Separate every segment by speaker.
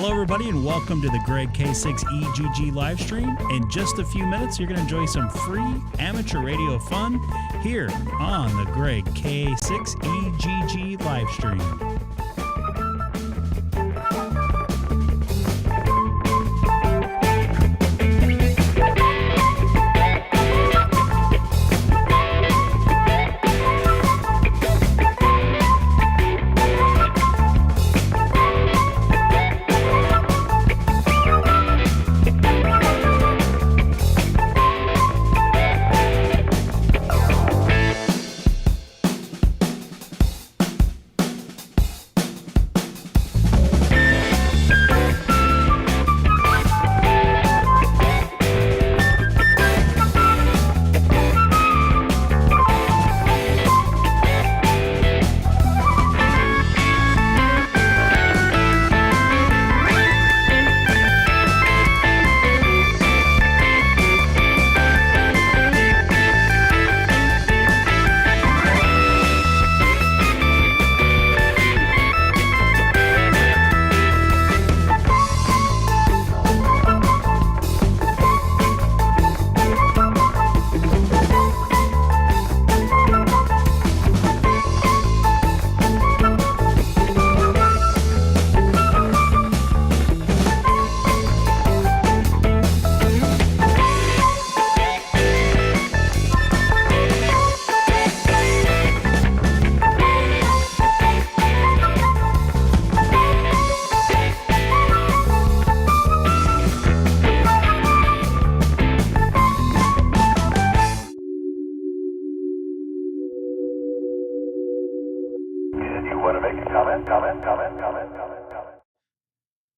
Speaker 1: Hello, everybody, and welcome to the Greg K6EGG live stream. In just a few minutes, you're going to enjoy some free amateur radio fun here on the Greg K6EGG live stream.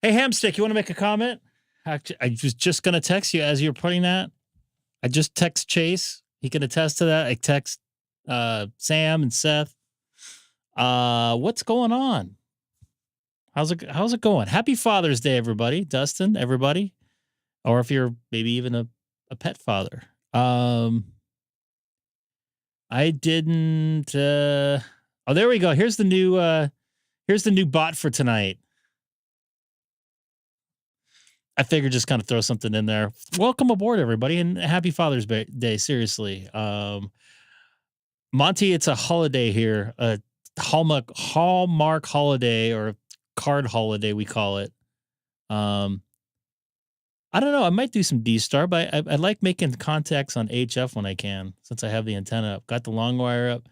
Speaker 1: Hey, Hamstick, you want to make a comment? Actually, I was just going to text you as you're putting that. I just text Chase. He can attest to that. I text Sam and Seth. What's going on? How's it going? Happy Father's Day, everybody. Dustin, everybody. Or if you're maybe even a pet father. I didn't. Oh, there we go. Here's the new bot for tonight. I figured just kind of throw something in there. Welcome aboard, everybody, and happy Father's Day. Seriously, Monty, it's a holiday here, a Hallmark holiday or card holiday, we call it. I don't know. I might do some DStar, but I like making contacts on HF when I can, since I have the antenna up. Got the long wire up.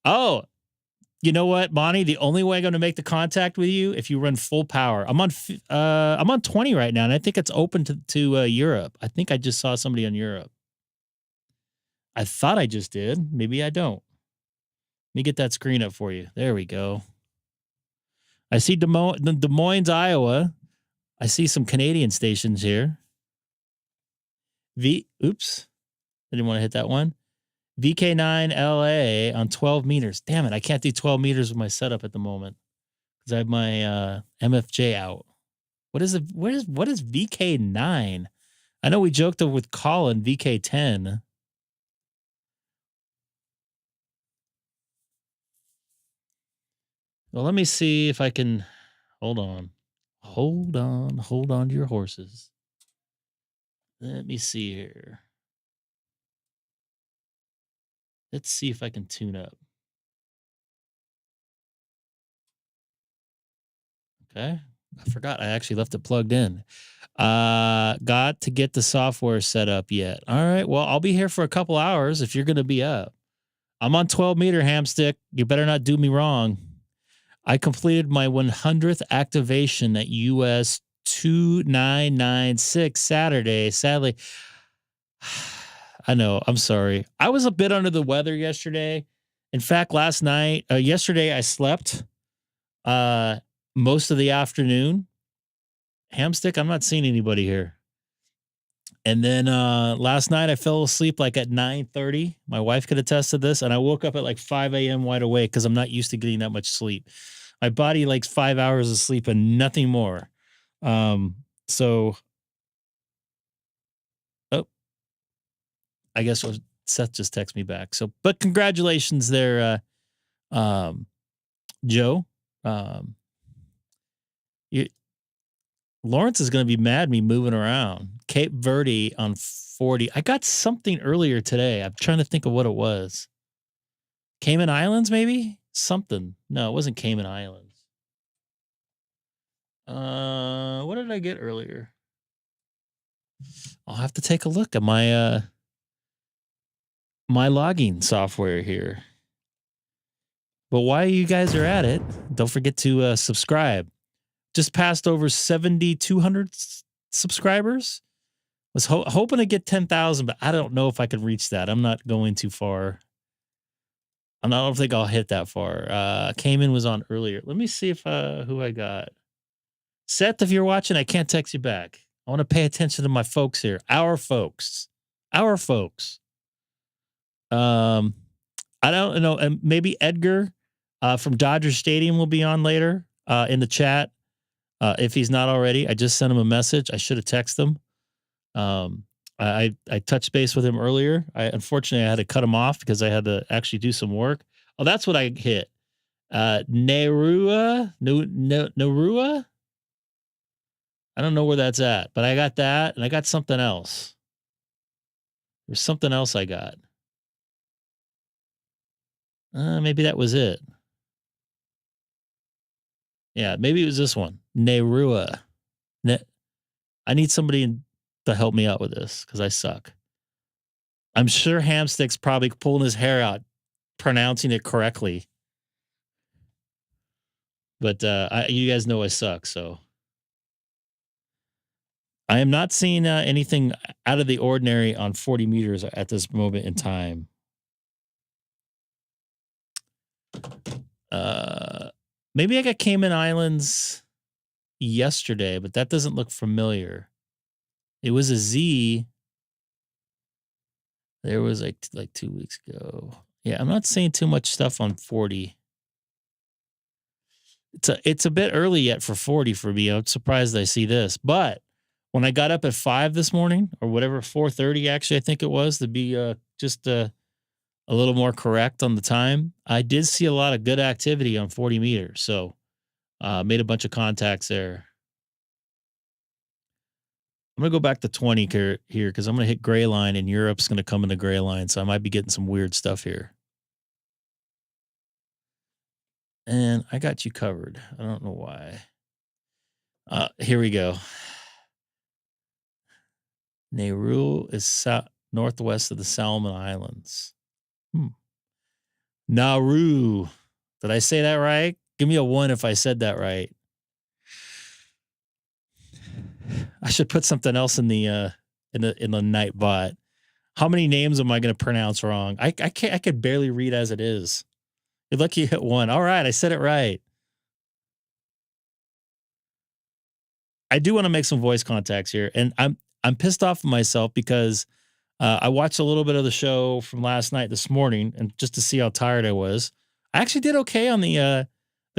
Speaker 1: Oh, you know what, Bonnie? The only way I'm going to make the contact with you if you run full power. I'm on 20 right now, and I think it's open to Europe. I think I just saw somebody on Europe. I thought I just did. Maybe I don't. Let me get that screen up for you. There we go. I see Des Moines, Iowa. I see some Canadian stations here. Oops. I didn't want to hit that one. VK9LA on 12 meters. Damn it, I can't do 12 meters with my setup at the moment because I have my MFJ out. What is VK9? I know we joked with Colin VK10. Well, let me see if I can. Hold on to your horses. Let me see here. Let's see if I can tune up. Okay. I forgot I actually left it plugged in. Got to get the software set up yet. All right. Well, I'll be here for a couple hours if you're going to be up. I'm on 12 meter Hamstick. You better not do me wrong. I completed my 100th activation at US 2996 Saturday. Sadly, I know. I'm sorry. I was a bit under the weather yesterday. In fact, yesterday I slept most of the afternoon. Hamstick, I'm not seeing anybody here. And then last night I fell asleep like at 9:30. My wife could attest to this. And I woke up at like 5 a.m. wide awake because I'm not used to getting that much sleep. My body likes 5 hours of sleep and nothing more. So I guess Seth just texted me back. So, but congratulations there, Joe. Lawrence is going to be mad at me moving around. Cape Verde on 40. I got something earlier today. I'm trying to think of what it was. Cayman Islands, maybe? Something. No, it wasn't Cayman Islands. What did I get earlier? I'll have to take a look at my my logging software here. But while you guys are at it, don't forget to subscribe. Just passed over 7,200 subscribers. Was hoping to get 10,000, but I don't know if I can reach that. I'm not going too far. I don't think I'll hit that far. Cayman was on earlier. Let me see if who I got. Seth, if you're watching, I can't text you back. I want to pay attention to my folks here. Our folks. Our folks. I don't know. And maybe Edgar from Dodger Stadium will be on later in the chat. If he's not already, I just sent him a message. I should have texted him. I touched base with him earlier. Unfortunately, I had to cut him off because I had to actually do some work. Oh, that's what I hit. Nerua? Nerua? I don't know where that's at, but I got that, and I got something else. There's something else I got. Maybe that was it. Yeah, maybe it was this one. Nerua. I need somebody to help me out with this because I suck. I'm sure Hamstick's probably pulling his hair out, pronouncing it correctly. But you guys know I suck, so. I am not seeing anything out of the ordinary on 40 meters at this moment in time. Maybe I got Cayman Islands yesterday, but that doesn't look familiar. It was a Z. There was like 2 weeks ago. Yeah, I'm not seeing too much stuff on 40. It's a bit early yet for 40 for me. I'm surprised I see this. But when I got up at 5 this morning, or whatever, 4:30 actually, I think it was, to be just a little more correct on the time, I did see a lot of good activity on 40 meters. So made a bunch of contacts there. I'm going to go back to 20 here because I'm going to hit gray line, and Europe's going to come into gray line. So I might be getting some weird stuff here. And I got you covered. I don't know why. Here we go. Nauru is northwest of the Solomon Islands. Nauru. Did I say that right? Give me a 1 if I said that right. I should put something else in the night bot. How many names am I going to pronounce wrong? I can't. I could barely read as it is. You're lucky you hit 1. All right, I said it right. I do want to make some voice contacts here, and I'm pissed off at myself because I watched a little bit of the show from last night this morning, and just to see how tired I was. I actually did okay on the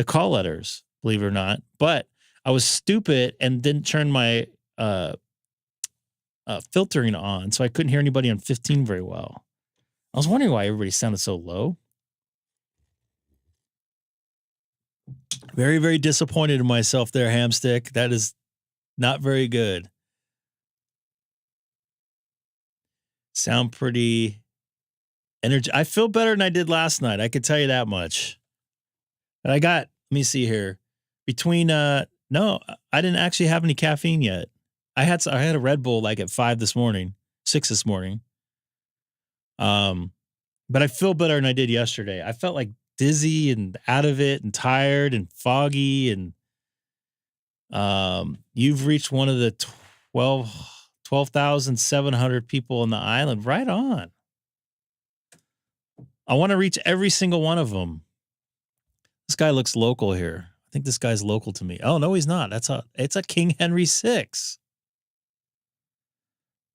Speaker 1: call letters, believe it or not, but I was stupid and didn't turn my filtering on, so I couldn't hear anybody on 15 very well. I was wondering why everybody sounded so low. Very, very disappointed in myself there, Hamstick. That is not very good. Sound pretty energy. I feel better than I did last night. I could tell you that much. But I got, let me see here. Between no, I didn't actually have any caffeine yet. I had a Red Bull like at 5 this morning, 6 this morning. But I feel better than I did yesterday. I felt like dizzy and out of it and tired and foggy, and you've reached one of the 12,700 people on the island. Right on. I want to reach every single one of them. This guy looks local here. I think this guy's local to me. Oh, no, he's not. It's a King Henry 6.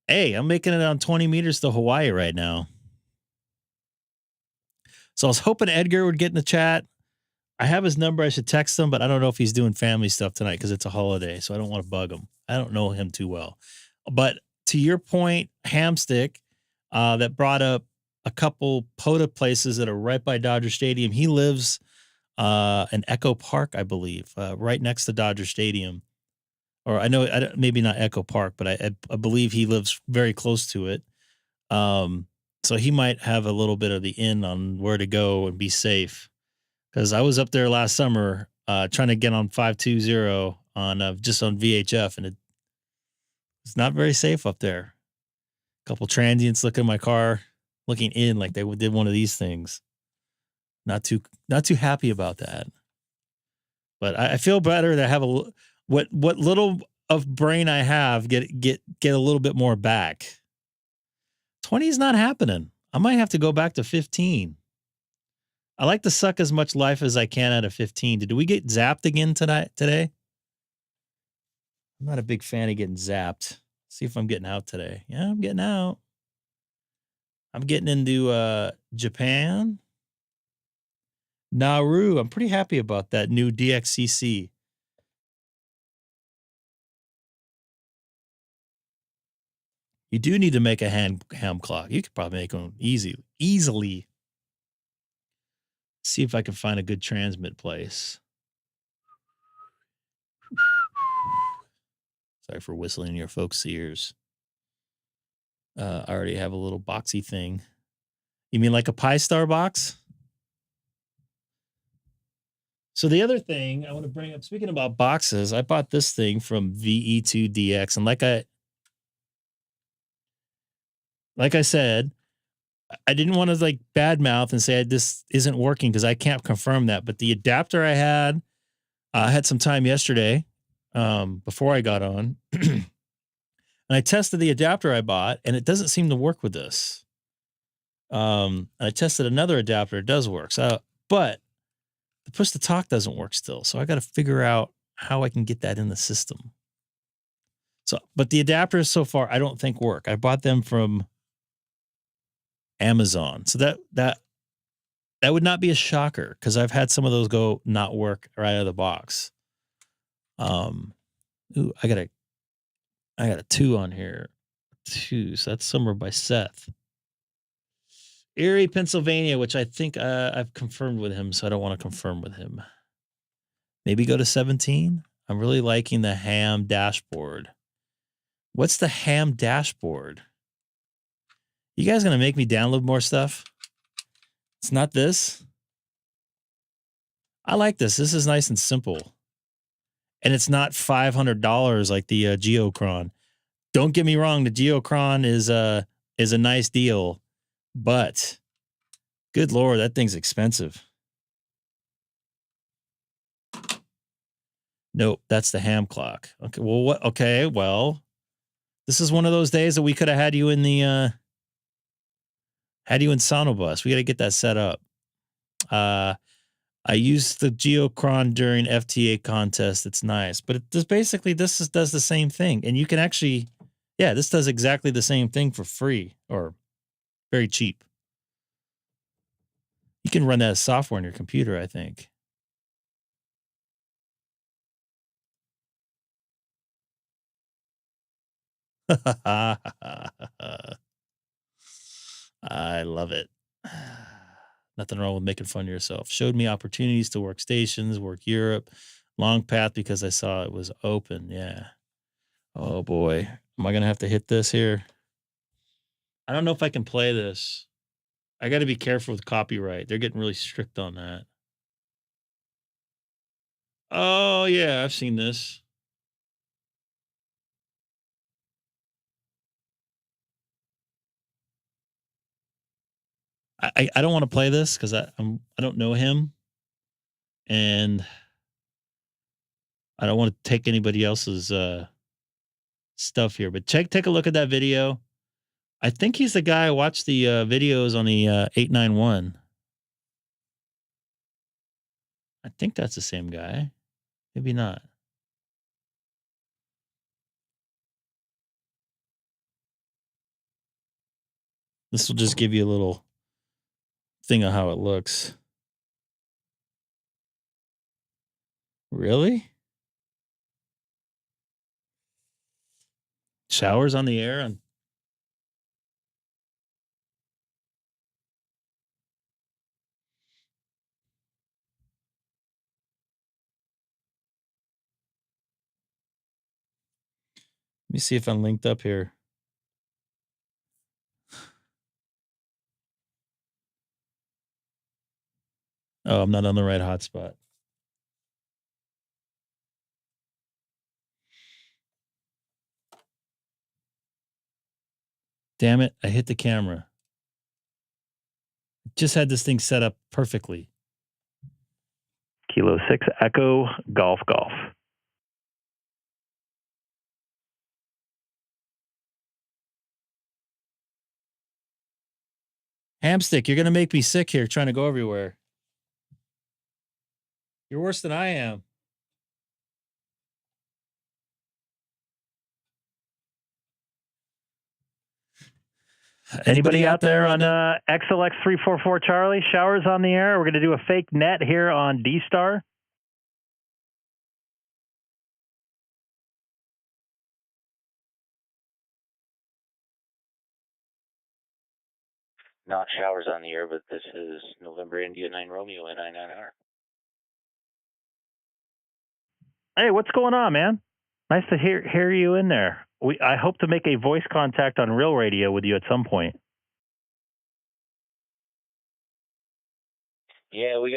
Speaker 1: Hey, I'm making it on 20 meters to Hawaii right now. So I was hoping Edgar would get in the chat. I have his number. I should text him, but I don't know if he's doing family stuff tonight because it's a holiday, so I don't want to bug him. I don't know him too well. But to your point, Hamstick, that brought up a couple POTA places that are right by Dodger Stadium. He lives in Echo Park, I believe, right next to Dodger Stadium. or I know maybe not Echo Park, but I believe he lives very close to it. So he might have a little bit of the in on where to go and be safe. Because I was up there last summer trying to get on 520 on just on VHF, and it's not very safe up there. A couple transients looking at my car, looking in like they did one of these things. Not too happy about that. But I feel better to have what little of brain I have get a little bit more back. 20 is not happening. I might have to go back to 15. I like to suck as much life as I can out of 15. Did we get zapped again today? I'm not a big fan of getting zapped. See if I'm getting out today. Yeah, I'm getting out. I'm getting into Japan. Nauru. I'm pretty happy about that new DXCC. You do need to make a ham clock. You could probably make one easily. See if I can find a good transmit place. Sorry for whistling in your folks' ears. I already have a little boxy thing. You mean like a Pi Star box? So the other thing I want to bring up, speaking about boxes, I bought this thing from VE2DX, and like I said, I didn't want to like badmouth and say this isn't working because I can't confirm that. But the adapter I had some time yesterday before I got on, and I tested the adapter I bought, and it doesn't seem to work with this. I tested another adapter; it does work. So, but the push to talk doesn't work still. So I got to figure out how I can get that in the system. So, but the adapters so far I don't think work. I bought them from Amazon, so that would not be a shocker because I've had some of those go not work right out of the box. Ooh, I got a 2 on here. 2, so that's Summer by Seth. Erie, Pennsylvania, which I think I've confirmed with him, so I don't want to confirm with him. Maybe go to 17. I'm really liking the ham dashboard. What's the ham dashboard? You guys gonna make me download more stuff? It's not this. I like this. This is nice and simple. And it's not $500 like the Geocron. Don't get me wrong, the Geocron is a nice deal, but good Lord, that thing's expensive. Nope, that's the ham clock. Okay, well, what? Okay, well, this is one of those days that we could have had you in the Sonobus. We got to get that set up. I used the Geocron during FT8 contest. It's nice, but it does basically does the same thing, and you can actually, yeah, this does exactly the same thing for free or very cheap. You can run that as software on your computer, I think. I love it. Nothing wrong with making fun of yourself. Showed me opportunities to work stations, work Europe, long path because I saw it was open. Yeah. Oh boy. Am I going to have to hit this here? I don't know if I can play this. I got to be careful with copyright. They're getting really strict on that. Oh yeah, I've seen this. I don't want to play this because I don't know him, and I don't want to take anybody else's stuff here. But take a look at that video. I think he's the guy I watched the videos on the 891. I think that's the same guy. Maybe not. This will just give you a little thing of how it looks. Really? Showers on the air? Let me see if I'm linked up here. Oh, I'm not on the right hotspot. Damn it, I hit the camera. Just had this thing set up perfectly.
Speaker 2: Kilo 6 Echo Golf Golf.
Speaker 1: Hamstick, you're going to make me sick here trying to go everywhere. You're worse than I am.
Speaker 2: Anybody out there on XLX344 Charlie? Showers on the air. We're going to do a fake net here on DStar.
Speaker 3: Not showers on the air, but this is November India 9 Romeo at I9R.
Speaker 2: Hey, what's going on, man? Nice to hear you in there. I hope to make a voice contact on real radio with you at some point.
Speaker 3: Yeah, we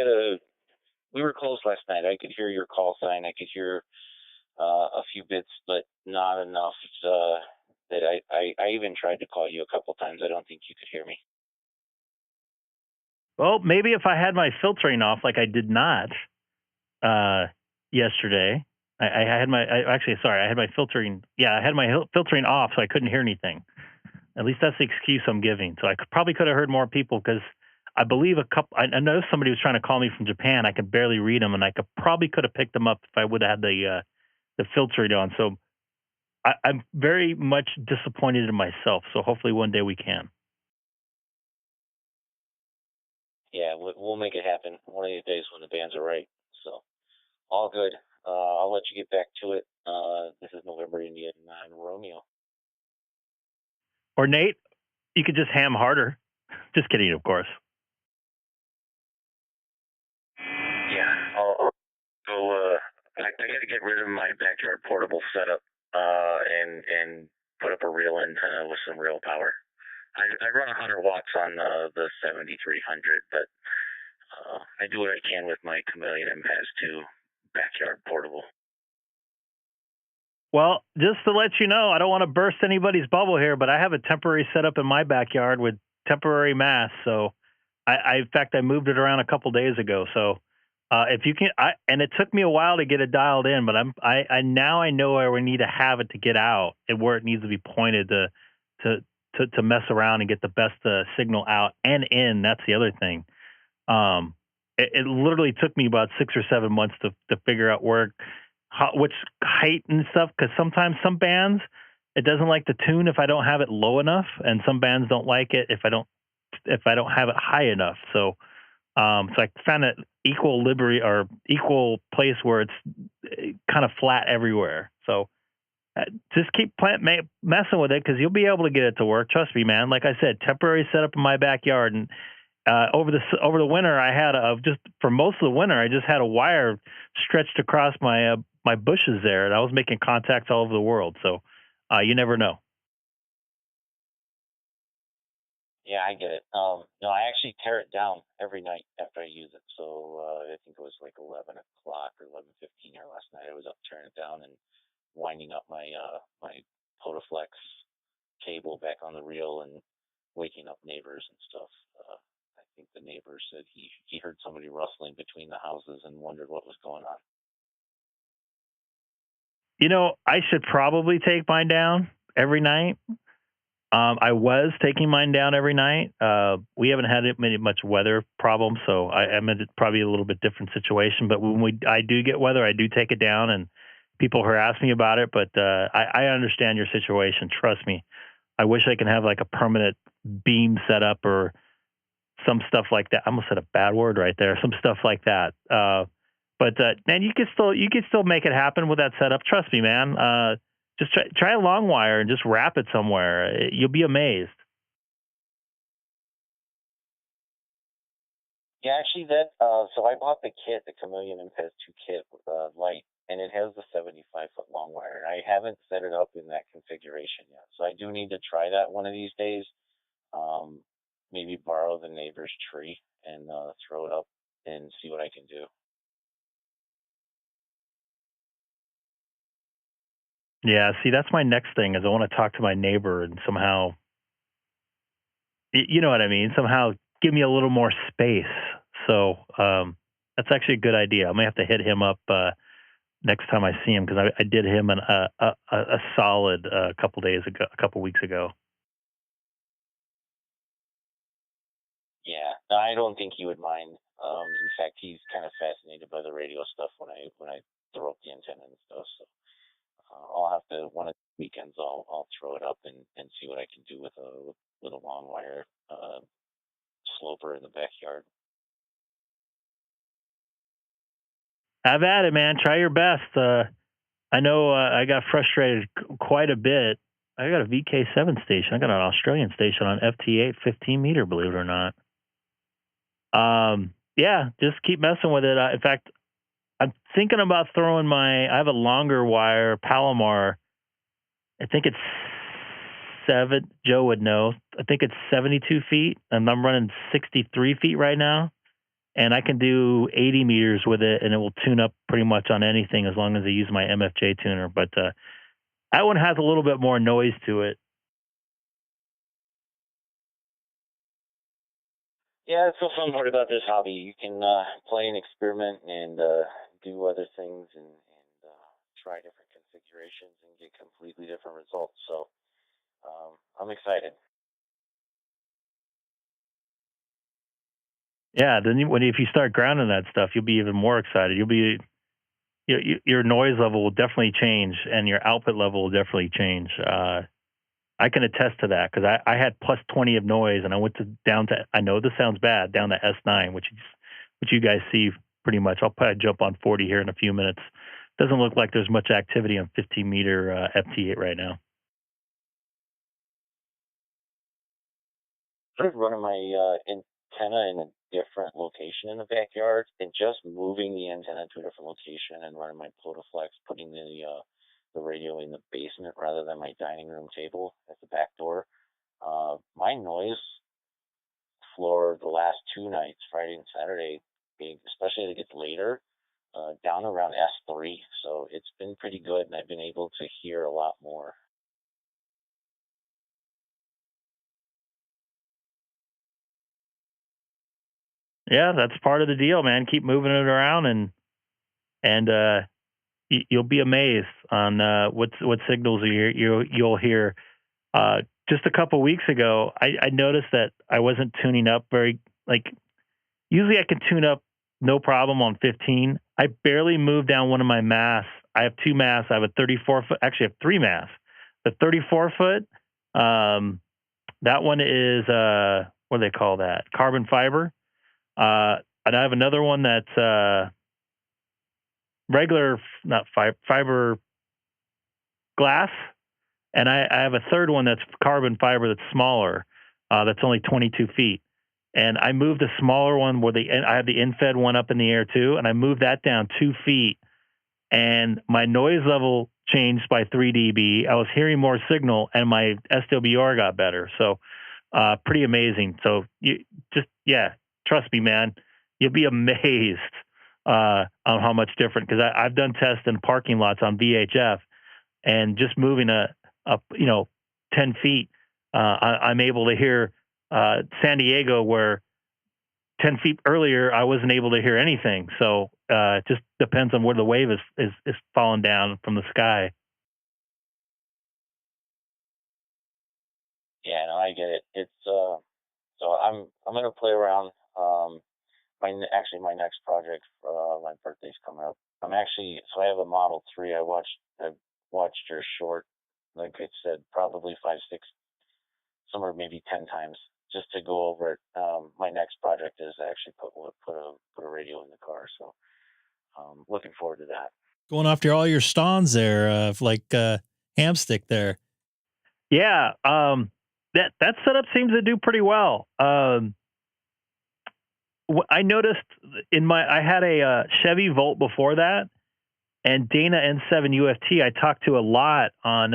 Speaker 3: were close last night. I could hear your call sign. I could hear a few bits, but not enough that I even tried to call you a couple times. I don't think you could hear me.
Speaker 2: Well, maybe if I had my filtering off, like I did not yesterday. I had my filtering. Yeah, I had my filtering off, so I couldn't hear anything. At least that's the excuse I'm giving. So I probably could have heard more people because I believe I know somebody was trying to call me from Japan. I could barely read them, and I probably could have picked them up if I would have had the filtering on. So I'm very much disappointed in myself. So hopefully one day we can.
Speaker 3: Yeah, we'll make it happen one of these days when the bands are right. So all good. I'll let you get back to it. This is November India 9 Romeo.
Speaker 2: Or Nate, you could just ham harder. Just kidding, of course.
Speaker 3: Yeah, I'll go. I got to get rid of my backyard portable setup and put up a reel in with some real power. I run 100 watts on the 7300, but I do what I can with my Chameleon MPAS 2 backyard portable.
Speaker 2: Well, just to let you know, I don't want to burst anybody's bubble here, but I have a temporary setup in my backyard with temporary masts. So, in fact, I moved it around a couple days ago. So, if you can, and it took me a while to get it dialed in, but now I know where we need to have it to get out and where it needs to be pointed to mess around and get the best signal out and in. That's the other thing. It literally took me about 6 or 7 months to figure out which height and stuff, because sometimes some bands it doesn't like the tune if I don't have it low enough, and some bands don't like it if I don't have it high enough. So I found an equal place where it's kind of flat everywhere. So just keep messing with it because you'll be able to get it to work. Trust me, man. Like I said, temporary setup in my backyard, and over the winter, I had just for most of the winter, I just had a wire stretched across my my bushes there, and I was making contacts all over the world. So you never know.
Speaker 3: Yeah, I get it. No, I actually tear it down every night after I use it. So I think it was like 11 o'clock or 11:15 here last night. I was up tearing it down and winding up my my Potaflex cable back on the reel and waking up neighbors and stuff. I think the neighbor said he heard somebody rustling between the houses and wondered what was going on.
Speaker 2: You know, I should probably take mine down every night. I was taking mine down every night. We haven't had much weather problems, so I'm in probably a little bit different situation. But when I do get weather, I do take it down, and people harass me about it. But I understand your situation. Trust me. I wish I could have like a permanent beam set up or some stuff like that. I almost said a bad word right there. Some stuff like that. But man, you can still make it happen with that setup. Trust me, man. Just try a long wire and just wrap it somewhere. You'll be amazed.
Speaker 3: Yeah, actually, so I bought the kit, the Chameleon MPAS 2 kit with light and it has the 75-foot long wire. I haven't set it up in that configuration yet, so I do need to try that one of these days. Maybe borrow the neighbor's tree and throw it up and see what I can do.
Speaker 2: Yeah, see, that's my next thing is I want to talk to my neighbor and somehow, you know what I mean? Somehow give me a little more space. So that's actually a good idea. I may have to hit him up next time I see him because I did him a solid a couple weeks ago.
Speaker 3: Yeah, I don't think he would mind. In fact, he's kind of fascinated by the radio stuff when I throw up the antenna and stuff. So I'll have to one of the weekends. I'll throw it up and see what I can do with a long wire sloper in the backyard.
Speaker 2: Have at it, man. Try your best. I know I got frustrated quite a bit. I got a VK7 station. I got an Australian station on FT8 15 meter, believe it or not. Yeah, just keep messing with it. In fact, I'm thinking about throwing I have a longer wire, Palomar. I think it's Joe would know. I think it's 72 feet, and I'm running 63 feet right now. And I can do 80 meters with it, and it will tune up pretty much on anything as long as I use my MFJ tuner. But that one has a little bit more noise to it.
Speaker 3: Yeah, it's so fun part about this hobby. You can play and experiment and do other things and try different configurations and get completely different results. So I'm excited.
Speaker 2: Yeah, then if you start grounding that stuff, you'll be even more excited. Your noise level will definitely change, and your output level will definitely change. I can attest to that because I had plus 20 of noise, and I went down to. I know this sounds bad, down to S9, which you guys see pretty much. I'll probably jump on 40 here in a few minutes. Doesn't look like there's much activity on 15 meter FT8 right now.
Speaker 3: I was running my antenna in a different location in the backyard, and just moving the antenna to a different location and running my Plotoflex, putting the radio in the basement rather than my dining room table at the back door. My noise for the last 2 nights, Friday and Saturday, especially as it gets later, down around S3. So it's been pretty good, and I've been able to hear a lot more.
Speaker 2: Yeah, that's part of the deal, man. Keep moving it around, and you'll be amazed on what signals you'll hear. Just a couple weeks ago, I noticed that I wasn't tuning up usually I can tune up no problem on 15. I barely moved down one of my masts. I have 2 masts. I have a 34 foot. Actually, I have 3 masts. The 34 foot, that one is what do they call that? Carbon fiber. And I have another one that's regular, not fiber glass, and I have a third one that's carbon fiber that's smaller, that's only 22 feet. And I moved a smaller one where I have the infed one up in the air too, and I moved that down 2 feet, and my noise level changed by 3 dB. I was hearing more signal, and my SWR got better. So pretty amazing. So trust me, man, you'll be amazed on how much different, because I've done tests in parking lots on VHF, and just moving 10 feet, I'm able to hear San Diego, where 10 feet earlier I wasn't able to hear anything. So it just depends on where the wave is falling down from the sky.
Speaker 3: Yeah, no, I get it. It's so I'm gonna play around. My next project for my birthday's coming up. I have a Model 3. I've watched your short, like I said, probably 5, 6, somewhere maybe 10 times just to go over it. My next project is actually put a radio in the car, so looking forward to that.
Speaker 1: Going after all your stawns there, hamstick there.
Speaker 2: Yeah, that setup seems to do pretty well. I noticed I had a Chevy Volt before that, and Dana N7 UFT I talked to a lot on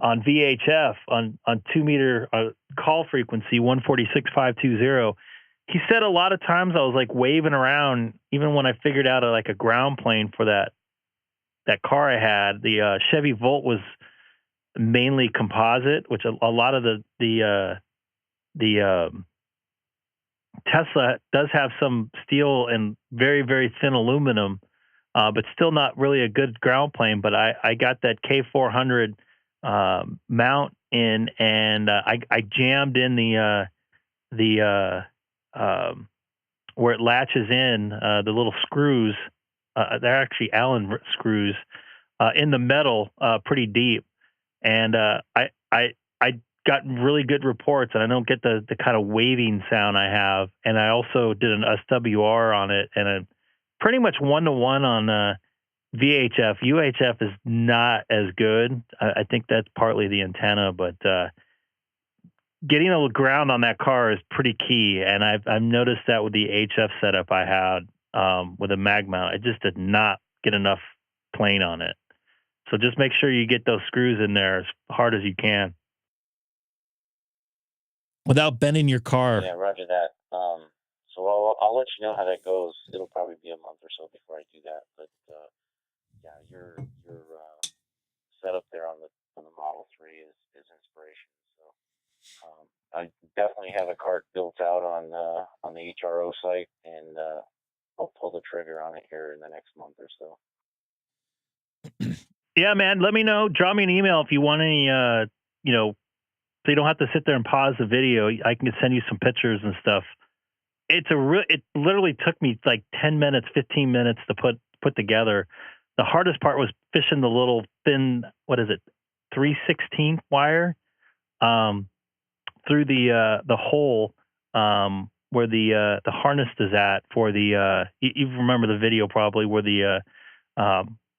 Speaker 2: VHF on 2 meter call frequency 146.520. He said a lot of times I was like waving around, even when I figured out like a ground plane for that car I had. The Chevy Volt was mainly composite, which a lot of the Tesla does have some steel and very, very thin aluminum, but still not really a good ground plane. But I got that K400 mount in, and I jammed in the where it latches in, the little screws. They're actually Allen screws in the metal, pretty deep. And I got really good reports, and I don't get the kind of waving sound I have. And I also did an SWR on it, and a pretty much 1-to-1 on VHF. UHF is not as good. I think that's partly the antenna, but getting a ground on that car is pretty key. And I've noticed that with the HF setup I had with a mag mount, I just did not get enough plane on it. So just make sure you get those screws in there as hard as you can.
Speaker 1: Without bending your car.
Speaker 3: Yeah, roger that. So I'll let you know how that goes. It'll probably be a month or so before I do that. But yeah, your setup there on the Model 3 is inspiration. So I definitely have a cart built out on the HRO site, and I'll pull the trigger on it here in the next month or so.
Speaker 2: Yeah, man, let me know. Drop me an email if you want any, so you don't have to sit there and pause the video. I can send you some pictures and stuff. It literally took me like 10 minutes, 15 minutes to put together. The hardest part was fishing the little thin, 3/16 wire through the hole where the harness is at for the you remember the video probably where the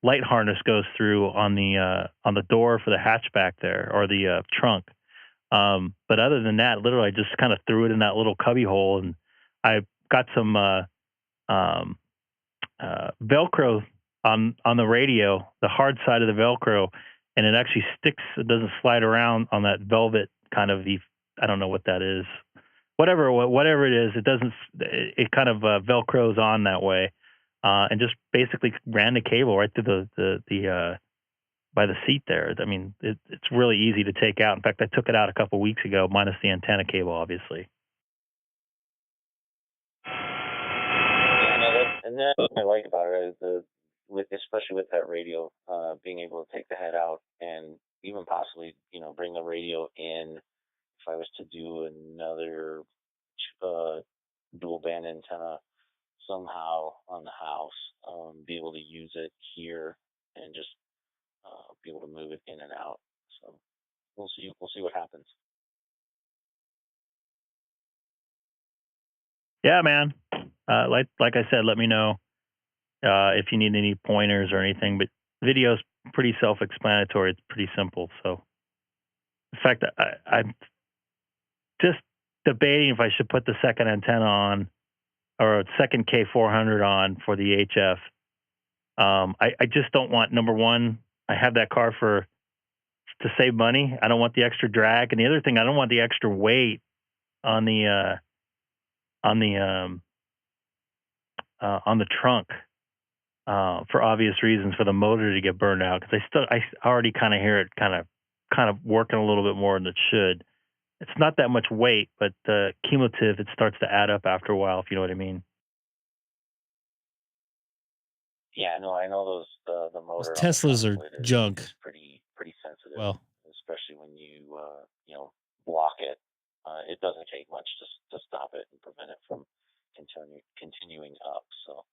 Speaker 2: light harness goes through on the door for the hatchback there, or the trunk. But other than that, literally I just kind of threw it in that little cubby hole, and I got some Velcro on the radio, the hard side of the Velcro, and it actually sticks. It doesn't slide around on that velvet kind of, I don't know what that is. Whatever it is, it doesn't. It kind of Velcros on that way, and just basically ran the cable right through the by the seat there. I mean, it's really easy to take out. In fact, I took it out a couple weeks ago, minus the antenna cable, obviously.
Speaker 3: Yeah, and that's what I like about it is especially with that radio, being able to take the head out and even possibly, bring the radio in. If I was to do another dual band antenna somehow on the house, be able to use it here and just be able to move it in and out. So we'll see what happens.
Speaker 2: Yeah, man. Like I said, let me know if you need any pointers or anything. But video's pretty self-explanatory. It's pretty simple. So, in fact, I'm just debating if I should put the second antenna on, or a second K400 on for the HF. I just don't want, number one, I have that car to save money. I don't want the extra drag, and the other thing, I don't want the extra weight on the trunk for obvious reasons, for the motor to get burned out, because I already kind of hear it kind of working a little bit more than it should. It's not that much weight, but cumulative, it starts to add up after a while, if you know what I mean.
Speaker 3: Yeah, no, I know those the motor.
Speaker 1: Those Teslas are junk.
Speaker 3: Is pretty sensitive.
Speaker 1: Well,
Speaker 3: especially when you block it. It doesn't take much to stop it and prevent it from continuing up. So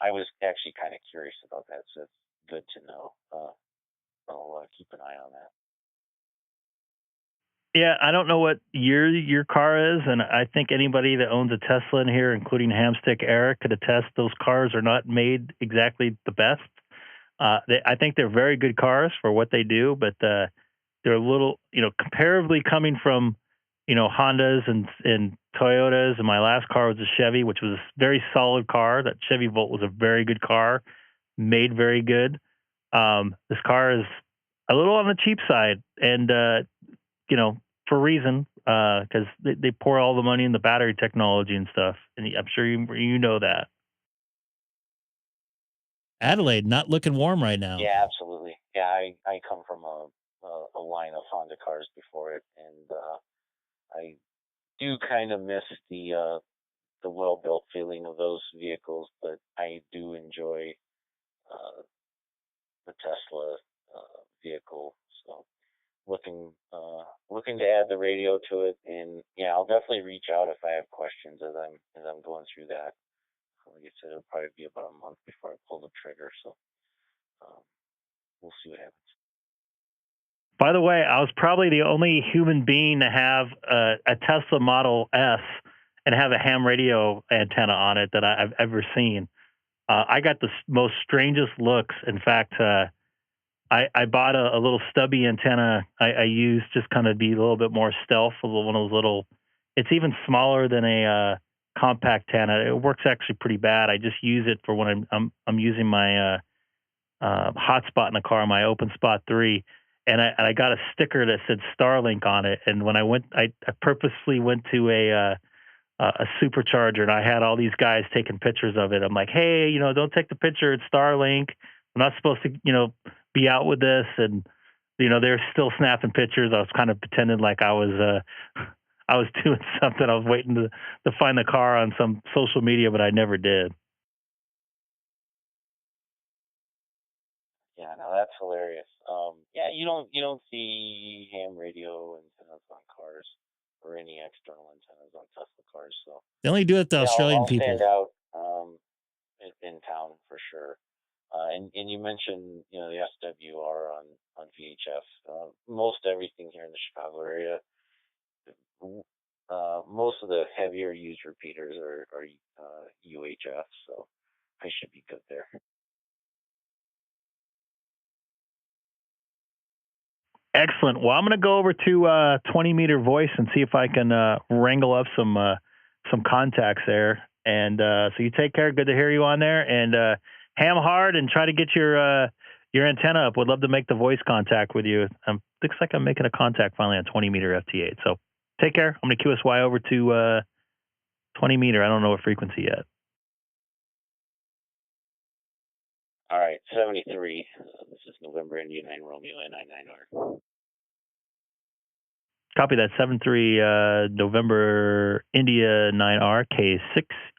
Speaker 3: I was actually kind of curious about that. So it's good to know. I'll keep an eye on that.
Speaker 2: Yeah, I don't know what year your car is, and I think anybody that owns a Tesla in here, including Hamstick Eric, could attest those cars are not made exactly the best. I think they're very good cars for what they do, but they're a little, comparatively coming from, Hondas and Toyotas. And my last car was a Chevy, which was a very solid car. That Chevy Volt was a very good car, made very good. This car is a little on the cheap side, and you know, for a reason, because they pour all the money in the battery technology and stuff, and I'm sure you know that.
Speaker 1: Adelaide, not looking warm right now.
Speaker 3: Yeah, absolutely. Yeah, I come from a line of Honda cars before it, and I do kind of miss the well-built feeling of those vehicles, but I do enjoy the Tesla vehicle. So looking to add the radio to it, and yeah, I'll definitely reach out if I have questions as I'm going through that. Like I said, it'll probably be about a month before I pull the trigger, so we'll see what happens.
Speaker 2: By the way, I was probably the only human being to have a Tesla Model S and have a ham radio antenna on it that I've ever seen. I got the most strangest looks. In fact, I bought a little stubby antenna I used just kind of be a little bit more stealth, one of those little. It's even smaller than a compact antenna. It works actually pretty bad. I just use it for when I'm using my hotspot in the car, my openspot 3, and I got a sticker that said Starlink on it. And when I went, I purposely went to a supercharger, and I had all these guys taking pictures of it. I'm like, hey, you know, don't take the picture. It's Starlink. I'm not supposed to, you know, be out with this. And, you know, they're still snapping pictures. I was kind of pretending like I was doing something. I was waiting to find the car on some social media, but I never did.
Speaker 3: Yeah, no, that's hilarious. Yeah, you don't see ham radio antennas on cars or any external antennas on Tesla cars. So
Speaker 1: They only do it to
Speaker 3: yeah,
Speaker 1: Australian
Speaker 3: I'll
Speaker 1: people.
Speaker 3: stand out in town for sure. And you mentioned the SWR on VHF. Most everything here in the Chicago area, most of the heavier used repeaters are UHF, so I should be good there.
Speaker 2: Excellent. Well, I'm going to go over to 20 meter voice and see if I can wrangle up some contacts there. And so you take care. Good to hear you on there. And ham hard and try to get your antenna up. Would love to make the voice contact with you. Looks like I'm making a contact finally on 20 meter FT8. So take care. I'm going to QSY over to 20 meter. I don't know what frequency yet.
Speaker 3: All right, 73. This is November India 9 Romeo N99R.
Speaker 2: Copy that. 73 November India 9R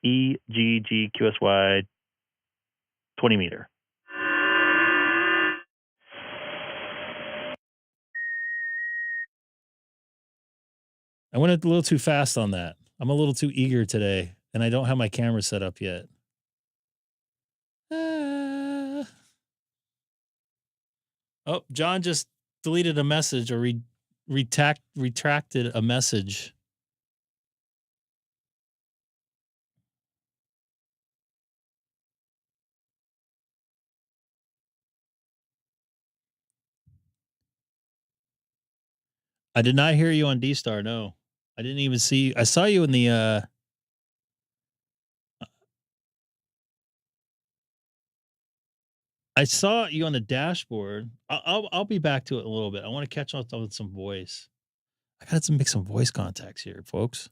Speaker 2: K6EGG QSY 20 meter.
Speaker 1: I went a little too fast on that. I'm a little too eager today, and I don't have my camera set up yet. Oh, John just deleted a message or retracted a message. I did not hear you on DStar. No, I didn't even see you. I saw you in the, I saw you on the dashboard. I'll be back to it in a little bit. I want to catch up with some voice. I got to make some voice contacts here, folks.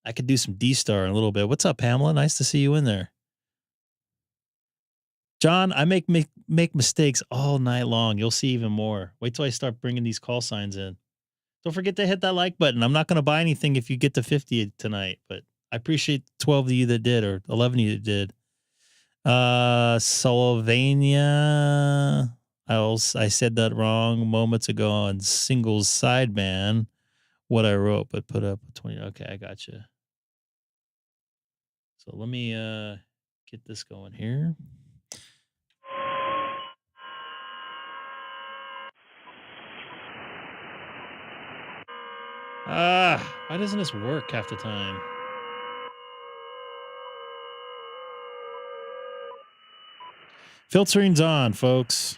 Speaker 1: I could do some DStar in a little bit. What's up, Pamela? Nice to see you in there. John, I make mistakes all night long. You'll see even more. Wait till I start bringing these call signs in. Don't forget to hit that like button. I'm not going to buy anything if you get to 50 tonight, but I appreciate 12 of you that did, or 11 of you that did. Slovenia. I said that wrong moments ago on singles sideband. What I wrote, but put up 20. Okay, I got you. So let me get this going here. Why doesn't this work half the time? Filtering's on, folks.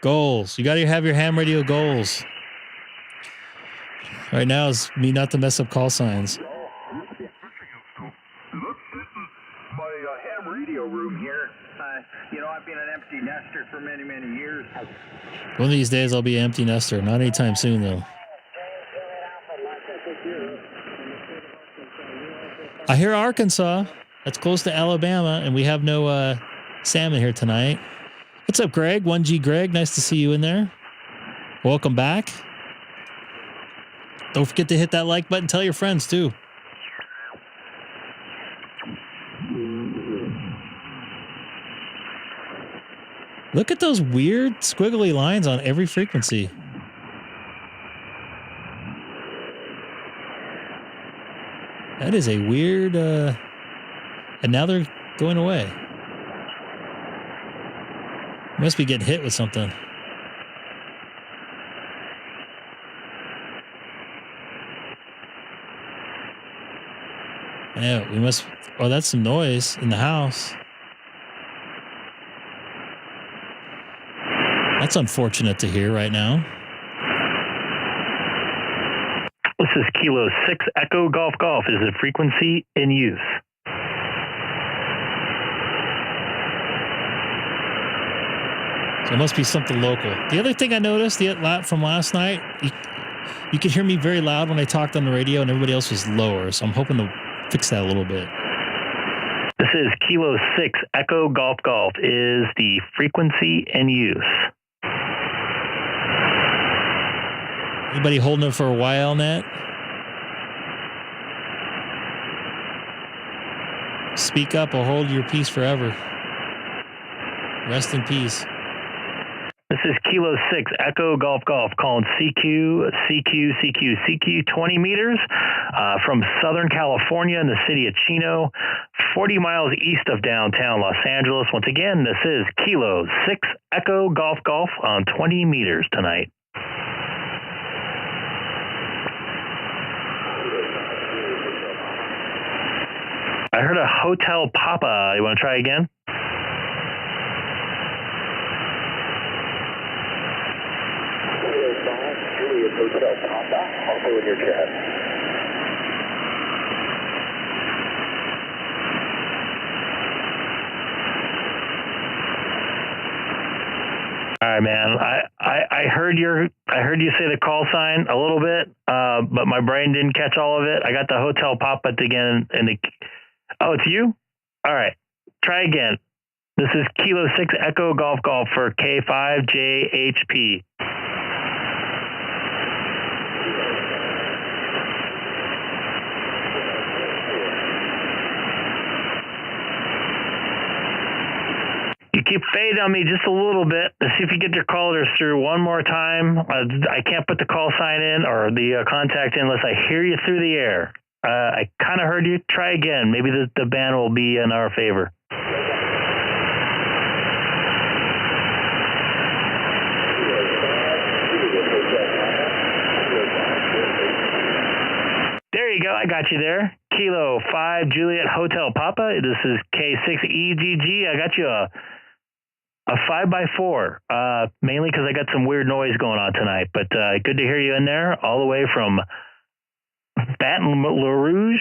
Speaker 1: Goals. You got to have your ham radio goals. Right now is me not to mess up call signs.
Speaker 4: My ham radio room here. You know, I've been an empty nester for many, many years.
Speaker 1: One of these days I'll be an empty nester. Not anytime soon, though. I hear Arkansas. That's close to Alabama, and we have no salmon here tonight. What's up, Greg? 1G Greg. Nice to see you in there. Welcome back. Don't forget to hit that like button. Tell your friends, too. Look at those weird squiggly lines on every frequency. That is a weird, and now they're going away. Must be getting hit with something. Yeah, we must, oh, that's some noise in the house. That's unfortunate to hear right now.
Speaker 2: This is Kilo 6 Echo Golf Golf. Is the frequency in use?
Speaker 1: So it must be something local. The other thing I noticed from last night, you could hear me very loud when I talked on the radio and everybody else was lower. So I'm hoping to fix that a little bit.
Speaker 2: This is Kilo 6 Echo Golf Golf. Is the frequency in use?
Speaker 1: Anybody holding it for a while, Nat? Speak up or hold your peace forever. Rest in peace.
Speaker 2: This is Kilo 6 Echo Golf Golf calling CQ 20 meters from Southern California in the city of Chino, 40 miles east of downtown Los Angeles. Once again, this is Kilo 6 Echo Golf Golf on 20 meters tonight. I heard a Hotel Papa. You want to try again?
Speaker 4: Hotel Papa, also in your chat.
Speaker 2: All right, man. I heard you say the call sign a little bit, but my brain didn't catch all of it. I got the Hotel Papa again, oh, it's you? All right, try again. This is Kilo 6 Echo Golf Golf for K5JHP. You keep fading on me just a little bit. Let's see if you get your callers through one more time. I can't put the call sign in or the contact in unless I hear you through the air. I kind of heard you. Try again. Maybe the band will be in our favor. There you go. I got you there. Kilo 5 Juliet Hotel Papa. This is K6EGG. I got you a 5x4, mainly because I got some weird noise going on tonight. But good to hear you in there, all the way from Baton Rouge.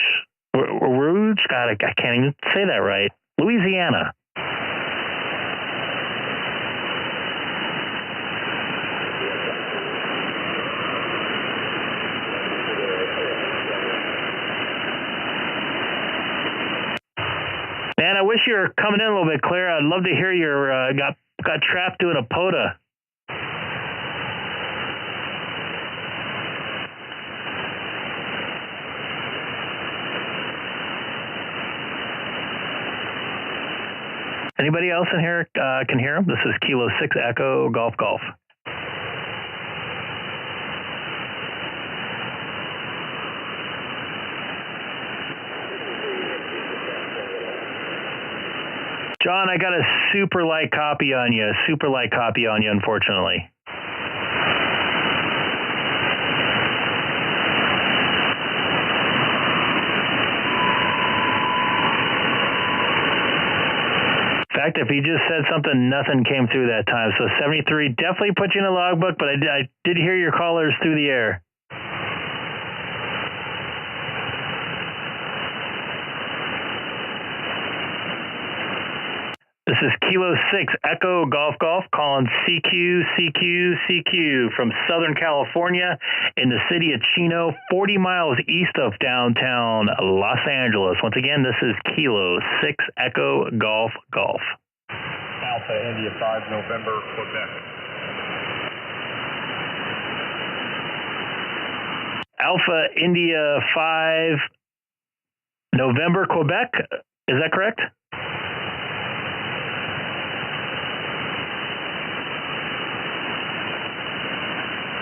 Speaker 2: God, I can't even say that right. Louisiana. Man, I wish you were coming in a little bit clearer. I'd love to hear your got trapped doing a POTA. Anybody else in here can hear him? This is Kilo 6 Echo Golf Golf. John, I got a super light copy on you. Unfortunately. In fact, if he just said something, nothing came through that time. So 73 definitely put you in a logbook, but I did hear your callers through the air. This is Kilo 6 Echo Golf Golf calling CQ from Southern California in the city of Chino, 40 miles east of downtown Los Angeles. Once again, this is Kilo 6 Echo Golf Golf.
Speaker 5: Alpha India 5 November, Quebec.
Speaker 2: Alpha India 5 November, Quebec. Is that correct?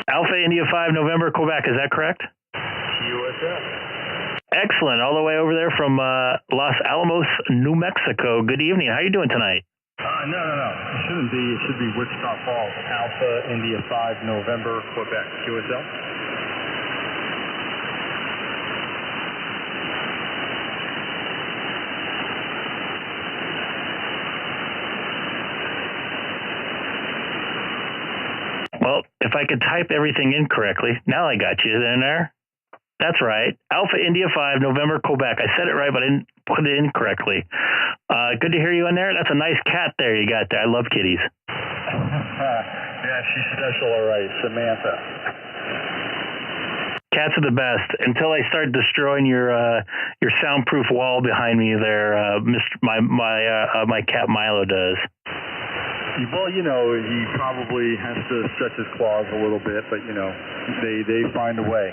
Speaker 2: Alpha India 5 November, Quebec. Is that correct?
Speaker 5: USF.
Speaker 2: Excellent. All the way over there from Los Alamos, New Mexico. Good evening. How are you doing tonight?
Speaker 5: No. It shouldn't be. It should be Wichita Falls. Alpha India 5 November, Quebec. QSL.
Speaker 2: Well, if I could type everything in correctly, now I got you in there. That's right. Alpha India 5, November, Quebec. I said it right, but I didn't put it in correctly. Good to hear you in there. That's a nice cat there you got there. I love kitties.
Speaker 5: Yeah, she's special, all right. Samantha.
Speaker 2: Cats are the best. Until I start destroying your soundproof wall behind me there, my cat Milo does.
Speaker 5: Well, you know, he probably has to stretch his claws a little bit, but, you know, they find a way.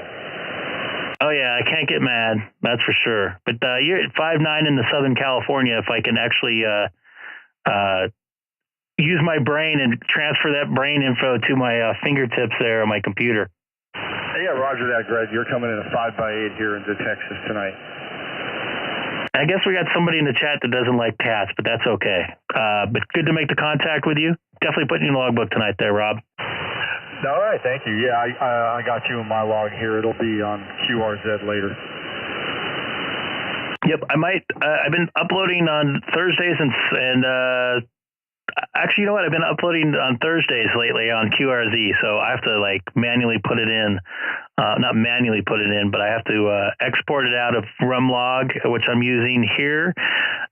Speaker 2: Oh, yeah, I can't get mad. That's for sure. But you're at 5'9" in the Southern California. If I can actually use my brain and transfer that brain info to my fingertips there on my computer.
Speaker 5: Yeah, roger that, Greg. You're coming in a 5x8 here into Texas tonight.
Speaker 2: I guess we got somebody in the chat that doesn't like cats, but that's okay. But good to make the contact with you. Definitely putting you in the logbook tonight there, Rob.
Speaker 5: All right, thank you. Yeah, I got you in my log here. It'll be on QRZ later.
Speaker 2: Yep, I might. I've been uploading on Thursdays and actually, you know what? I've been uploading on Thursdays lately on QRZ, so I have to like manually put it in. Not manually put it in, but I have to export it out of Rumlog, which I'm using here,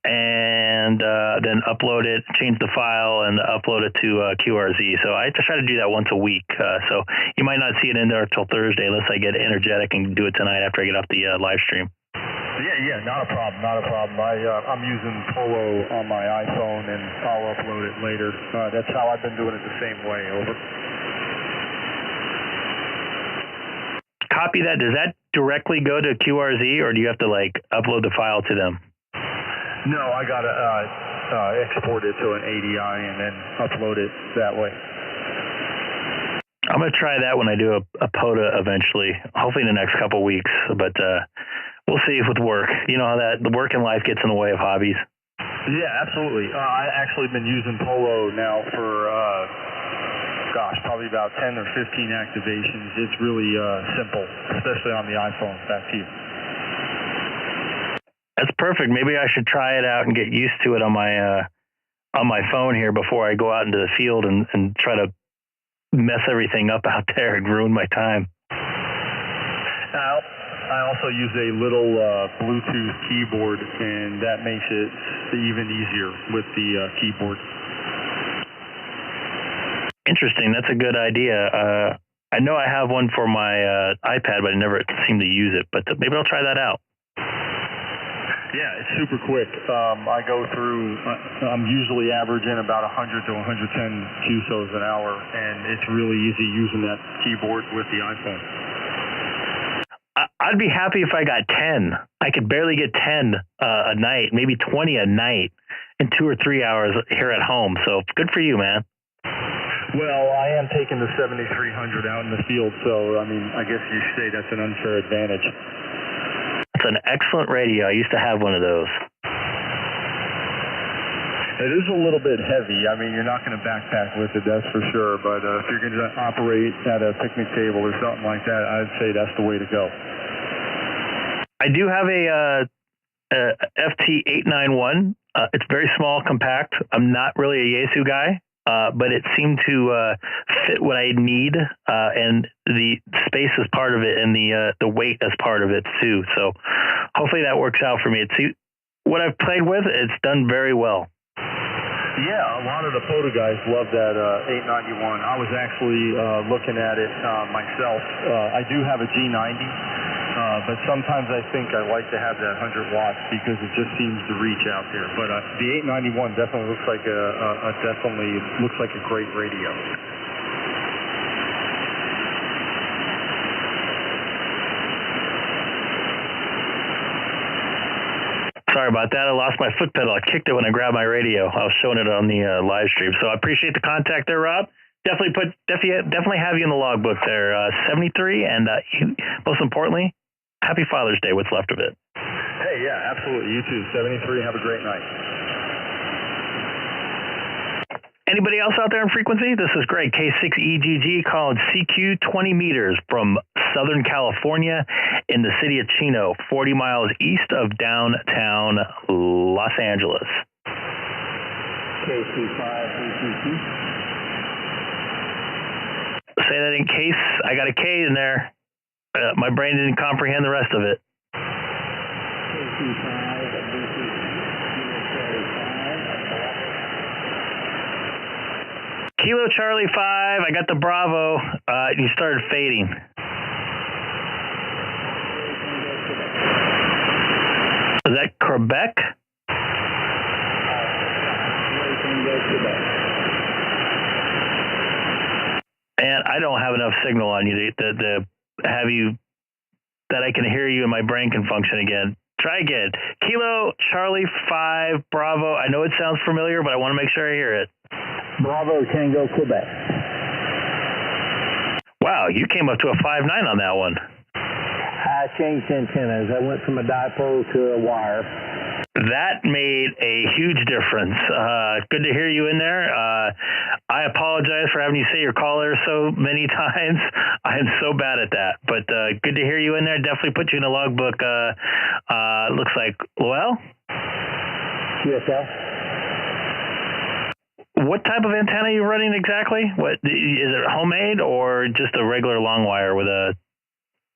Speaker 2: and then upload it, change the file, and upload it to QRZ. So I try to do that once a week. So you might not see it in there until Thursday, unless I get energetic and do it tonight after I get off the live stream.
Speaker 5: Yeah, not a problem. I'm using Polo on my iPhone, and I'll upload it later. That's how I've been doing it the same way. Over.
Speaker 2: Copy that. Does that directly go to QRZ, or do you have to like upload the file to them?
Speaker 5: No, I gotta export it to an ADI and then upload it that way.
Speaker 2: I'm gonna try that when I do a POTA eventually, hopefully in the next couple of weeks. But we'll see if with work. You know how that the work and life gets in the way of hobbies.
Speaker 5: Yeah, absolutely. I actually been using Polo now for probably about 10 or 15 activations. It's really simple, especially on the iPhone. Back to you.
Speaker 2: That's perfect. Maybe I should try it out and get used to it on my phone here before I go out into the field and try to mess everything up out there and ruin my time.
Speaker 5: I also use a little Bluetooth keyboard, and that makes it even easier with the keyboard.
Speaker 2: Interesting. That's a good idea. I know I have one for my iPad, but I never seem to use it. But maybe I'll try that out.
Speaker 5: Yeah, it's super quick. I go through, I'm usually averaging about 100 to 110 QSOs an hour, and it's really easy using that keyboard with the iPhone.
Speaker 2: I'd be happy if I got 10. I could barely get 10 a night, maybe 20 a night in 2 or 3 hours here at home. So good for you, man.
Speaker 5: Well, I am taking the 7300 out in the field, so, I mean, I guess you say that's an unfair advantage.
Speaker 2: It's an excellent radio. I used to have one of those.
Speaker 5: It is a little bit heavy. I mean, you're not going to backpack with it, that's for sure. But if you're going to operate at a picnic table or something like that, I'd say that's the way to go.
Speaker 2: I do have FT8 it's very small, compact. I'm not really a Yaesu guy, but it seemed to fit what I need, and the space is part of it, and the weight is part of it too. So hopefully that works out for me. It's what I've played with. It's done very well.
Speaker 5: Yeah, a lot of the photo guys love that 891. I was actually looking at it myself. I do have a G90, but sometimes I think I like to have that 100 watts because it just seems to reach out there. But the 891 definitely looks like a great radio.
Speaker 2: Sorry about that. I lost my foot pedal. I kicked it when I grabbed my radio. I was showing it on the live stream. So I appreciate the contact there, Rob. Definitely have you in the logbook there. 73, and most importantly, happy Father's Day, what's left of it.
Speaker 5: Hey, yeah, absolutely. You too. 73, have a great night.
Speaker 2: Anybody else out there in frequency? This is Greg, K6EGG, calling CQ 20 meters from Southern California in the city of Chino, 40 miles east of downtown Los Angeles.
Speaker 4: K6EGG.
Speaker 2: Say that in case I got a K in there. My brain didn't comprehend the rest of it. Kilo Charlie 5, I got the Bravo. You started fading. Is that Quebec? And I don't have enough signal on you to have you, that I can hear you and my brain can function again. Try again. Kilo Charlie 5 Bravo. I know it sounds familiar, but I want to make sure I hear it.
Speaker 4: Bravo Tango Quebec.
Speaker 2: Wow, you came up to a 5.9 on that one.
Speaker 4: I changed antennas. I went from a dipole to a wire.
Speaker 2: That made a huge difference. Good to hear you in there. I apologize for having you say your caller so many times. I'm so bad at that. But good to hear you in there. Definitely put you in the logbook. Looks like, well?
Speaker 4: Yes, sir.
Speaker 2: What type of antenna are you running exactly? What is it, homemade or just a regular long wire with a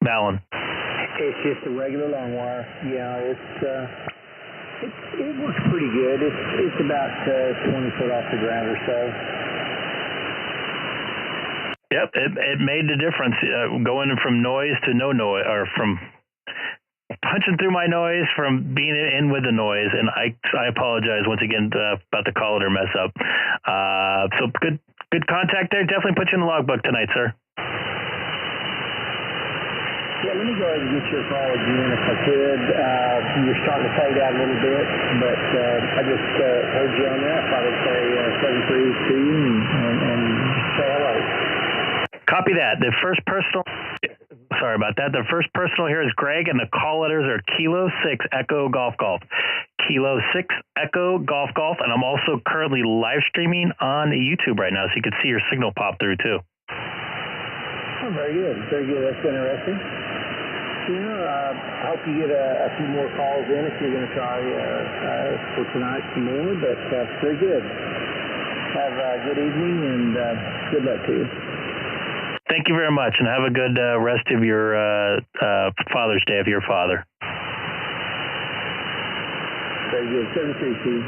Speaker 2: balun?
Speaker 4: It's just a regular long wire. Yeah, it works pretty good. It's about 20 foot off the ground or so.
Speaker 2: Yep, it made the difference going from noise to no noise, or from punching through my noise from being in with the noise. And I apologize once again about the caller mess up. So good contact there. Definitely put you in the logbook tonight, sir.
Speaker 4: Yeah, let me go ahead and get your call again if I could. You're starting to fade out a little bit, but I just heard you on there. I thought I'd say 732 and say hello.
Speaker 2: Copy that. The first personal, sorry about that. The first personal here is Greg, and the call letters are Kilo 6 Echo Golf Golf. Kilo 6 Echo Golf Golf, and I'm also currently live streaming on YouTube right now, so you can see your signal pop through too.
Speaker 4: Oh, very good. Very good. That's interesting. I hope you get a few more calls in if you're going to try for tonight some more, but very good. Have a good evening and good luck to you.
Speaker 2: Thank you very much, and have a good rest of your Father's Day of your father.
Speaker 4: Very good. 732.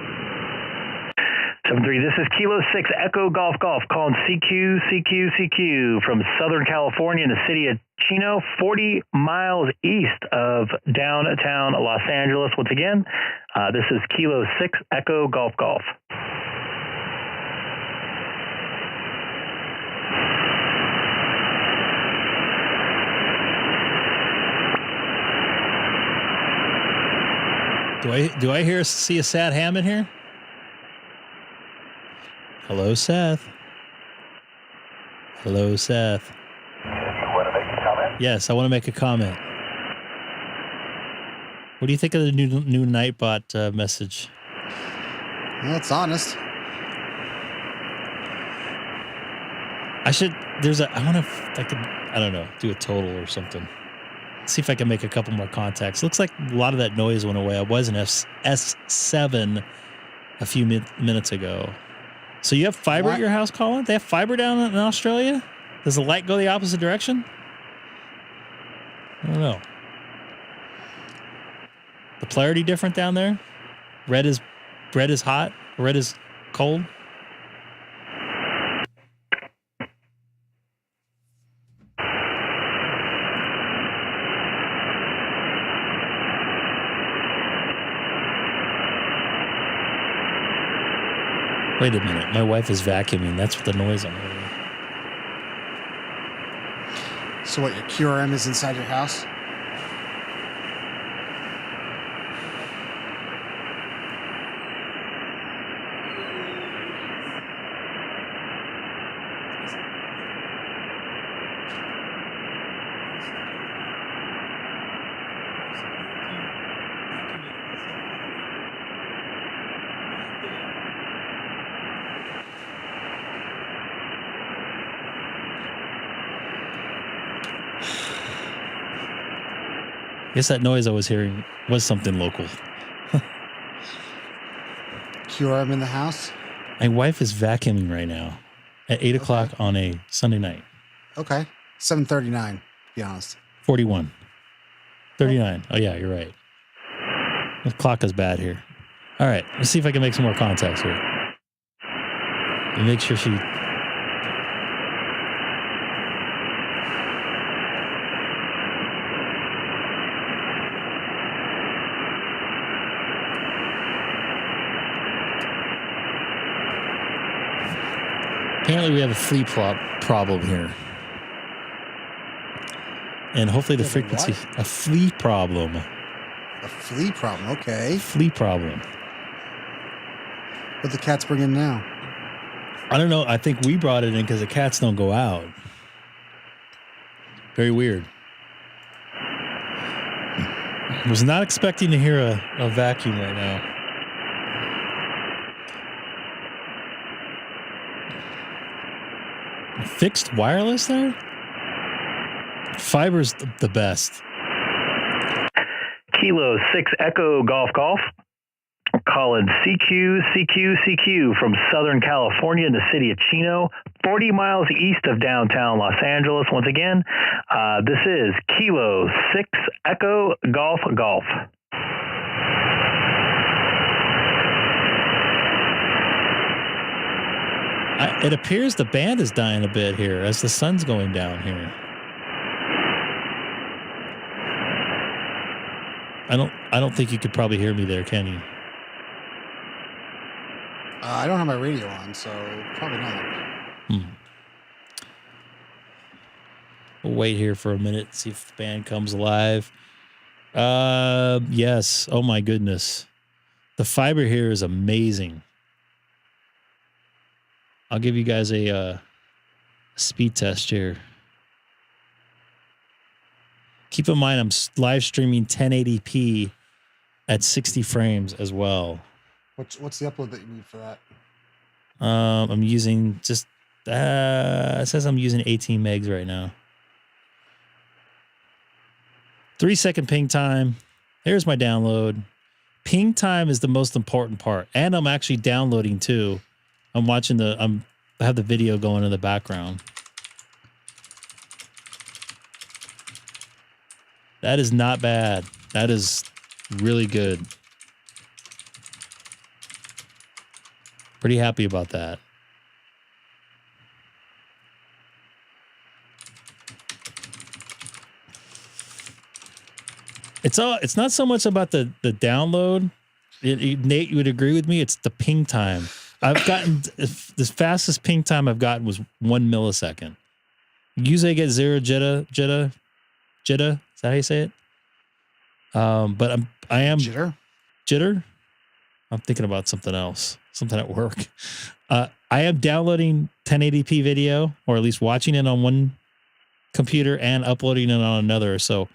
Speaker 2: 73. This is Kilo 6 Echo Golf Golf calling CQ from Southern California in the city of Chino, 40 miles east of downtown Los Angeles. Once again, this is Kilo 6 Echo Golf Golf.
Speaker 1: Do I see a sad ham in here? Hello, Seth. Hello, Seth.
Speaker 6: You want to make a comment?
Speaker 1: Yes, I want to make a comment. What do you think of the new Nightbot message?
Speaker 7: Well, it's honest.
Speaker 1: I want to, I don't know, do a total or something. see if I can make a couple more contacts. Looks like a lot of that noise went away. I was in S7 a few minutes ago. So you have fiber at your house, Colin? They have fiber down in Australia? Does the light go the opposite direction? I don't know. The polarity different down there? Red is hot. Red is cold. Wait a minute. My wife is vacuuming. That's what the noise I'm hearing.
Speaker 7: So what, your QRM is inside your house?
Speaker 1: I guess that noise I was hearing was something local.
Speaker 7: QRM in the house?
Speaker 1: My wife is vacuuming right now at 8 o'clock on a Sunday night.
Speaker 7: Okay. 7:39, to be honest.
Speaker 1: 41. 39. Oh, yeah, you're right. The clock is bad here. All right. Let's see if I can make some more contacts here. And make sure she... Apparently we have a flea problem here. And hopefully the frequency... A flea problem.
Speaker 7: A flea problem, okay.
Speaker 1: Flea problem.
Speaker 7: What the cats bring in now?
Speaker 1: I don't know. I think we brought it in because the cats don't go out. Very weird. I was not expecting to hear a vacuum right now. Fixed wireless there? Fiber's the best.
Speaker 2: Kilo 6 Echo Golf Golf. Calling CQ from Southern California in the city of Chino, 40 miles east of downtown Los Angeles. Once again, this is Kilo 6 Echo Golf Golf.
Speaker 1: It appears the band is dying a bit here as the sun's going down here. I don't think you could probably hear me there, can you?
Speaker 7: I don't have my radio on, so probably not.
Speaker 1: We'll wait here for a minute, see if the band comes alive. Yes. Oh my goodness. The fiber here is amazing. I'll give you guys a speed test here. Keep in mind, I'm live streaming 1080p at 60 frames as well.
Speaker 7: What's the upload that you need for that?
Speaker 1: I'm using just, it says I'm using 18 megs right now. 3-second ping time. Here's my download. Ping time is the most important part. And I'm actually downloading too. I'm watching I have the video going in the background. That is not bad. That is really good. Pretty happy about that. It's not so much about the download. Nate, you would agree with me. It's the ping time. I've gotten the fastest ping time I've gotten was 1 millisecond. Usually I get 0 jitter. Is that how you say it? But I am jitter. I'm thinking about something else, something at work. I am downloading 1080p video, or at least watching it on one computer and uploading it on another. So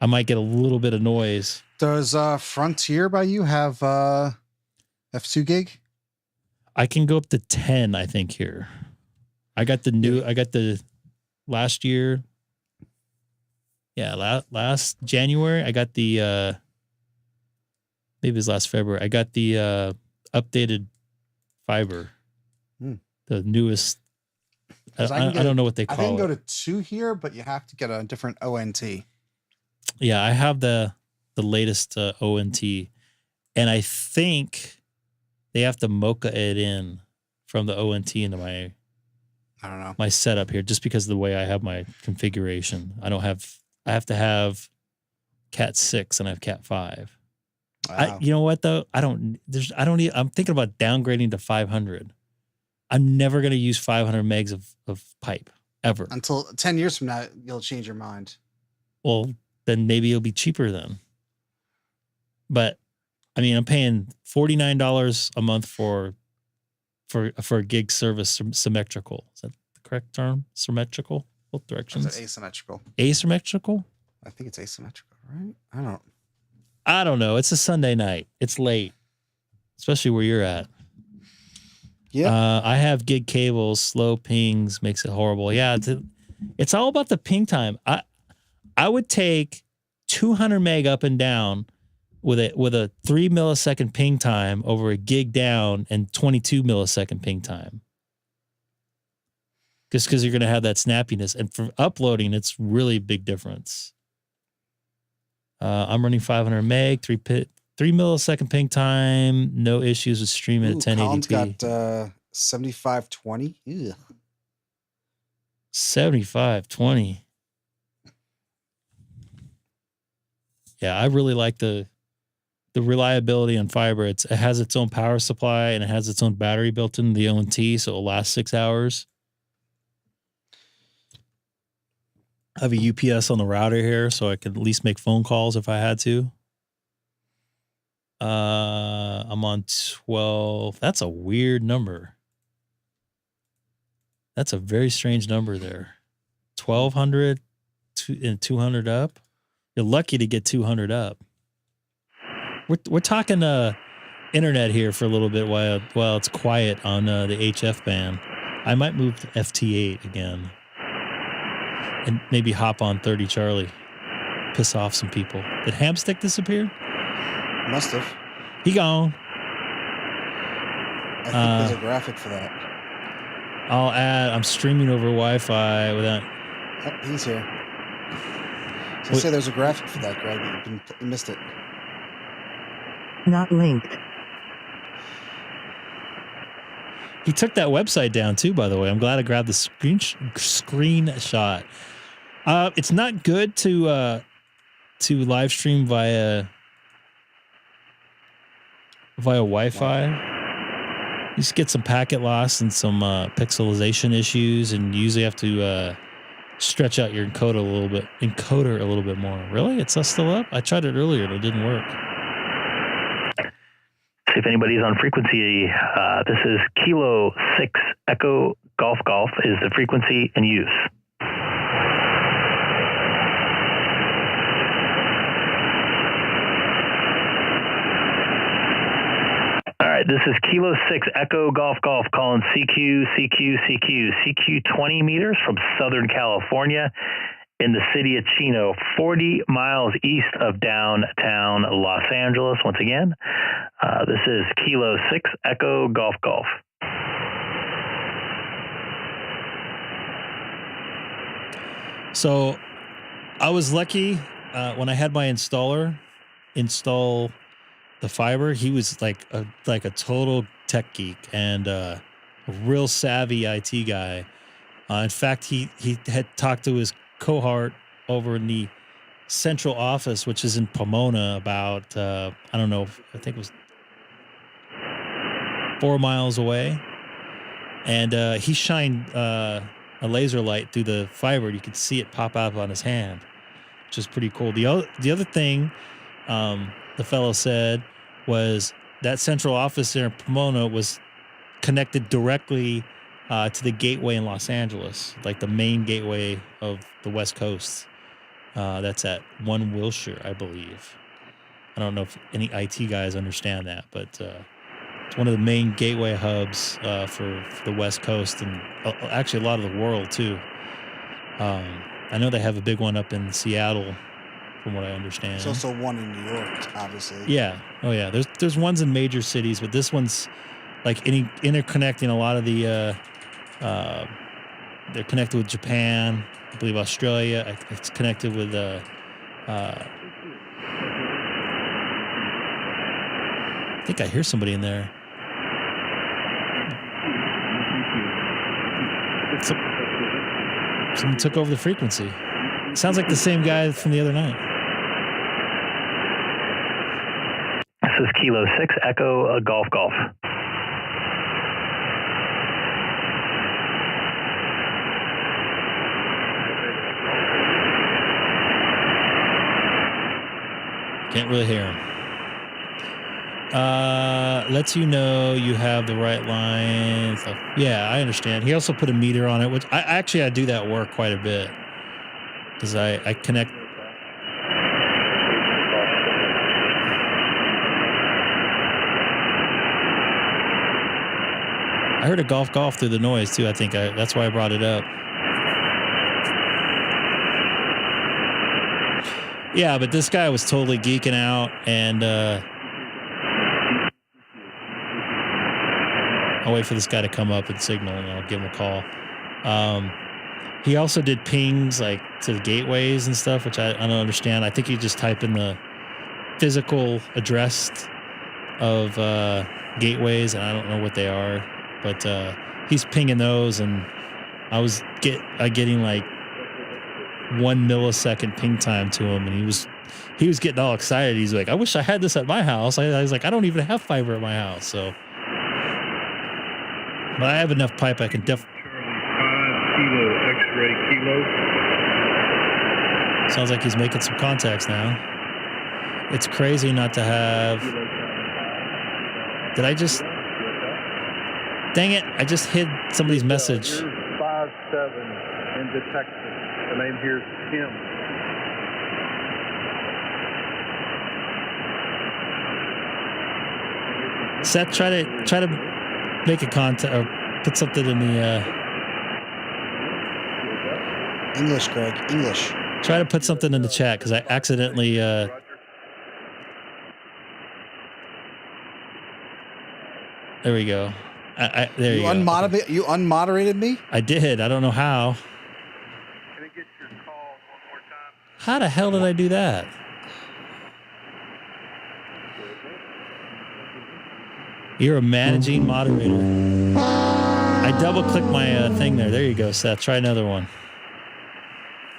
Speaker 1: I might get a little bit of noise.
Speaker 7: Does Frontier by you have F2 gig?
Speaker 1: I can go up to 10, I think, here. I got the last year Yeah, last January I got the maybe it was last February. I got the updated fiber. The newest. I don't know what they call it.
Speaker 7: I can go to 2 here, but you have to get a different ONT.
Speaker 1: Yeah, I have the latest ONT, and I think they have to mocha it in from the ONT into my.
Speaker 7: I don't know.
Speaker 1: My setup here, just because of the way I have my configuration. I have to have Cat 6 and I have Cat 5.
Speaker 7: Wow.
Speaker 1: You know what though? I'm thinking about downgrading to 500. I'm never going to use 500 megs of pipe ever.
Speaker 7: Until 10 years from now, you'll change your mind.
Speaker 1: Well, then maybe it'll be cheaper then. But I mean, I'm paying $49 a month for a gig service symmetrical. Is that the correct term? Symmetrical? Both directions?
Speaker 7: Is it asymmetrical?
Speaker 1: Asymmetrical?
Speaker 7: I think it's asymmetrical, right?
Speaker 1: I don't know. It's a Sunday night. It's late, especially where you're at.
Speaker 7: Yeah.
Speaker 1: I have gig cables, slow pings, makes it horrible. Yeah, it's all about the ping time. I would take 200 meg up and down with a 3 millisecond ping time over a gig down and 22 millisecond ping time. Just because you're going to have that snappiness. And for uploading, it's really a big difference. I'm running 500 meg, 3 millisecond ping time, no issues with streaming at 1080p.
Speaker 7: Colin's got 7520. Ew.
Speaker 1: 7520. Yeah, I really like the reliability on fiber. It has its own power supply and it has its own battery built in the ONT, so it'll last 6 hours. I have a UPS on the router here, so I could at least make phone calls if I had to. I'm on 12. That's a weird number. That's a very strange number there. 1,200 and 200 up. You're lucky to get 200 up. We're talking internet here for a little bit while it's quiet on the HF band. I might move to FT8 again and maybe hop on 30 Charlie. Piss off some people. Did Hamstick disappear?
Speaker 7: Must have.
Speaker 1: He gone.
Speaker 7: I think there's a graphic for that.
Speaker 1: I'm streaming over Wi-Fi without.
Speaker 7: Yep, he's here. So say there's a graphic for that, Greg. You missed it.
Speaker 8: Not linked.
Speaker 1: He took that website down too, by the way. I'm glad I grabbed the screenshot. It's not good to live stream via Wi-Fi. You just get some packet loss and some pixelization issues, and you usually have to stretch out your encoder a little bit more. Really? It's still up? I tried it earlier and it didn't work.
Speaker 2: See if anybody's on frequency. This is Kilo 6 Echo Golf Golf is the frequency in use. All right, this is Kilo 6 Echo Golf Golf calling CQ 20 meters from Southern California in the city of Chino, 40 miles east of downtown Los Angeles. Once again, this is Kilo 6 Echo Golf Golf.
Speaker 1: So I was lucky when I had my installer install the fiber. He was like a total tech geek and a real savvy IT guy. In fact, he had talked to his cohort over in the central office, which is in Pomona, about I think it was 4 miles away, and he shined a laser light through the fiber. You could see it pop out on his hand, which is pretty cool. The other thing the fellow said was that central office there in Pomona was connected directly to the gateway in Los Angeles, like the main gateway of the West Coast. That's at 1 Wilshire, I believe. I don't know if any IT guys understand that, but it's one of the main gateway hubs for the West Coast and actually a lot of the world too. I know they have a big one up in Seattle, from what I understand.
Speaker 7: There's also one in New York, obviously.
Speaker 1: Yeah. Oh yeah. There's ones in major cities, but this one's like interconnecting a lot of the. They're connected with Japan, I believe Australia. It's connected with. I think I hear somebody in there. Someone took over the frequency. Sounds like the same guy from the other night.
Speaker 2: This is Kilo 6 Echo Golf Golf.
Speaker 1: Can't really hear him. Lets you know you have the right line. So, yeah, I understand. He also put a meter on it, which I do that work quite a bit because I connect. I heard a golf through the noise too. I think that's why I brought it up. Yeah, but this guy was totally geeking out, and I'll wait for this guy to come up and signal, and I'll give him a call. He also did pings like to the gateways and stuff, which I don't understand. I think you just type in the physical address of gateways, and I don't know what they are, but he's pinging those, and I was getting like 1 millisecond ping time to him, and he was getting all excited. He's like, I wish I had this at my house. I was like, I don't even have fiber at my house, so. But I have enough pipe. I can definitely.
Speaker 5: Kilo X-ray Kilo.
Speaker 1: Sounds like he's making some contacts now. It's crazy not to have. Did I just? Dang it! I just hid somebody's message.
Speaker 5: 5-7 into Texas. The name here is Tim.
Speaker 1: Seth, try to make a contact or put something in the.
Speaker 7: English, Greg. English.
Speaker 1: Try to put something in the chat because I accidentally. There we go. There you go.
Speaker 7: You unmoderated me?
Speaker 1: I did. I don't know how.
Speaker 5: Can I get your call one more time?
Speaker 1: How the hell did I do that? You're a managing moderator. I double clicked my thing there. There you go, Seth. Try another one.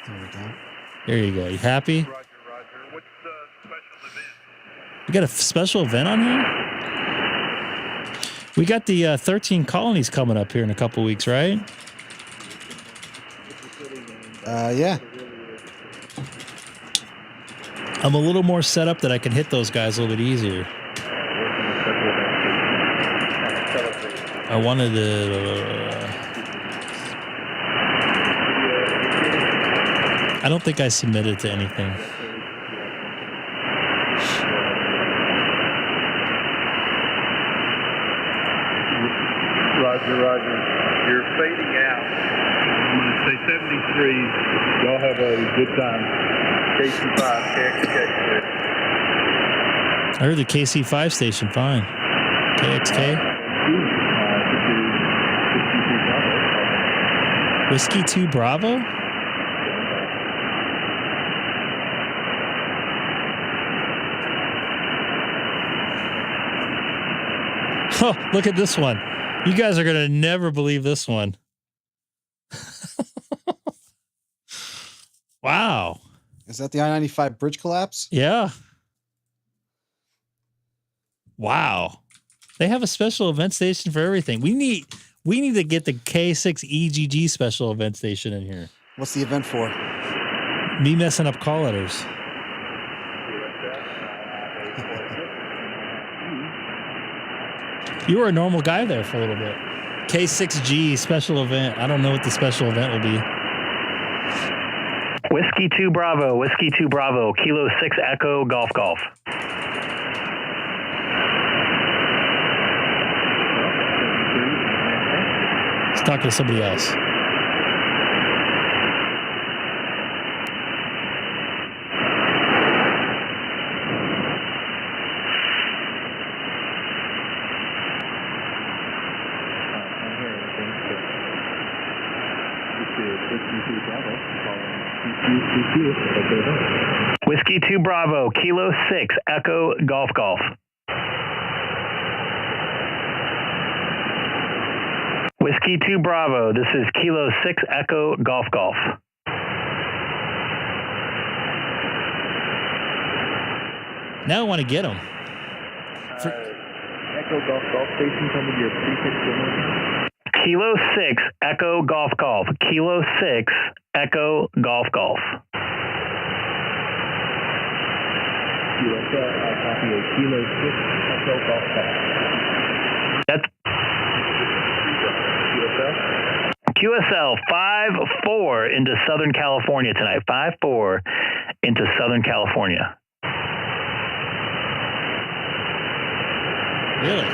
Speaker 7: There we go.
Speaker 1: There you go. You happy?
Speaker 5: Roger. What's the special event?
Speaker 1: We got a special event on here? We got the 13 colonies coming up here in a couple weeks, right?
Speaker 7: Yeah.
Speaker 1: I'm a little more set up that I can hit those guys a little bit easier. I wanted to... I don't think I submitted to anything.
Speaker 5: Roger. You're fading out. I'm going to say 73. Y'all have a good time. KC5, K6EGG.
Speaker 1: I heard the KC5 station fine. KXK? Whiskey 2 Bravo? Oh, look at this one. You guys are going to never believe this one. Wow.
Speaker 7: Is that the I-95 bridge collapse?
Speaker 1: Yeah. Wow. They have a special event station for everything. We need to get the K6EGG special event station in here.
Speaker 7: What's the event for?
Speaker 1: Me messing up call letters. You were a normal guy there for a little bit. K6G special event. I don't know what the special event will be.
Speaker 2: Whiskey 2 Bravo, Kilo 6 Echo Golf Golf.
Speaker 1: Let's talk to somebody else.
Speaker 2: Whiskey 2 Bravo, Kilo 6, Echo Golf Golf. Whiskey 2 Bravo, this is Kilo 6, Echo Golf Golf.
Speaker 1: Now I want to get him.
Speaker 5: Echo Golf Golf Station, tell me your prefix.
Speaker 2: Kilo 6, Echo Golf Golf. Kilo 6, Echo Golf Golf.
Speaker 5: Copy a Kilo 6, Echo Golf Golf.
Speaker 2: That's QSL 5-4 into Southern California tonight. 5-4 into Southern California.
Speaker 1: Really?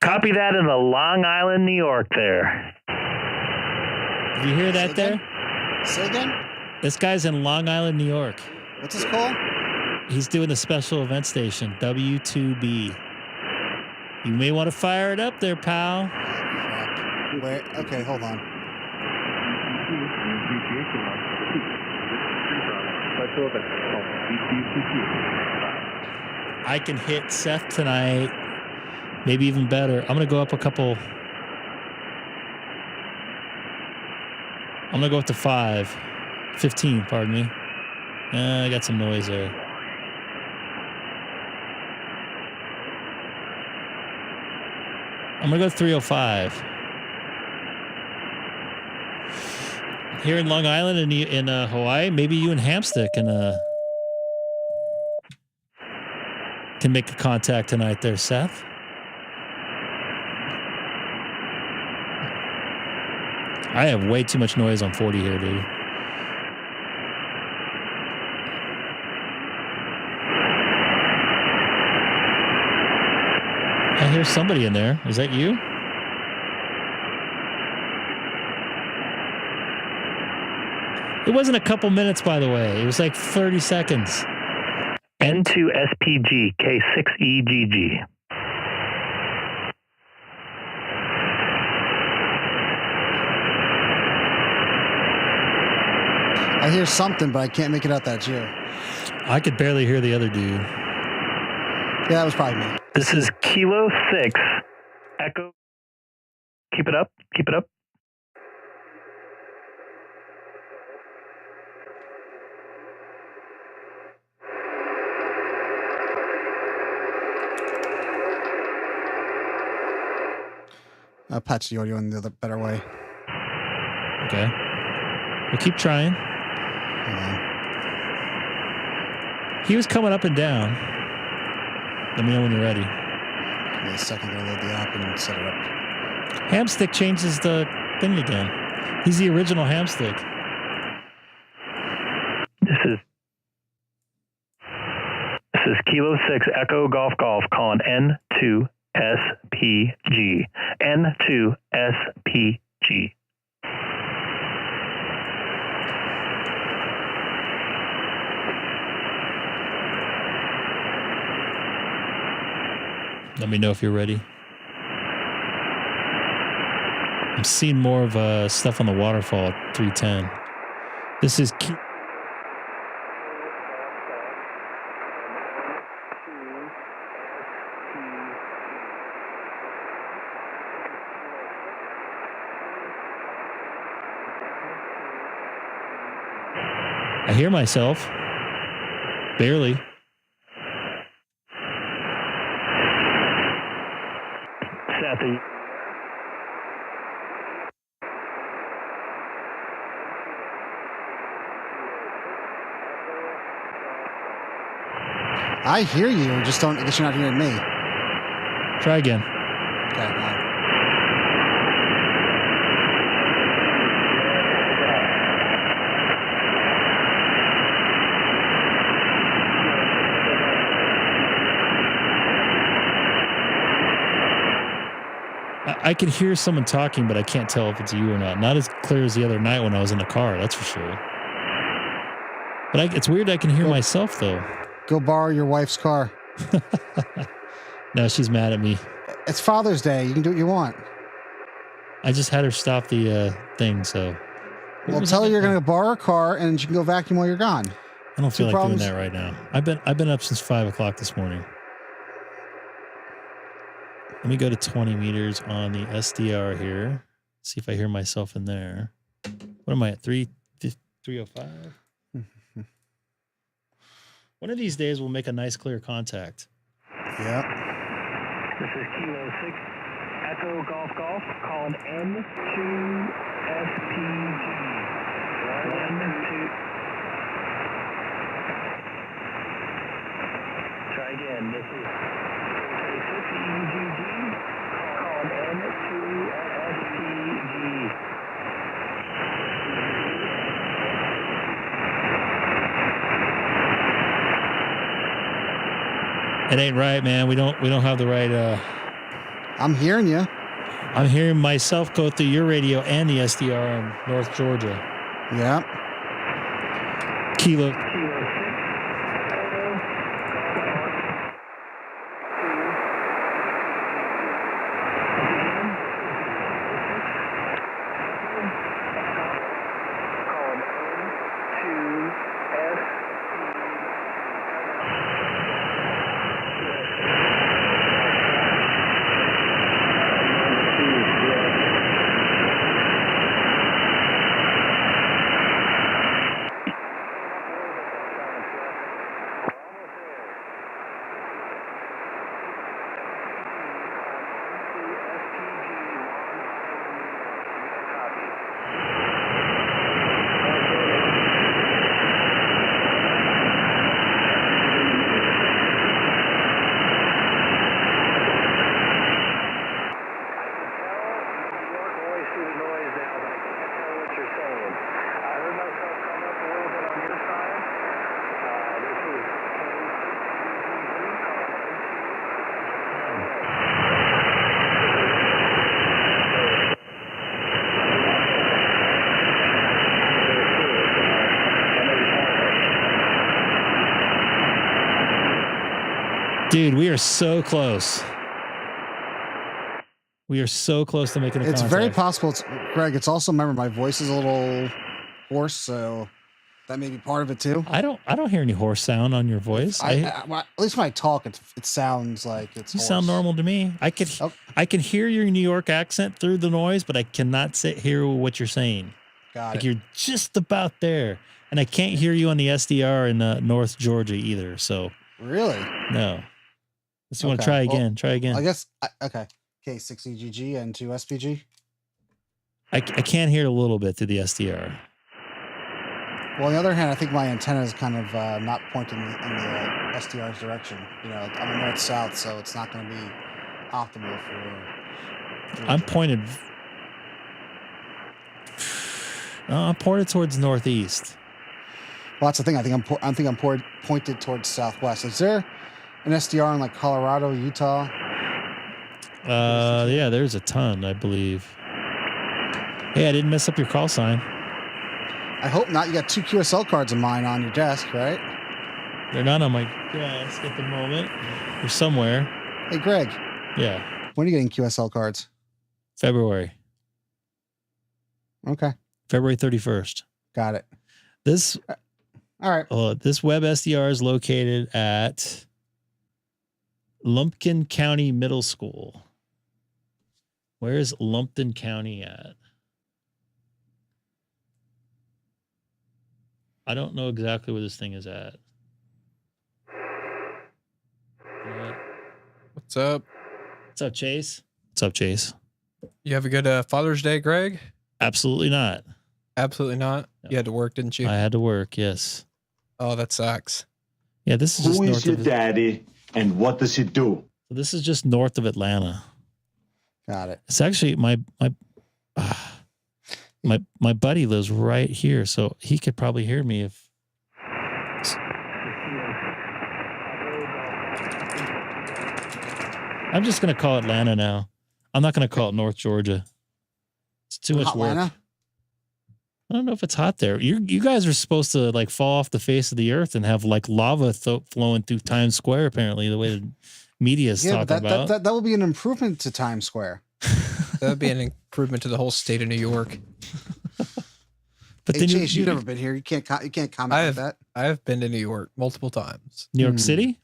Speaker 2: Copy that in the Long Island, New York there.
Speaker 1: Did you hear that there?
Speaker 7: Say again?
Speaker 1: This guy's in Long Island, New York.
Speaker 7: What's his call?
Speaker 1: He's doing the special event station, W2B. You may want to fire it up there, pal.
Speaker 7: Crap. Wait, okay, hold on.
Speaker 1: I can hit Seth tonight. Maybe even better. I'm going to go up a couple. I'm going to go up to 15, pardon me. I got some noise there. I'm going to go 305. Here in Long Island and in Hawaii, maybe you and Hamstick can make a contact tonight there, Seth. I have way too much noise on 40 here, dude. I hear somebody in there. Is that you? It wasn't a couple minutes, by the way. It was like 30 seconds.
Speaker 2: N2SPG, K6EGG.
Speaker 7: I hear something, but I can't make it out that you.
Speaker 1: I could barely hear the other dude.
Speaker 7: Yeah, that was probably me.
Speaker 2: This is Kilo 6, Echo. Keep it up. Keep it up.
Speaker 7: I'll patch the audio in the other better way.
Speaker 1: Okay. We'll keep trying.
Speaker 7: Hold on.
Speaker 1: He was coming up and down. Let me know when you're ready.
Speaker 7: Give me a second to load the app and set it up.
Speaker 1: Hamstick changes the thing again. He's the original Hamstick.
Speaker 2: This is Kilo 6 Echo Golf Golf calling N2SPG. N2SPG.
Speaker 1: Let me know if you're ready. I'm seeing more of stuff on the waterfall at 310. This is I hear myself. Barely.
Speaker 2: Seth,
Speaker 7: I hear you, I guess you're not hearing me.
Speaker 1: Try again.
Speaker 7: Okay, now.
Speaker 1: I can hear someone talking, but I can't tell if it's you or not. Not as clear as the other night when I was in the car, that's for sure. But it's weird I can hear myself, though.
Speaker 7: Go borrow your wife's car.
Speaker 1: No, she's mad at me.
Speaker 7: It's Father's Day. You can do what you want.
Speaker 1: I just had her stop the thing, so.
Speaker 7: Well, tell her you're going to borrow her car and she can go vacuum while you're gone.
Speaker 1: I don't feel like doing that right now. I've been up since 5 o'clock this morning. Let me go to 20 meters on the SDR here. See if I hear myself in there. What am I at? 305? One of these days we'll make a nice clear contact.
Speaker 7: Yep.
Speaker 4: This is Kilo 6 Echo Golf Golf calling N2SPG. 1, 2. Try again. This is K6EGG calling N2SPG.
Speaker 1: It ain't right, man. We don't have the right.
Speaker 7: I'm hearing you.
Speaker 1: I'm hearing myself go through your radio and the SDR in North Georgia.
Speaker 7: Yep.
Speaker 1: Kilo. Dude, we are so close. We are so close to making a contact.
Speaker 7: It's very possible. Greg, it's also, remember, my voice is a little hoarse, so that may be part of it too.
Speaker 1: I don't hear any hoarse sound on your voice.
Speaker 7: At least when I talk, it sounds like it's
Speaker 1: You
Speaker 7: hoarse.
Speaker 1: sound normal to me. I can hear your New York accent through the noise, but I cannot hear what you're saying.
Speaker 7: Got
Speaker 1: like
Speaker 7: it.
Speaker 1: You're just about there. And I can't hear you on the SDR in North Georgia either. So
Speaker 7: Really?
Speaker 1: no. Let's want to try again. Try again.
Speaker 7: I guess okay. K6EGG and 2SPG.
Speaker 1: I can't hear a little bit through the SDR.
Speaker 7: Well, on the other hand, I think my antenna is kind of not pointing in the SDR's direction. You know, I'm north-south, so it's not going to be optimal for.
Speaker 1: I'm pointed. I'm pointed towards northeast.
Speaker 7: Well, that's the thing. I think I'm pointed towards southwest. Is there an SDR in like Colorado, Utah?
Speaker 1: Yeah, there's a ton, I believe. Hey, I didn't mess up your call sign.
Speaker 7: I hope not. You got 2 QSL cards of mine on your desk, right?
Speaker 1: They're not on my desk at the moment. They're somewhere.
Speaker 7: Hey, Greg.
Speaker 1: Yeah.
Speaker 7: When are you getting QSL cards?
Speaker 1: February.
Speaker 7: Okay.
Speaker 1: February 31st.
Speaker 7: Got it.
Speaker 1: This.
Speaker 7: All right.
Speaker 1: This web SDR is located at Lumpkin County Middle School. Where is Lumpkin County at? I don't know exactly where this thing is at.
Speaker 9: What's up?
Speaker 1: What's up, Chase? What's up, Chase?
Speaker 9: You have a good Father's Day, Greg?
Speaker 1: Absolutely not.
Speaker 9: Absolutely not.
Speaker 1: No.
Speaker 9: You had to work, didn't you?
Speaker 1: I had to work, yes.
Speaker 9: Oh, that sucks.
Speaker 1: Yeah, this is just
Speaker 10: Who
Speaker 1: north
Speaker 10: is your
Speaker 1: of
Speaker 10: daddy and what does he do?
Speaker 1: So this is just north of Atlanta.
Speaker 7: Got it.
Speaker 1: It's actually my buddy lives right here, so he could probably hear me if. I'm just gonna call Atlanta now. I'm not gonna call it North Georgia. It's too much work.
Speaker 7: Atlanta?
Speaker 1: I don't know if it's hot there. You guys are supposed to like fall off the face of the earth and have like lava flowing through Times Square. Apparently, the way media is
Speaker 7: Yeah,
Speaker 1: talking
Speaker 7: but
Speaker 1: about.
Speaker 7: that will be an improvement to Times Square.
Speaker 9: That would be an improvement to the whole state of New York.
Speaker 1: But
Speaker 7: Hey,
Speaker 1: then
Speaker 7: Chase, you've never been here. You can't comment on that.
Speaker 9: I have been to New York multiple times.
Speaker 1: New York City?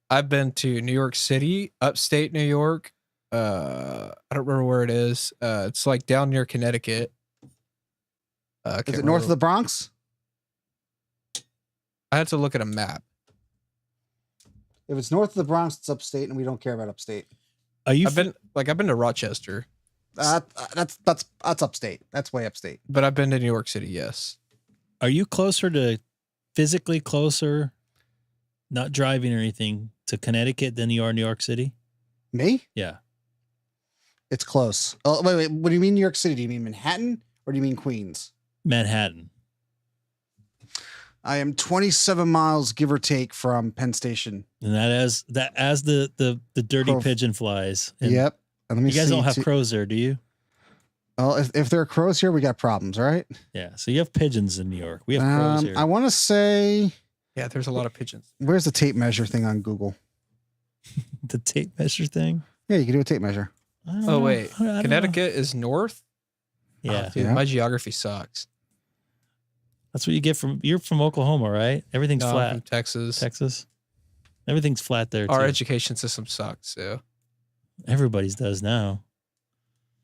Speaker 9: I've been to New York City, upstate New York. I don't remember where it is. It's like down near Connecticut.
Speaker 7: Is it north of the Bronx?
Speaker 9: I had to look at a map.
Speaker 7: If it's north of the Bronx, it's upstate, and we don't care about upstate.
Speaker 1: I've
Speaker 9: been to Rochester.
Speaker 7: That's upstate. That's way upstate.
Speaker 9: But I've been to New York City, yes.
Speaker 1: Are you physically closer, not driving or anything, to Connecticut than you are New York City?
Speaker 7: Me?
Speaker 1: Yeah.
Speaker 7: It's close. Oh, wait. What do you mean New York City? Do you mean Manhattan or do you mean Queens?
Speaker 1: Manhattan.
Speaker 7: I am 27 miles, give or take, from Penn Station.
Speaker 1: And as the dirty
Speaker 7: Crow.
Speaker 1: pigeon flies. And
Speaker 7: Yep. And let me
Speaker 1: you guys
Speaker 7: see
Speaker 1: don't have crows there, do you?
Speaker 7: Well, if there are crows here, we got problems, right?
Speaker 1: Yeah. So you have pigeons in New York. We have crows here.
Speaker 7: I want to say,
Speaker 9: Yeah, there's a lot of pigeons.
Speaker 7: where's the tape measure thing on Google?
Speaker 1: The tape measure thing?
Speaker 7: Yeah, you can do a tape measure.
Speaker 9: Oh, wait. Connecticut is north?
Speaker 1: Yeah.
Speaker 9: Oh, dude,
Speaker 7: Yeah.
Speaker 9: my geography sucks.
Speaker 1: That's what you get you're from Oklahoma, right? Everything's
Speaker 9: No, I'm
Speaker 1: flat.
Speaker 9: from Texas.
Speaker 1: Texas. Everything's flat there, too.
Speaker 9: Our education system sucks, so.
Speaker 1: Everybody's does now.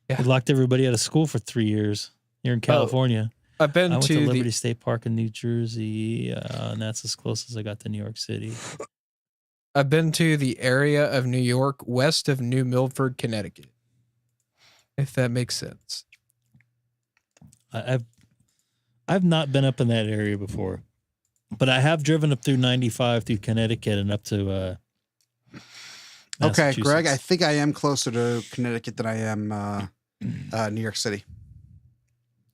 Speaker 9: Yeah.
Speaker 1: We locked everybody out of school for 3 years here in California.
Speaker 9: I've been
Speaker 1: I went to
Speaker 9: to
Speaker 1: Liberty State Park in New Jersey, and that's as close as I got to New York City.
Speaker 9: I've been to the area of New York west of New Milford, Connecticut. If that makes sense.
Speaker 1: I've not been up in that area before, but I have driven up through 95 through Connecticut and up to
Speaker 7: Okay, Greg, I
Speaker 1: Massachusetts.
Speaker 7: think I am closer to Connecticut than I am New York City.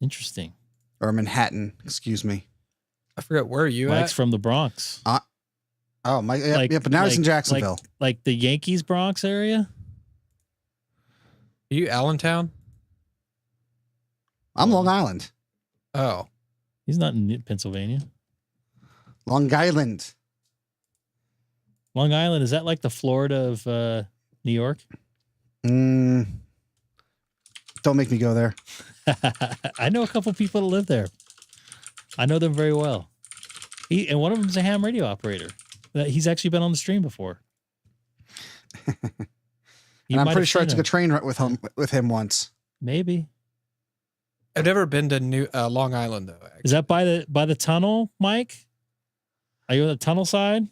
Speaker 1: Interesting.
Speaker 7: Or Manhattan, excuse me.
Speaker 9: I forgot where you
Speaker 1: Mike's
Speaker 9: at.
Speaker 1: from the Bronx.
Speaker 7: Oh, my, yeah, but now he's in Jacksonville.
Speaker 1: Like the Yankees Bronx area?
Speaker 9: Are you Allentown?
Speaker 7: I'm Long Island.
Speaker 9: Oh.
Speaker 1: He's not in Pennsylvania.
Speaker 7: Long Island.
Speaker 1: Long Island, is that like the Florida of New York?
Speaker 7: Don't make me go there.
Speaker 1: I know a couple people that live there. I know them very well. And one of them's a ham radio operator. He's actually been on the stream before.
Speaker 7: And I'm pretty sure I took a train ride with him once.
Speaker 1: Maybe.
Speaker 9: I've never been to Long Island, though. Actually.
Speaker 1: Is that by the tunnel, Mike? Are you on the tunnel side?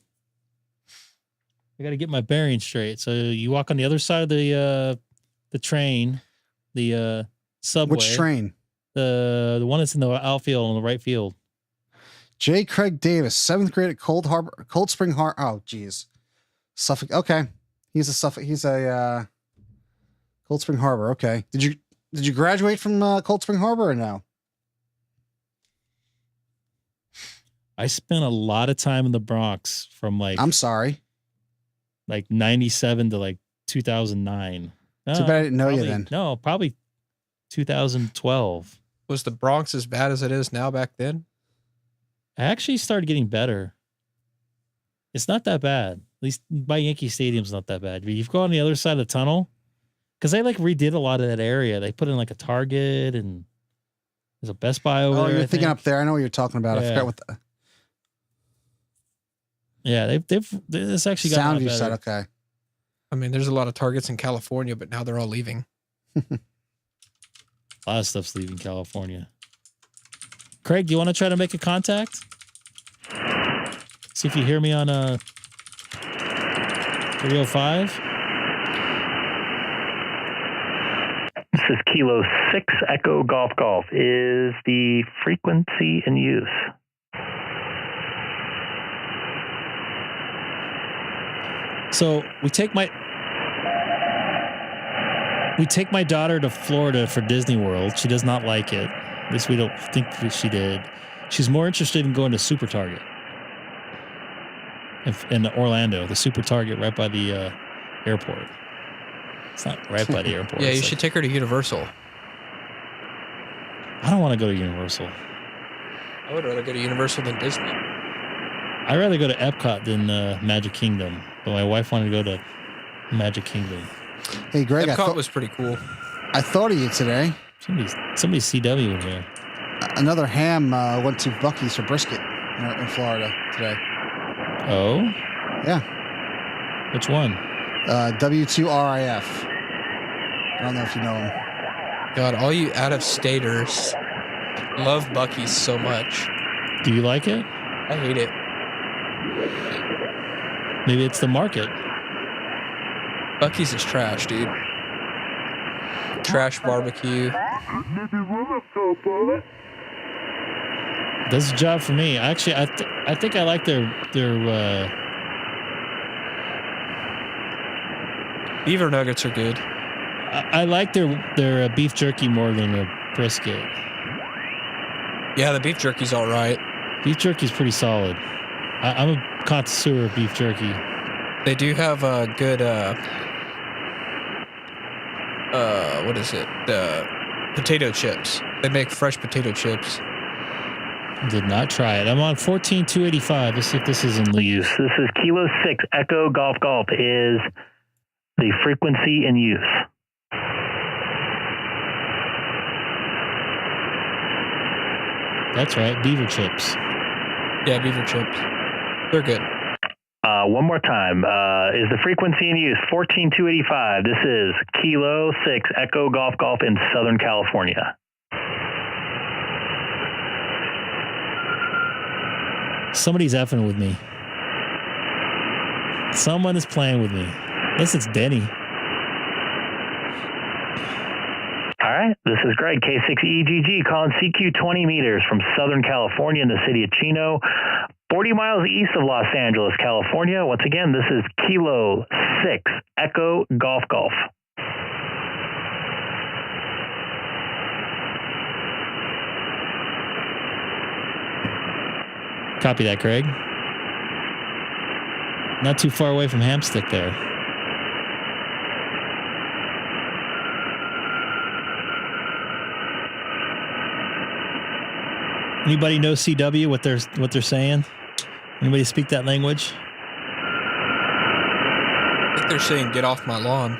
Speaker 1: I got to get my bearings straight. So you walk on the other side of the train, the subway.
Speaker 7: Which train?
Speaker 1: The one that's in the outfield on the right field.
Speaker 7: J. Craig Davis, 7th grade at Cold Spring Harbor. Oh, geez. Suffolk. Okay. He's a Cold Spring Harbor. Okay. Did you graduate from Cold Spring Harbor or no?
Speaker 1: I spent a lot of time in the Bronx from
Speaker 7: I'm sorry.
Speaker 1: like 97 to like 2009.
Speaker 7: Too bad I didn't know you then.
Speaker 1: No, probably 2012.
Speaker 9: Was the Bronx as bad as it is now back then?
Speaker 1: I actually started getting better. It's not that bad. At least by Yankee Stadium's not that bad. You go on the other side of the tunnel, because they like redid a lot of that area. They put in like a Target and there's a Best Buy over there.
Speaker 7: Oh, you're
Speaker 1: I
Speaker 7: thinking
Speaker 1: think.
Speaker 7: up there. I know what you're talking about. I
Speaker 1: Yeah.
Speaker 7: forgot what the
Speaker 1: Yeah, it's actually got
Speaker 7: Soundview said. Okay.
Speaker 9: I mean, there's a lot of Targets in California, but now they're all leaving.
Speaker 1: A lot of stuff's leaving California. Craig, do you want to try to make a contact? See if you hear me on 305.
Speaker 2: This is Kilo 6 Echo Golf Golf. Is the frequency in use?
Speaker 1: So we take my daughter to Florida for Disney World. She does not like it. At least we don't think she did. She's more interested in going to Super Target in Orlando, the Super Target right by the airport. It's not right by the airport.
Speaker 9: Yeah,
Speaker 1: It's
Speaker 9: you should take her to Universal.
Speaker 1: I don't want to go to Universal.
Speaker 9: I would rather go to Universal than Disney.
Speaker 1: I'd rather go to Epcot than Magic Kingdom. But my wife wanted to go to Magic Kingdom.
Speaker 7: Hey, Greg,
Speaker 9: Epcot was pretty cool.
Speaker 7: I thought of you today.
Speaker 1: Somebody's CW in here.
Speaker 7: Another ham went to Buc-ee's for brisket in Florida today.
Speaker 1: Oh?
Speaker 7: Yeah.
Speaker 1: Which one?
Speaker 7: W2RIF. I don't know if you know him.
Speaker 9: God, all you out-of-staters love Buc-ee's so much.
Speaker 1: Do you like it?
Speaker 9: I hate it.
Speaker 1: Maybe it's the market.
Speaker 9: Buc-ee's is trash, dude. Trash barbecue.
Speaker 1: Does the job for me. Actually, I think I like their
Speaker 9: beaver nuggets are good.
Speaker 1: I like their beef jerky more than their brisket.
Speaker 9: Yeah, the beef jerky's all right.
Speaker 1: Beef jerky's pretty solid. I'm a connoisseur of beef jerky.
Speaker 9: They do have a good what is it? Potato chips. They make fresh potato chips.
Speaker 1: Did not try it. I'm on 14285. Let's see if this is in use.
Speaker 2: This is Kilo 6 Echo Golf Golf is the frequency in use.
Speaker 1: That's right, beaver chips.
Speaker 9: Yeah, beaver chips. They're good.
Speaker 2: One more time. Is the frequency in use 14285? This is Kilo 6 Echo Golf Golf in Southern California.
Speaker 1: Somebody's effing with me. Someone is playing with me. Unless it's Denny.
Speaker 2: All right. This is Greg, K6EGG, calling CQ 20 meters from Southern California in the city of Chino, 40 miles east of Los Angeles, California. Once again, this is Kilo 6 Echo Golf Golf.
Speaker 1: Copy that, Craig. Not too far away from Hamstick there. Anybody know CW, what they're saying? Anybody speak that language?
Speaker 9: I think they're saying get off my lawn.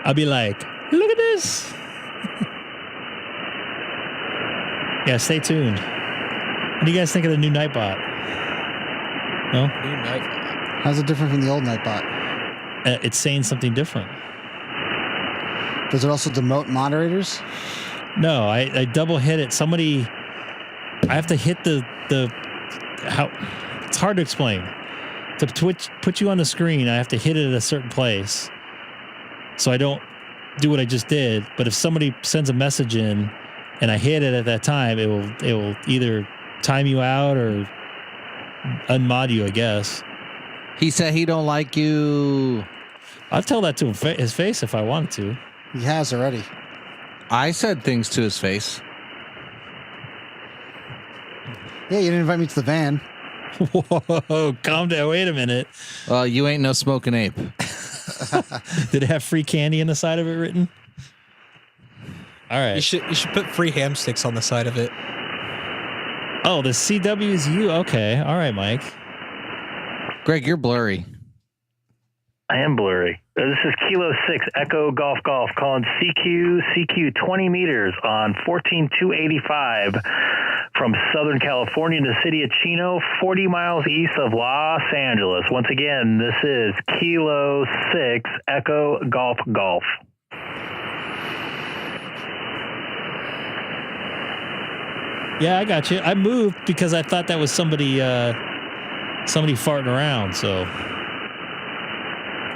Speaker 1: I'll be like, look at this. Yeah, stay tuned. What do you guys think of the new Nightbot? No?
Speaker 9: New Nightbot.
Speaker 7: How's it different from the old Nightbot?
Speaker 1: It's saying something different.
Speaker 7: Does it also demote moderators?
Speaker 1: No, I double hit it. I have to hit how it's hard to explain. To put you on the screen, I have to hit it at a certain place. So I don't do what I just did. But if somebody sends a message in and I hit it at that time, it will either time you out or unmod you, I guess.
Speaker 11: He said he don't like you.
Speaker 1: I'll tell that to his face if I wanted to.
Speaker 7: He has already.
Speaker 11: I said things to his face.
Speaker 7: Yeah, you didn't invite me to the van.
Speaker 1: Whoa, calm down. Wait a minute.
Speaker 11: Well, you ain't no smoking ape.
Speaker 1: Did it have free candy on the side of it written? All right.
Speaker 9: You should put free ham sticks on the side of it.
Speaker 1: Oh, the CW is you. Okay. All right, Mike.
Speaker 11: Greg, you're blurry.
Speaker 2: I am blurry. This is Kilo 6 Echo Golf Golf calling CQ 20 meters on 14285 from Southern California in the city of Chino, 40 miles east of Los Angeles. Once again, this is Kilo 6 Echo Golf Golf.
Speaker 1: Yeah, I got you. I moved because I thought that was somebody farting around. So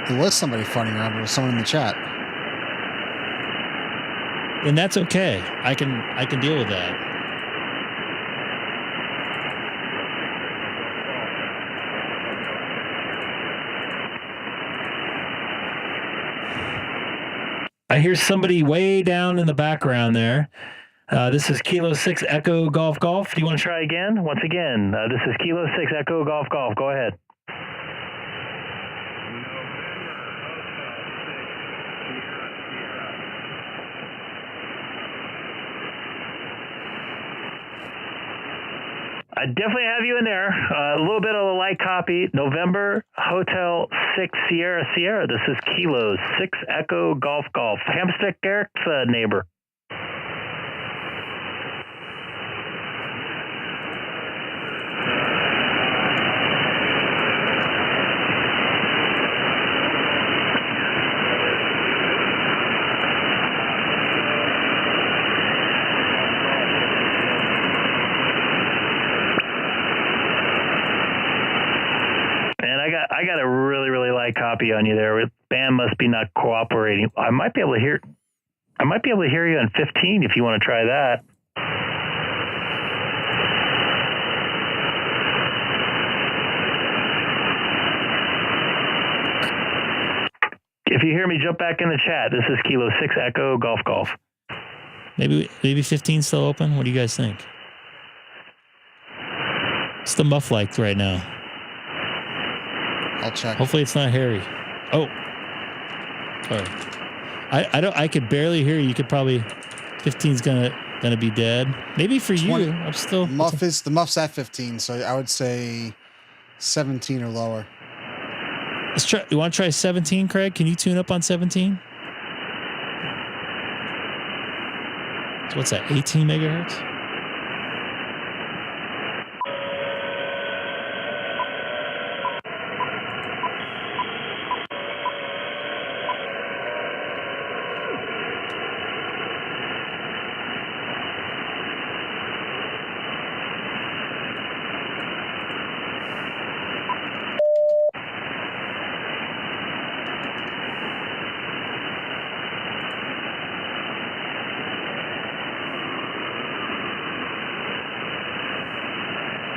Speaker 7: it was somebody farting around, but it was someone in the chat.
Speaker 1: And that's okay. I can deal with that. I hear somebody way down in the background there. This is Kilo 6 Echo Golf Golf. Do you want to try again? Once again, this is Kilo 6 Echo Golf Golf. Go ahead.
Speaker 2: I definitely have you in there. A little bit of a light copy. November Hotel 6 Sierra Sierra. This is Kilo 6 Echo Golf Golf. Hamstick Eric's neighbor. I got a really, really light copy on you there. Band must be not cooperating. I might be able to hear you on 15 if you want to try that. If you hear me, jump back in the chat. This is Kilo 6 Echo Golf Golf.
Speaker 1: Maybe 15's still open. What do you guys think? What's the muff like right now?
Speaker 7: I'll check.
Speaker 1: Hopefully it's not Harry. Oh. Sorry. I could barely hear you. You could probably 15's gonna be dead. Maybe for 20, you. I'm still
Speaker 7: the muff's at 15, so I would say 17 or lower.
Speaker 1: Let's try. You want to try 17, Craig? Can you tune up on 17? So what's that? 18 megahertz?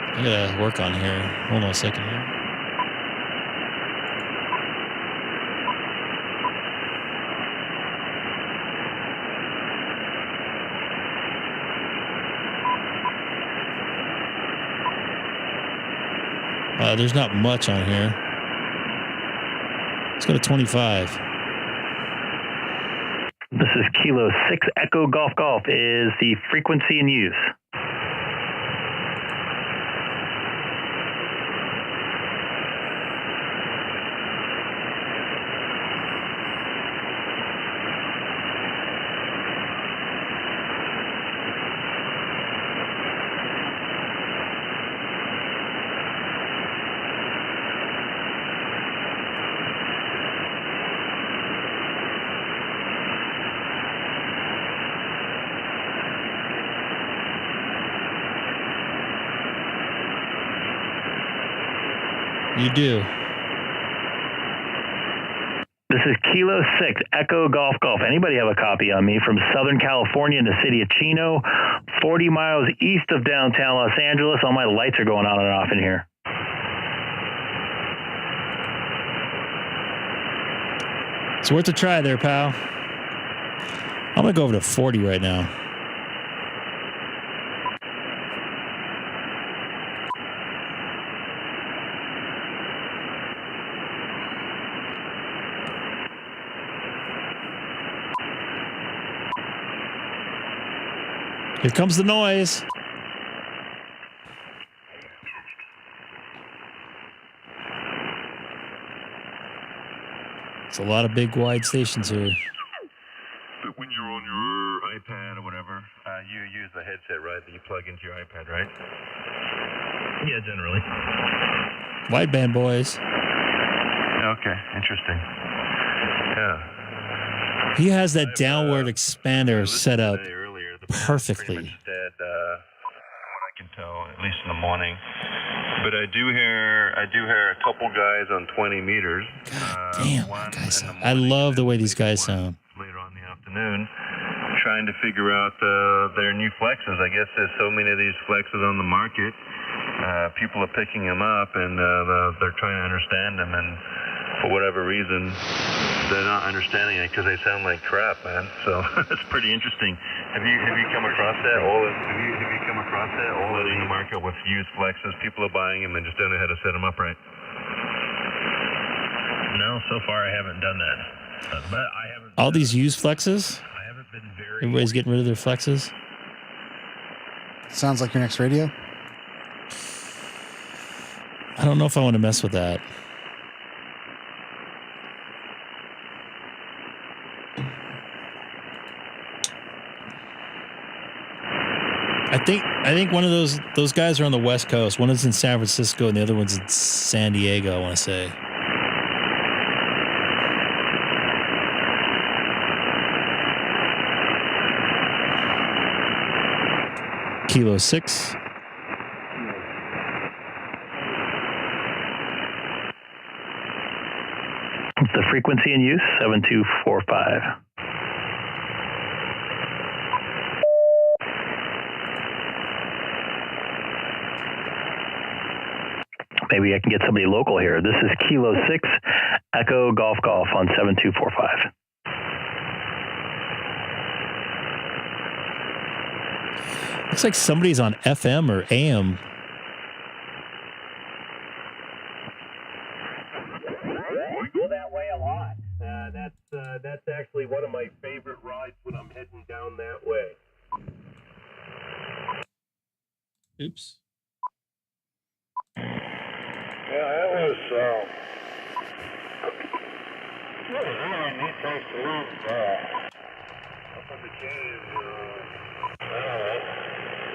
Speaker 1: I gotta work on here. Hold on a second here. There's not much on here. Let's go to 25.
Speaker 2: This is Kilo 6 Echo Golf Golf is the frequency in use.
Speaker 1: You do.
Speaker 2: This is Kilo 6 Echo Golf Golf. Anybody have a copy on me from Southern California in the city of Chino, 40 miles east of downtown Los Angeles? All my lights are going on and off in here.
Speaker 1: It's worth a try there, pal. I'm going to go over to 40 right now. Here comes the noise. It's a lot of big wide stations here.
Speaker 12: But when you're on your iPad or whatever, you use the headset, right? That you plug into your iPad, right? Yeah, generally.
Speaker 1: Wideband boys.
Speaker 12: Okay, interesting. Yeah.
Speaker 1: He has that downward expander set up perfectly.
Speaker 12: Pretty much dead, from what I can tell, at least in the morning. But I do hear a couple guys on 20 meters.
Speaker 1: God damn, guys! I love the way these guys sound.
Speaker 12: Later on in the afternoon, trying to figure out their new flexes. I guess there's so many of these flexes on the market. People are picking them up and they're trying to understand them, and for whatever reason, they're not understanding it because they sound like crap, man. So it's pretty interesting. Have you come across that? Have you come across that? All in the market with used flexes, people are buying them and just don't know how to set them up right. No, so far I haven't done that. But I haven't.
Speaker 1: All these used flexes.
Speaker 12: I haven't been very.
Speaker 1: Everybody's getting rid of their flexes.
Speaker 7: Sounds like your next radio.
Speaker 1: I don't know if I want to mess with that. I think one of those guys are on the West Coast. One is in San Francisco and the other one's in San Diego, I want to say. Kilo 6.
Speaker 2: The frequency in use, 7245. Maybe I can get somebody local here. This is Kilo 6, Echo Golf Golf on 7245.
Speaker 1: Looks like somebody's on FM or AM.
Speaker 13: We go that way a lot. That's actually one of my favorite rides when I'm heading down that way.
Speaker 1: Oops.
Speaker 13: Yeah, that was really neat place to live. Up in the cave.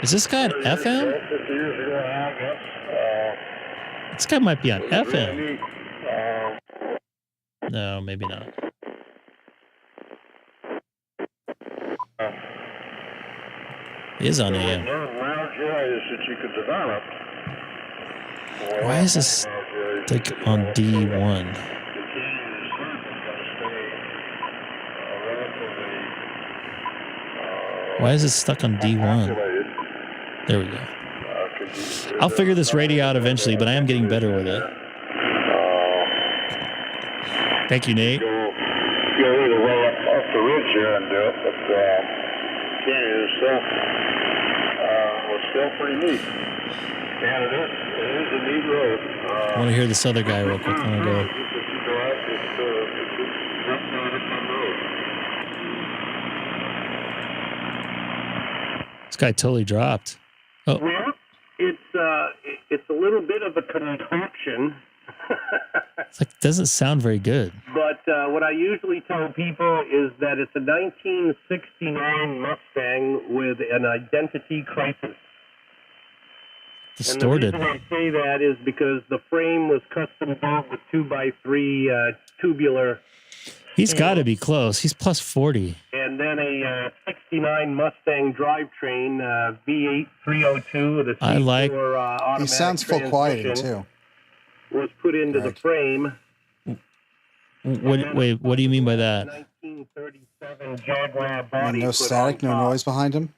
Speaker 1: Is this guy on FM?
Speaker 13: 50 years ago, I guess.
Speaker 1: This guy might be on FM.
Speaker 13: Really neat.
Speaker 1: No, maybe not. He is on AM.
Speaker 13: Lounge areas that you could develop.
Speaker 1: Why is this like on D1? Why is it stuck on D1? There we go. I'll figure this radio out eventually, but I am getting better with it. Thank you, Nate.
Speaker 13: Go either way up the ridge here and do it, but it's still pretty neat. And it is a neat road.
Speaker 1: I want to hear this other guy real quick. I'm gonna go. This guy totally dropped. Oh.
Speaker 13: Well, it's a little bit of a contraption.
Speaker 1: It's like doesn't sound very good.
Speaker 13: But what I usually tell people is that it's a 1969 Mustang with an identity crisis.
Speaker 1: Distorted.
Speaker 13: And the reason I say that is because the frame was custom built with 2x3 tubular.
Speaker 1: He's got to be close. He's plus 40.
Speaker 13: And then a 69 Mustang drivetrain, V8 302 with a C4
Speaker 1: I like.
Speaker 13: automatic
Speaker 7: He sounds full quieted too.
Speaker 13: Was put into the frame.
Speaker 1: Wait, what do you mean by that?
Speaker 13: 1937 Jaguar body.
Speaker 7: No static, no noise behind him.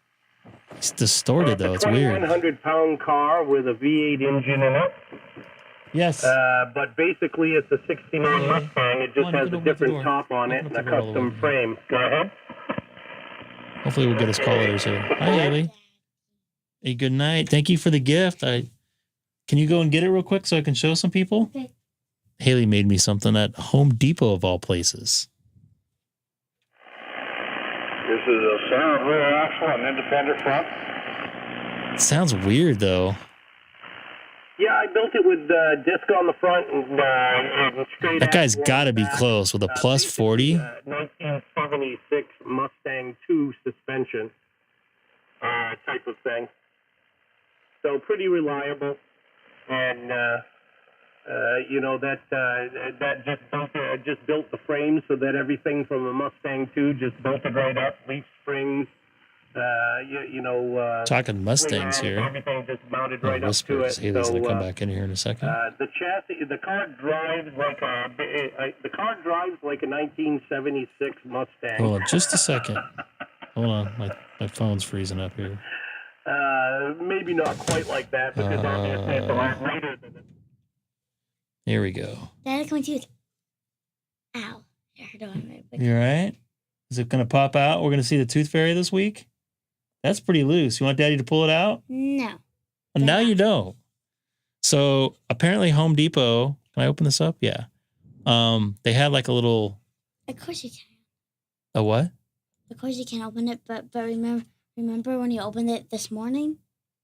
Speaker 1: It's distorted though. It's weird.
Speaker 13: 1,100-pound car with a V8 engine in it.
Speaker 1: Yes.
Speaker 13: But basically, it's a 69 Mustang. It just has a different top on it and a custom frame. Go ahead.
Speaker 1: Hopefully, we'll get his callers here. Hi, Haley. Hey, good night. Thank you for the gift. Can you go and get it real quick so I can show some people?
Speaker 14: Okay.
Speaker 1: Haley made me something at Home Depot of all places.
Speaker 13: This is a center rear axle and independent front.
Speaker 1: It sounds weird though.
Speaker 13: Yeah, I built it with disc on the front and straight.
Speaker 1: That guy's got to be close with a plus 40.
Speaker 13: 1976 Mustang 2 suspension type of thing. So pretty reliable, and that just built the frame so that everything from the Mustang 2 just bolted right up, leaf springs.
Speaker 1: Talking Mustangs here.
Speaker 13: Everything just mounted right up to it.
Speaker 1: Haley's gonna come back in here in a second.
Speaker 13: The chassis, the car drives like a 1976 Mustang.
Speaker 1: Hold on, just a second. Hold on, my phone's freezing up here.
Speaker 13: Maybe not quite like that because obviously it's a lot later than it.
Speaker 1: Here we go.
Speaker 14: That's my tooth. Ow. Hold on.
Speaker 1: You all right? Is it gonna pop out? We're gonna see the tooth fairy this week. That's pretty loose. You want Daddy to pull it out?
Speaker 14: No.
Speaker 1: Well, now you don't. So apparently Home Depot, can I open this up? Yeah. They had like a little.
Speaker 14: Of course you can.
Speaker 1: A what?
Speaker 14: Of course you can open it, but remember when you opened it this morning?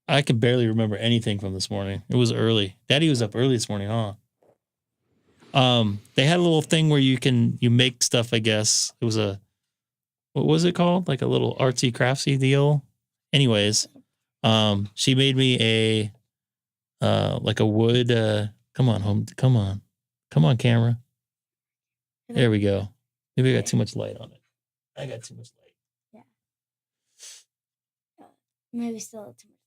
Speaker 1: I can barely remember anything from this morning. It was early. Daddy was up early this morning, huh? They had a little thing where you make stuff, I guess. It was what was it called? Like a little artsy craftsy deal. Anyways, she made me like a wood, come on, camera. There we go. Maybe I got too much light on it. I got too much light.
Speaker 14: Yeah. Maybe still too much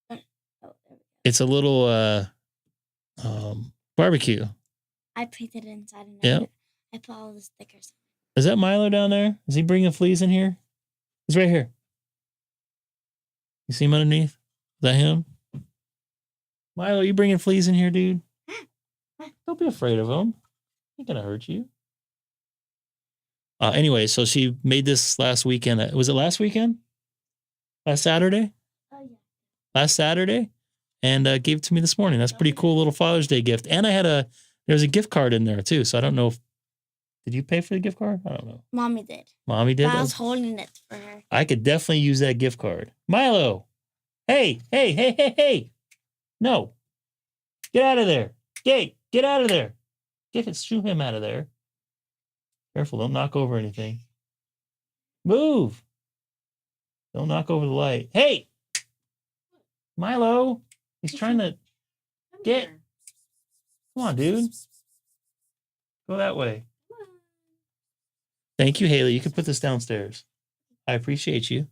Speaker 14: light. Oh, there we go.
Speaker 1: It's a little barbecue.
Speaker 14: I painted it inside and
Speaker 1: Yeah.
Speaker 14: I put all the stickers.
Speaker 1: Is that Milo down there? Is he bringing fleas in here? He's right here. You see him underneath? Is that him? Milo, you bringing fleas in here, dude? Don't be afraid of him. He ain't gonna hurt you. Anyway, so she made this last weekend. Was it last weekend? Last Saturday?
Speaker 14: Oh, yeah.
Speaker 1: Last Saturday? And gave it to me this morning. That's a pretty cool little Father's Day gift. And there's a gift card in there too. So I don't know did you pay for the gift card? I don't know.
Speaker 14: Mommy did.
Speaker 1: Mommy did?
Speaker 14: But I was holding it for her.
Speaker 1: I could definitely use that gift card. Milo! Hey! No. Get out of there. Get out of there. Shoo him out of there. Careful, don't knock over anything. Move. Don't knock over the light. Hey! Milo! He's trying to get. Come on, dude. Go that way. Thank you, Haley. You can put this downstairs. I appreciate you.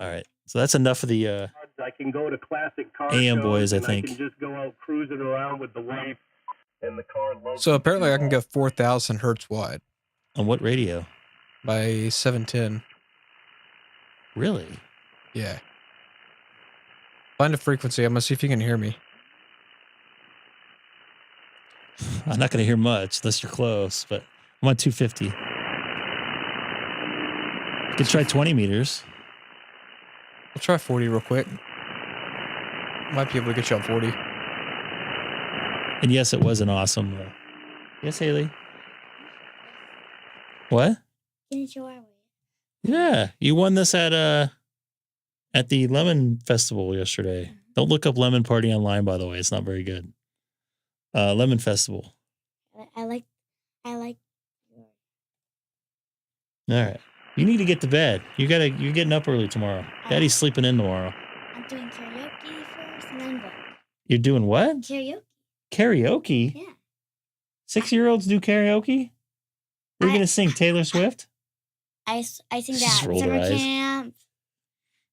Speaker 1: All right. So that's enough of the
Speaker 13: I can go to classic car
Speaker 1: AM
Speaker 13: shows
Speaker 1: boys, I
Speaker 13: and
Speaker 1: think.
Speaker 13: I can just go out cruising around with the wife and the car.
Speaker 9: So apparently I can go 4,000 hertz wide.
Speaker 1: On what radio?
Speaker 9: By 710.
Speaker 1: Really?
Speaker 9: Yeah. Find a frequency. I'm going to see if you can hear me.
Speaker 1: I'm not going to hear much unless you're close, but I'm on 250. You could try 20 meters.
Speaker 9: I'll try 40 real quick. Might be able to get you on 40.
Speaker 1: And yes, it was an awesome. Yes, Haley. What? Yeah, you won this at the Lemon Festival yesterday. Don't look up Lemon Party online, by the way. It's not very good. Lemon Festival.
Speaker 14: I like.
Speaker 1: All right. You need to get to bed. You're getting up early tomorrow. Daddy's sleeping in tomorrow.
Speaker 14: I'm doing karaoke first and then book.
Speaker 1: You're doing what?
Speaker 14: Karaoke.
Speaker 1: Karaoke?
Speaker 14: Yeah.
Speaker 1: 6-year-olds do karaoke? We're going to sing Taylor Swift?
Speaker 14: I sing
Speaker 1: Just
Speaker 14: that
Speaker 1: roll
Speaker 14: summer
Speaker 1: their eyes.
Speaker 14: camp.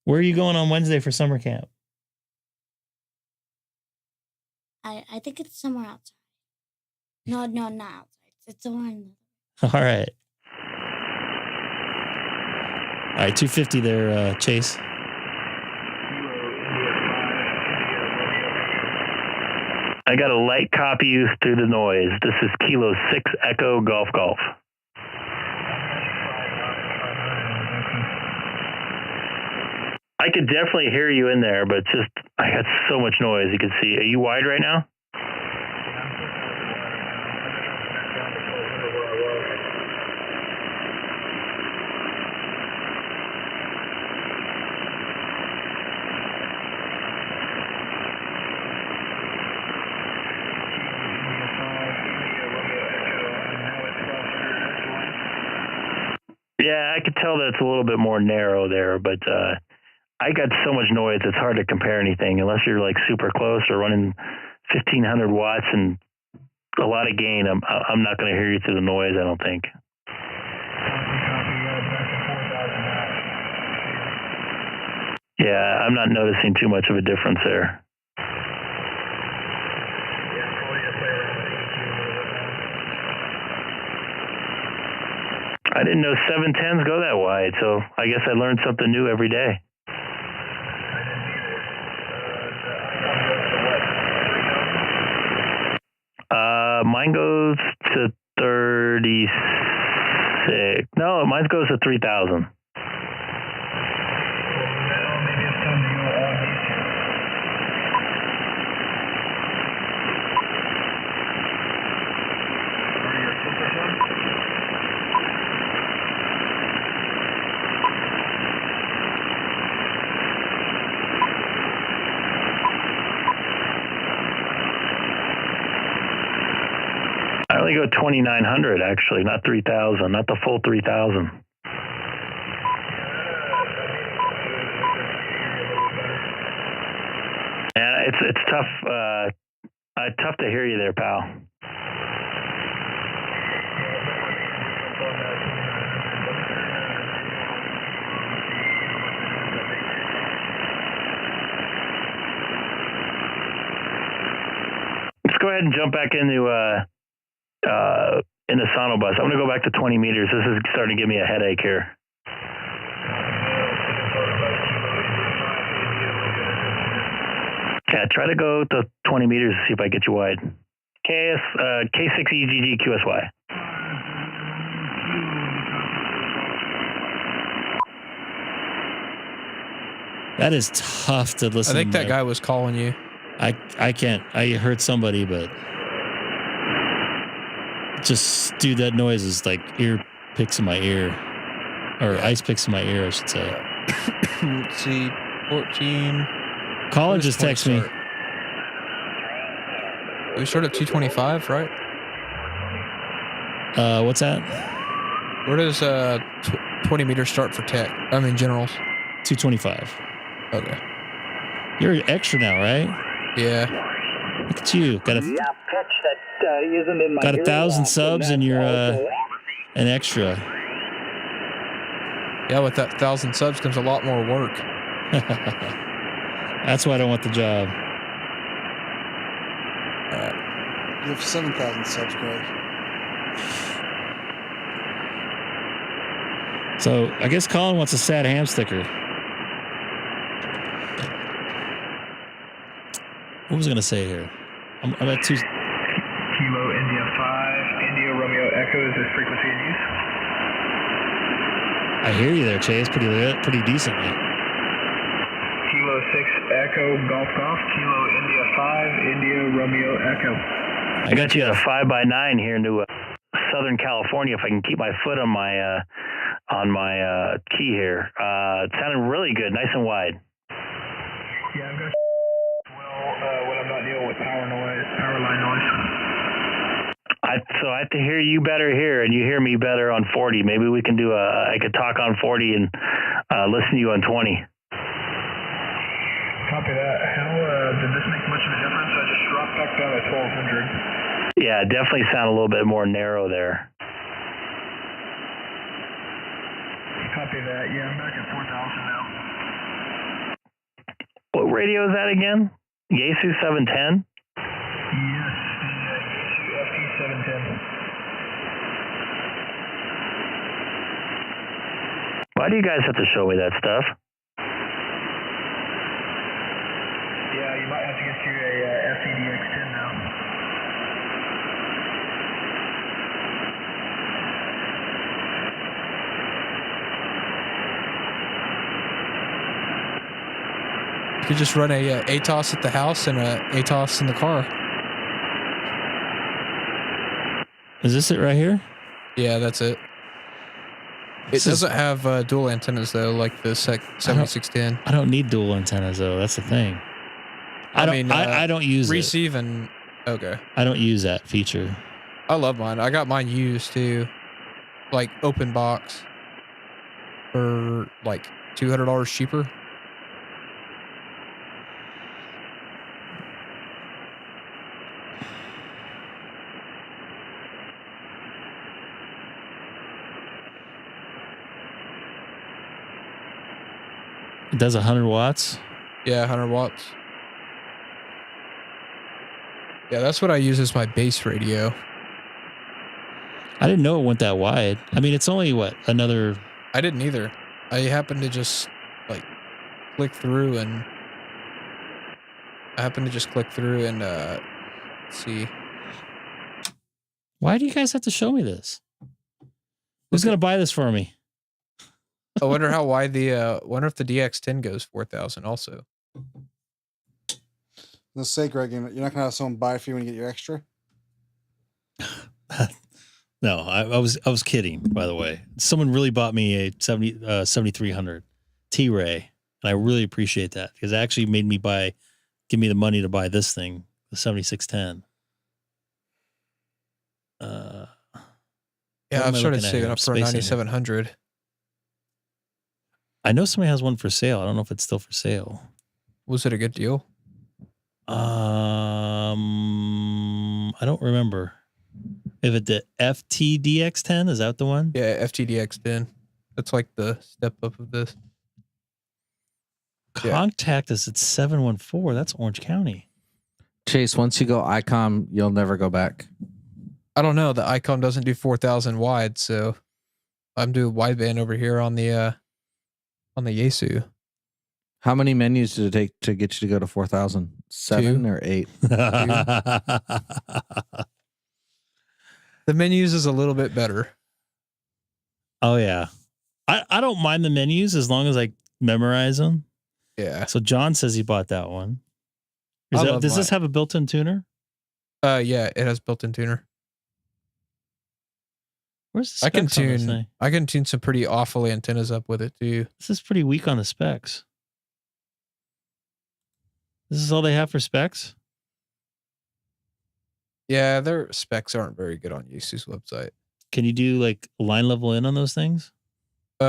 Speaker 1: Where are you going on Wednesday for summer camp?
Speaker 14: I think it's somewhere outside. No, not outside. It's somewhere in
Speaker 1: All right. All right, 250 there, Chase.
Speaker 2: I got a light copy you through the noise. This is Kilo 6 Echo Golf Golf. I could definitely hear you in there, but just I got so much noise. You can see. Are you wide right now? Yeah, I could tell that it's a little bit more narrow there, but I got so much noise, it's hard to compare anything unless you're like super close or running 1,500 watts and a lot of gain. I'm not going to hear you through the noise, I don't think. Yeah, I'm not noticing too much of a difference there. I didn't know 710s go that wide, so I guess I learned something new every day. Mine goes to 36. No, mine goes to 3,000. only go 2,900 actually, not 3,000, not the full 3,000. And it's tough, tough to hear you there, pal. Let's go ahead and jump back into in the Sonobus. I'm going to go back to 20 meters. This is starting to give me a headache here. Yeah, try to go to 20 meters to see if I get you wide. K6EGG QSY.
Speaker 1: That is tough to listen.
Speaker 9: I think that guy was calling you.
Speaker 1: I can't. I heard somebody, but just dude, that noise is like ear picks in my ear, or ice picks in my ear, I should say.
Speaker 9: Let's see, 14.
Speaker 1: Colin just texted me.
Speaker 9: We start at 225, right?
Speaker 1: What's that?
Speaker 9: Where does 20 meters start for tech? I mean generals.
Speaker 1: 225.
Speaker 9: Okay.
Speaker 1: You're extra now, right?
Speaker 9: Yeah.
Speaker 1: Look at you. Got
Speaker 4: pitch that isn't in my
Speaker 1: got 1,000
Speaker 4: earlobe,
Speaker 1: subs and you're an extra.
Speaker 9: Yeah, with that 1,000 subs comes a lot more work.
Speaker 1: That's why I don't want the job.
Speaker 7: You have 7,000 subs, Greg.
Speaker 1: So I guess Colin wants a sad ham sticker. What was I going to say here? I'm at 2.
Speaker 15: Kilo India 5, India Romeo Echo, is this frequency in use?
Speaker 1: I hear you there, Chase. Pretty decently.
Speaker 15: Kilo 6 Echo Golf Golf, Kilo India 5, India Romeo Echo.
Speaker 2: I got you at a 5x9 here into Southern California. If I can keep my foot on my key here, it sounded really good, nice and wide.
Speaker 15: Yeah, I've got when I'm not dealing with power line noise.
Speaker 2: So I have to hear you better here, and you hear me better on 40. Maybe we can do I could talk on 40 and listen to you on 20.
Speaker 15: Copy that. How did this make much of a difference? I just dropped back down at 1,200.
Speaker 2: Yeah, definitely sound a little bit more narrow there.
Speaker 15: Copy that. Yeah, I'm back at 4,000 now.
Speaker 2: What radio is that again? Yaesu 710?
Speaker 15: Yes, Yaesu FT8
Speaker 2: Why do you guys have to show me that stuff?
Speaker 15: Yeah, you might have to get you a FT8 now.
Speaker 9: You could just run a ATOS at the house and a ATOS in the car.
Speaker 1: Is this it right here?
Speaker 9: Yeah, that's it. It doesn't have dual antennas though, like the 7610.
Speaker 1: I don't need dual antennas though. That's the thing. I don't use
Speaker 9: receive and okay.
Speaker 1: I don't use that feature.
Speaker 9: I love mine. I got mine used too, like open box for like $200 cheaper.
Speaker 1: It does 100 watts?
Speaker 9: Yeah, 100 watts. Yeah, that's what I use as my base radio.
Speaker 1: I didn't know it went that wide. I mean, it's only what, another...
Speaker 9: I didn't either. I happened to just like click through and let's see.
Speaker 1: Why do you guys have to show me this? Who's going to buy this for me?
Speaker 9: I wonder how wide wonder if the DX10 goes 4,000 also.
Speaker 7: Let's say, Greg, you're not going to have someone buy it for you when you get your extra?
Speaker 1: No, I was kidding, by the way. Someone really bought me a 7300 T-Ray, and I really appreciate that because it actually made me give me the money to buy this thing, the 7610.
Speaker 9: Yeah,
Speaker 1: What am
Speaker 9: I've
Speaker 1: I
Speaker 9: started
Speaker 1: looking at
Speaker 9: saving
Speaker 1: here?
Speaker 9: up for a
Speaker 1: Spacing it.
Speaker 9: 9700.
Speaker 1: I know somebody has one for sale. I don't know if it's still for sale.
Speaker 9: Was it a good deal?
Speaker 1: I don't remember. If it the FT8 is that the one?
Speaker 9: Yeah, FTDX10. That's like the step up of this.
Speaker 1: Contact us at 714. That's Orange County.
Speaker 11: Chase, once you go Icom, you'll never go back.
Speaker 9: I don't know. The Icom doesn't do 4,000 wide, so I'm doing wideband over here on the Yaesu.
Speaker 11: How many menus did it take to get you to go to 4,000? 7 or 8?
Speaker 9: The menus is a little bit better.
Speaker 1: Oh yeah. I don't mind the menus as long as I memorize them.
Speaker 9: Yeah.
Speaker 1: So John says he bought that one. Does this have a built-in tuner?
Speaker 9: Yeah, it has built-in tuner.
Speaker 1: Where's the
Speaker 9: I can
Speaker 1: specs on this thing?
Speaker 9: I can tune some pretty awful antennas up with it too.
Speaker 1: This is pretty weak on the specs. This is all they have for specs?
Speaker 9: Yeah, their specs aren't very good on Yaesu's website.
Speaker 1: Can you do like line level in on those things?
Speaker 9: What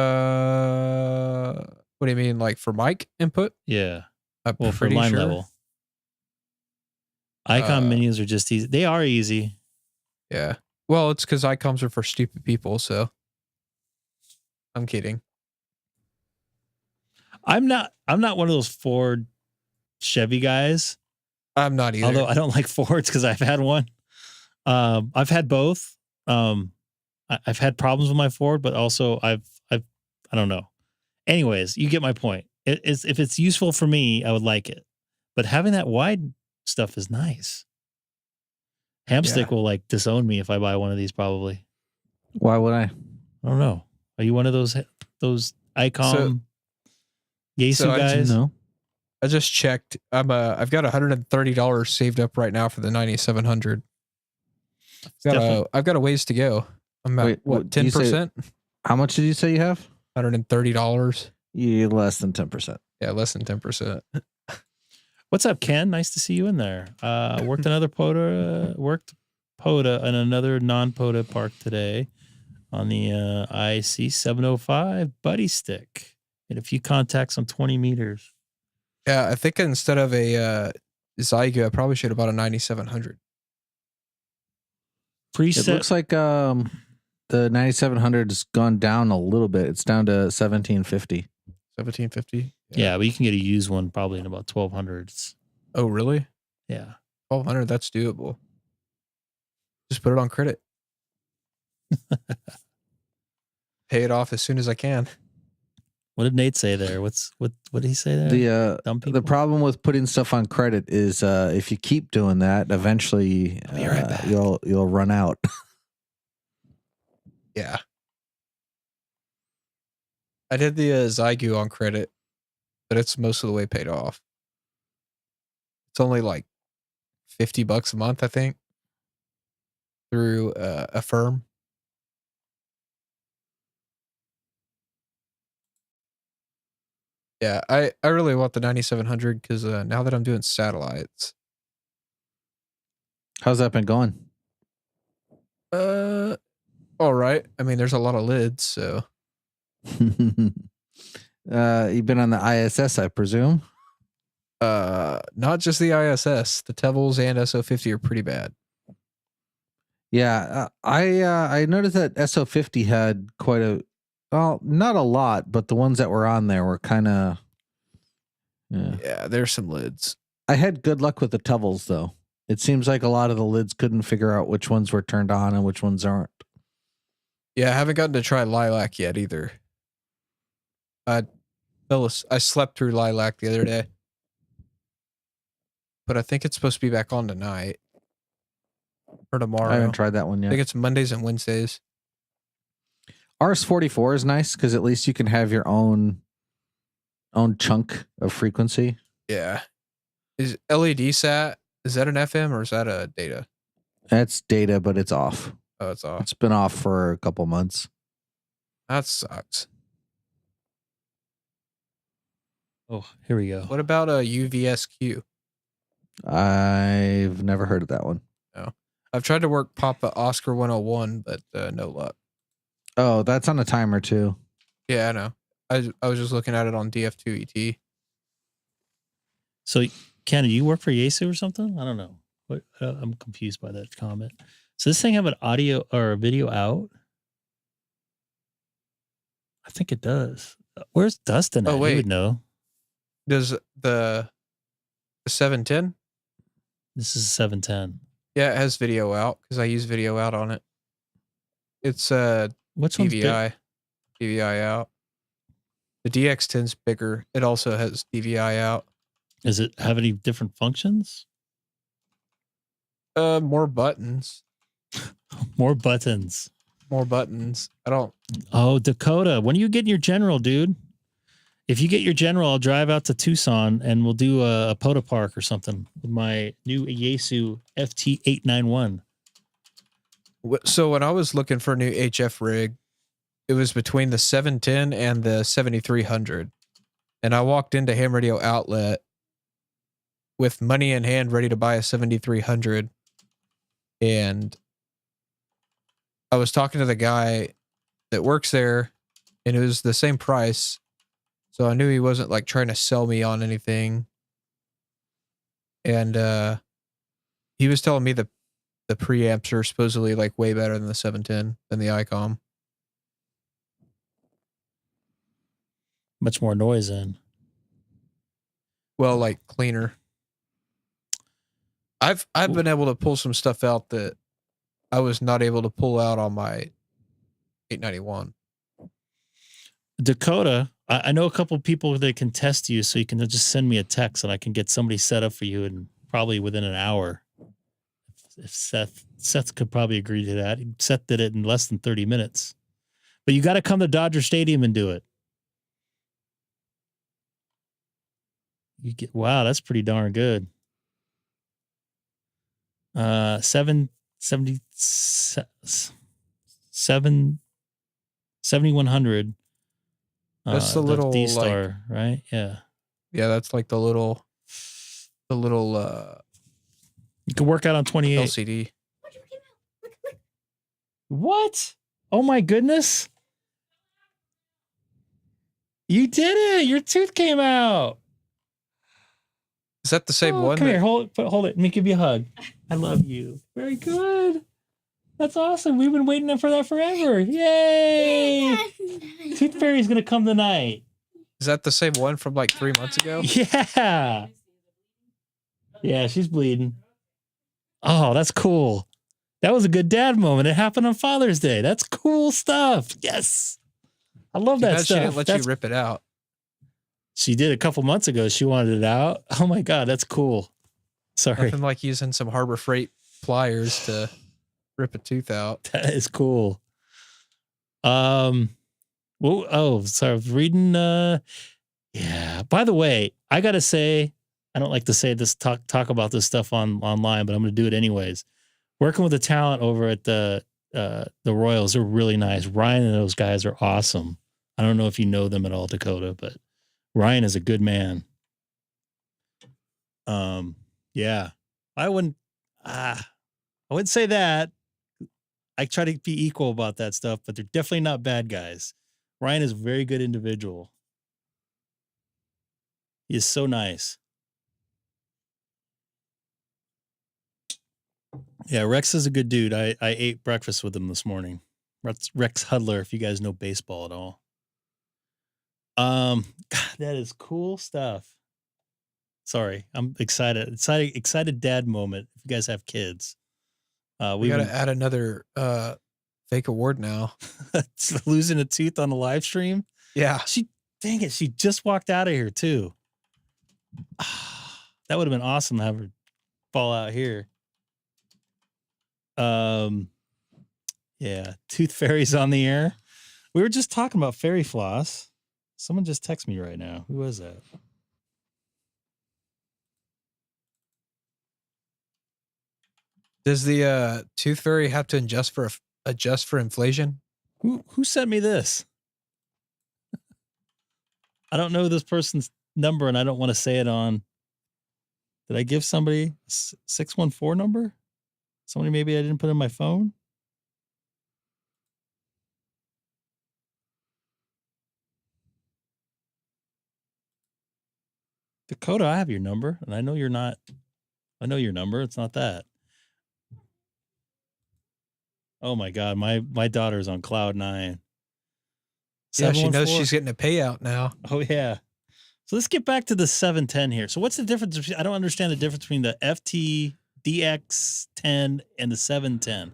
Speaker 9: do you mean, like for mic input?
Speaker 1: Yeah.
Speaker 9: I'm
Speaker 1: Well, for
Speaker 9: pretty
Speaker 1: line
Speaker 9: sure.
Speaker 1: level. Icom menus are just easy. They are easy.
Speaker 9: Yeah. Well, it's because Icoms are for stupid people, so I'm kidding.
Speaker 1: I'm not one of those Ford Chevy guys.
Speaker 9: I'm not either.
Speaker 1: Although I don't like Fords because I've had one. I've had both. I've had problems with my Ford, but also I don't know. Anyways, you get my point. If it's useful for me, I would like it. But having that wide stuff is nice. Hamstick will like disown me if I buy one of these probably.
Speaker 11: Why would I?
Speaker 1: I don't know. Are you one of those Icom Yaesu guys?
Speaker 11: No.
Speaker 9: I just checked. I've got $130 saved up right now for the 9700. I've got a ways to go. I'm at what, 10%?
Speaker 11: How much did you say you have?
Speaker 9: $130.
Speaker 11: Yeah, less than 10%.
Speaker 9: Yeah, less than 10%.
Speaker 1: What's up, Ken? Nice to see you in there. Worked POTA in another non-POTA park today on the IC-705 buddy stick. Made a few contacts on 20 meters.
Speaker 9: Yeah, I think instead of a Zygo, I probably should have bought a 9700.
Speaker 11: It looks like the 9700 has gone down a little bit. It's down to 1750.
Speaker 9: 1750?
Speaker 1: Yeah, but you can get a used one probably in about 1200.
Speaker 9: Oh, really?
Speaker 1: Yeah.
Speaker 9: 1200, that's doable. Just put it on credit. Pay it off as soon as I can.
Speaker 1: What did Nate say there? What did he say there?
Speaker 11: The problem with putting stuff on credit is if you keep doing that, eventually you'll run out.
Speaker 9: Yeah. I did the Zygo on credit, but it's most of the way paid off. It's only like $50 a month, I think, through a firm. Yeah, I really want the 9700 because now that I'm doing satellites.
Speaker 11: How's that been going?
Speaker 9: All right. I mean, there's a lot of lids, so.
Speaker 11: You've been on the ISS, I presume.
Speaker 9: Not just the ISS. The Tevils and SO50 are pretty bad.
Speaker 11: Yeah, I noticed that SO50 had quite a, well, not a lot, but the ones that were on there were kind of.
Speaker 9: Yeah, there's some lids.
Speaker 11: I had good luck with the Tevils though. It seems like a lot of the lids couldn't figure out which ones were turned on and which ones aren't.
Speaker 9: Yeah, I haven't gotten to try Lilac yet either. I slept through Lilac the other day. But I think it's supposed to be back on tonight. Or tomorrow.
Speaker 11: I haven't tried that one yet.
Speaker 9: I think it's Mondays and Wednesdays.
Speaker 11: RS-44 is nice because at least you can have your own chunk of frequency.
Speaker 9: Yeah. Is LED sat, is that an FM or is that a data?
Speaker 11: That's data, but it's off.
Speaker 9: Oh, it's off.
Speaker 11: It's been off for a couple months.
Speaker 9: That sucks.
Speaker 1: Oh, here we go.
Speaker 9: What about a UVSQ?
Speaker 11: I've never heard of that one.
Speaker 9: No. I've tried to work Papa Oscar 101, but no luck.
Speaker 11: Oh, that's on a timer too.
Speaker 9: Yeah, I know. I was just looking at it on DF2ET.
Speaker 1: So, Ken, do you work for Yaesu or something? I don't know. What, I'm confused by that comment. So this thing have an audio or a video out? I think it does. Where's Dustin at?
Speaker 9: Oh, wait.
Speaker 1: He would know.
Speaker 9: Does the 710?
Speaker 1: This is 710.
Speaker 9: Yeah, it has video out because I use video out on it. It's
Speaker 1: Which one's
Speaker 9: DVI. DVI out. The DX10's bigger. It also has DVI out.
Speaker 1: Does it have any different functions?
Speaker 9: More buttons.
Speaker 1: More buttons.
Speaker 9: More buttons. I don't.
Speaker 1: Oh, Dakota. When are you getting your general, dude? If you get your general, I'll drive out to Tucson and we'll do a Poda Park or something with my new Yaesu FT8
Speaker 9: So when I was looking for a new HF rig, it was between the 710 and the 7300. And I walked into Ham Radio Outlet with money in hand, ready to buy a 7300. And I was talking to the guy that works there, and it was the same price. So I knew he wasn't like trying to sell me on anything. And he was telling me the preamps are supposedly like way better than the 710 than the Icom.
Speaker 1: Much more noise in.
Speaker 9: Well, like cleaner. I've been able to pull some stuff out that I was not able to pull out on my 891.
Speaker 1: Dakota, I know a couple of people that can test you, so you can just send me a text and I can get somebody set up for you, and probably within an hour. If Seth could probably agree to that. Seth did it in less than 30 minutes. But you got to come to Dodger Stadium and do it. Wow, that's pretty darn good. 7100.
Speaker 9: That's the little
Speaker 1: DStar,
Speaker 9: like,
Speaker 1: right? Yeah.
Speaker 9: Yeah, that's like the little
Speaker 1: you can work out on 28
Speaker 9: LCD.
Speaker 1: What? Oh my goodness. You did it. Your tooth came out.
Speaker 9: Is that the same one?
Speaker 1: Come here, hold it. Let me give you a hug. I love you. Very good. That's awesome. We've been waiting for that forever. Yay! Tooth Fairy's gonna come tonight.
Speaker 9: Is that the same one from like 3 months ago?
Speaker 1: Yeah. Yeah, she's bleeding. Oh, that's cool. That was a good dad moment. It happened on Father's Day. That's cool stuff. Yes. I love that stuff.
Speaker 9: She didn't let you rip it out.
Speaker 1: She did a couple months ago. She wanted it out. Oh my God, that's cool. Sorry.
Speaker 9: Nothing like using some Harbor Freight pliers to rip a tooth out.
Speaker 1: That is cool. Well, oh, sorry. I was reading. Yeah. By the way, I gotta say, I don't like to say this, talk about this stuff online, but I'm gonna do it anyways. Working with the talent over at the Royals, they're really nice. Ryan and those guys are awesome. I don't know if you know them at all, Dakota, but Ryan is a good man. Yeah, I wouldn't say that. I try to be equal about that stuff, but they're definitely not bad guys. Ryan is a very good individual. He is so nice. Yeah, Rex is a good dude. I ate breakfast with him this morning. Rex Hudler, if you guys know baseball at all. God, that is cool stuff. Sorry, I'm excited. Excited dad moment. If you guys have kids,
Speaker 9: we got to add another fake award now.
Speaker 1: Losing a tooth on the live stream.
Speaker 9: Yeah,
Speaker 1: dang it, she just walked out of here too. That would have been awesome to have her fall out here. Yeah, Tooth Fairy's on the air. We were just talking about fairy floss. Someone just texted me right now. Who was that?
Speaker 9: Does the Tooth Fairy have to adjust for inflation?
Speaker 1: Who sent me this? I don't know this person's number, and I don't want to say it on. Did I give somebody 614 number? Somebody maybe I didn't put in my phone. Dakota, I have your number, and I know you're not. I know your number. It's not that. Oh my God, my daughter's on cloud 9.
Speaker 9: Yeah, she knows
Speaker 1: 714?
Speaker 9: she's getting a payout now.
Speaker 1: Oh yeah. So let's get back to the 710 here. So what's the difference? I don't understand the difference between the FT DX10 and the 710.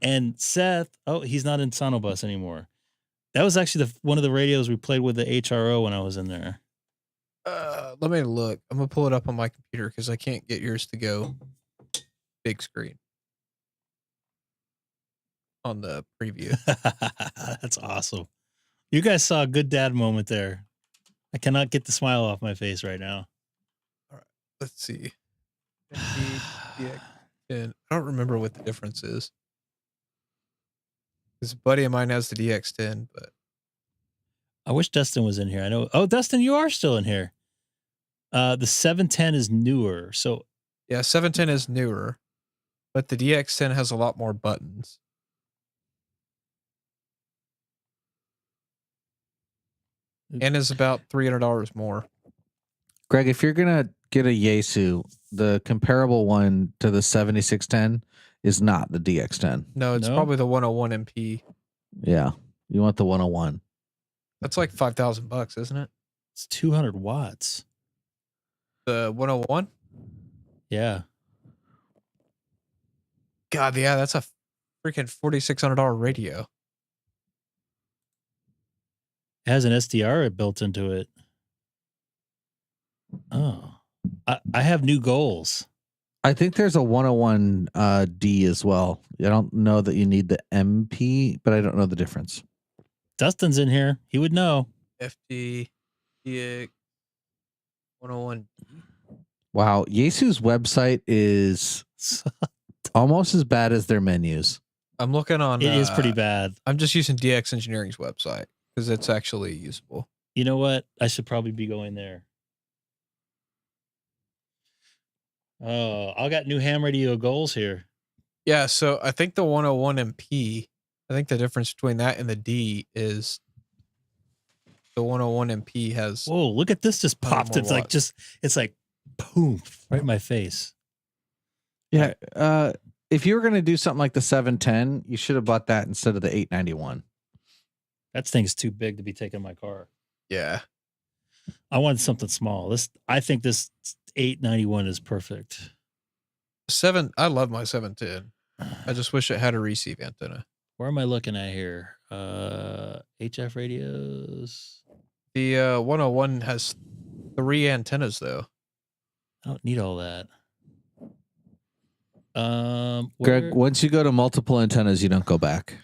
Speaker 1: And Seth, he's not in Sonobus anymore. That was actually one of the radios we played with the HRO when I was in there.
Speaker 9: Let me look. I'm gonna pull it up on my computer because I can't get yours to go big screen on the preview.
Speaker 1: That's awesome. You guys saw a good dad moment there. I cannot get the smile off my face right now.
Speaker 9: All right, let's see. DX10. I don't remember what the difference is. Because a buddy of mine has the DX10, but
Speaker 1: I wish Dustin was in here. I know. Oh, Dustin, you are still in here. The 710 is newer. So
Speaker 9: yeah, 710 is newer, but the DX10 has a lot more buttons. And is about $300 more.
Speaker 11: Greg, if you're gonna get a Yaesu, the comparable one to the 7610 is not the DX10.
Speaker 9: No, it's probably the 101 MP.
Speaker 11: Yeah, you want the 101.
Speaker 9: That's like $5,000, isn't it?
Speaker 1: It's 200 watts.
Speaker 9: The 101?
Speaker 1: Yeah.
Speaker 9: God, yeah, that's a freaking $4,600 radio.
Speaker 1: It has an SDR built into it. Oh, I have new goals.
Speaker 11: I think there's a 101 D as well. I don't know that you need the MP, but I don't know the difference.
Speaker 1: Dustin's in here. He would know.
Speaker 9: FT8 101.
Speaker 11: Wow. Yaesu's website is almost as bad as their menus.
Speaker 9: I'm looking on.
Speaker 1: It is pretty bad.
Speaker 9: I'm just using DX Engineering's website because it's actually usable.
Speaker 1: You know what? I should probably be going there. Oh, I got new ham radio goals here.
Speaker 9: Yeah, so I think the 101 MP, I think the difference between that and the D is the 101 MP has.
Speaker 1: Whoa, look at this just popped. It's like it's like boom, right in my face.
Speaker 11: Yeah. If you were going to do something like the 710, you should have bought that instead of the 891.
Speaker 1: That thing's too big to be taking in my car.
Speaker 9: Yeah.
Speaker 1: I wanted something small. I think this 891 is perfect.
Speaker 9: I love my 710. I just wish it had a receive antenna.
Speaker 1: Where am I looking at here? HF radios.
Speaker 9: The 101 has 3 antennas though.
Speaker 1: I don't need all that.
Speaker 11: Greg, once you go to multiple antennas, you don't go back.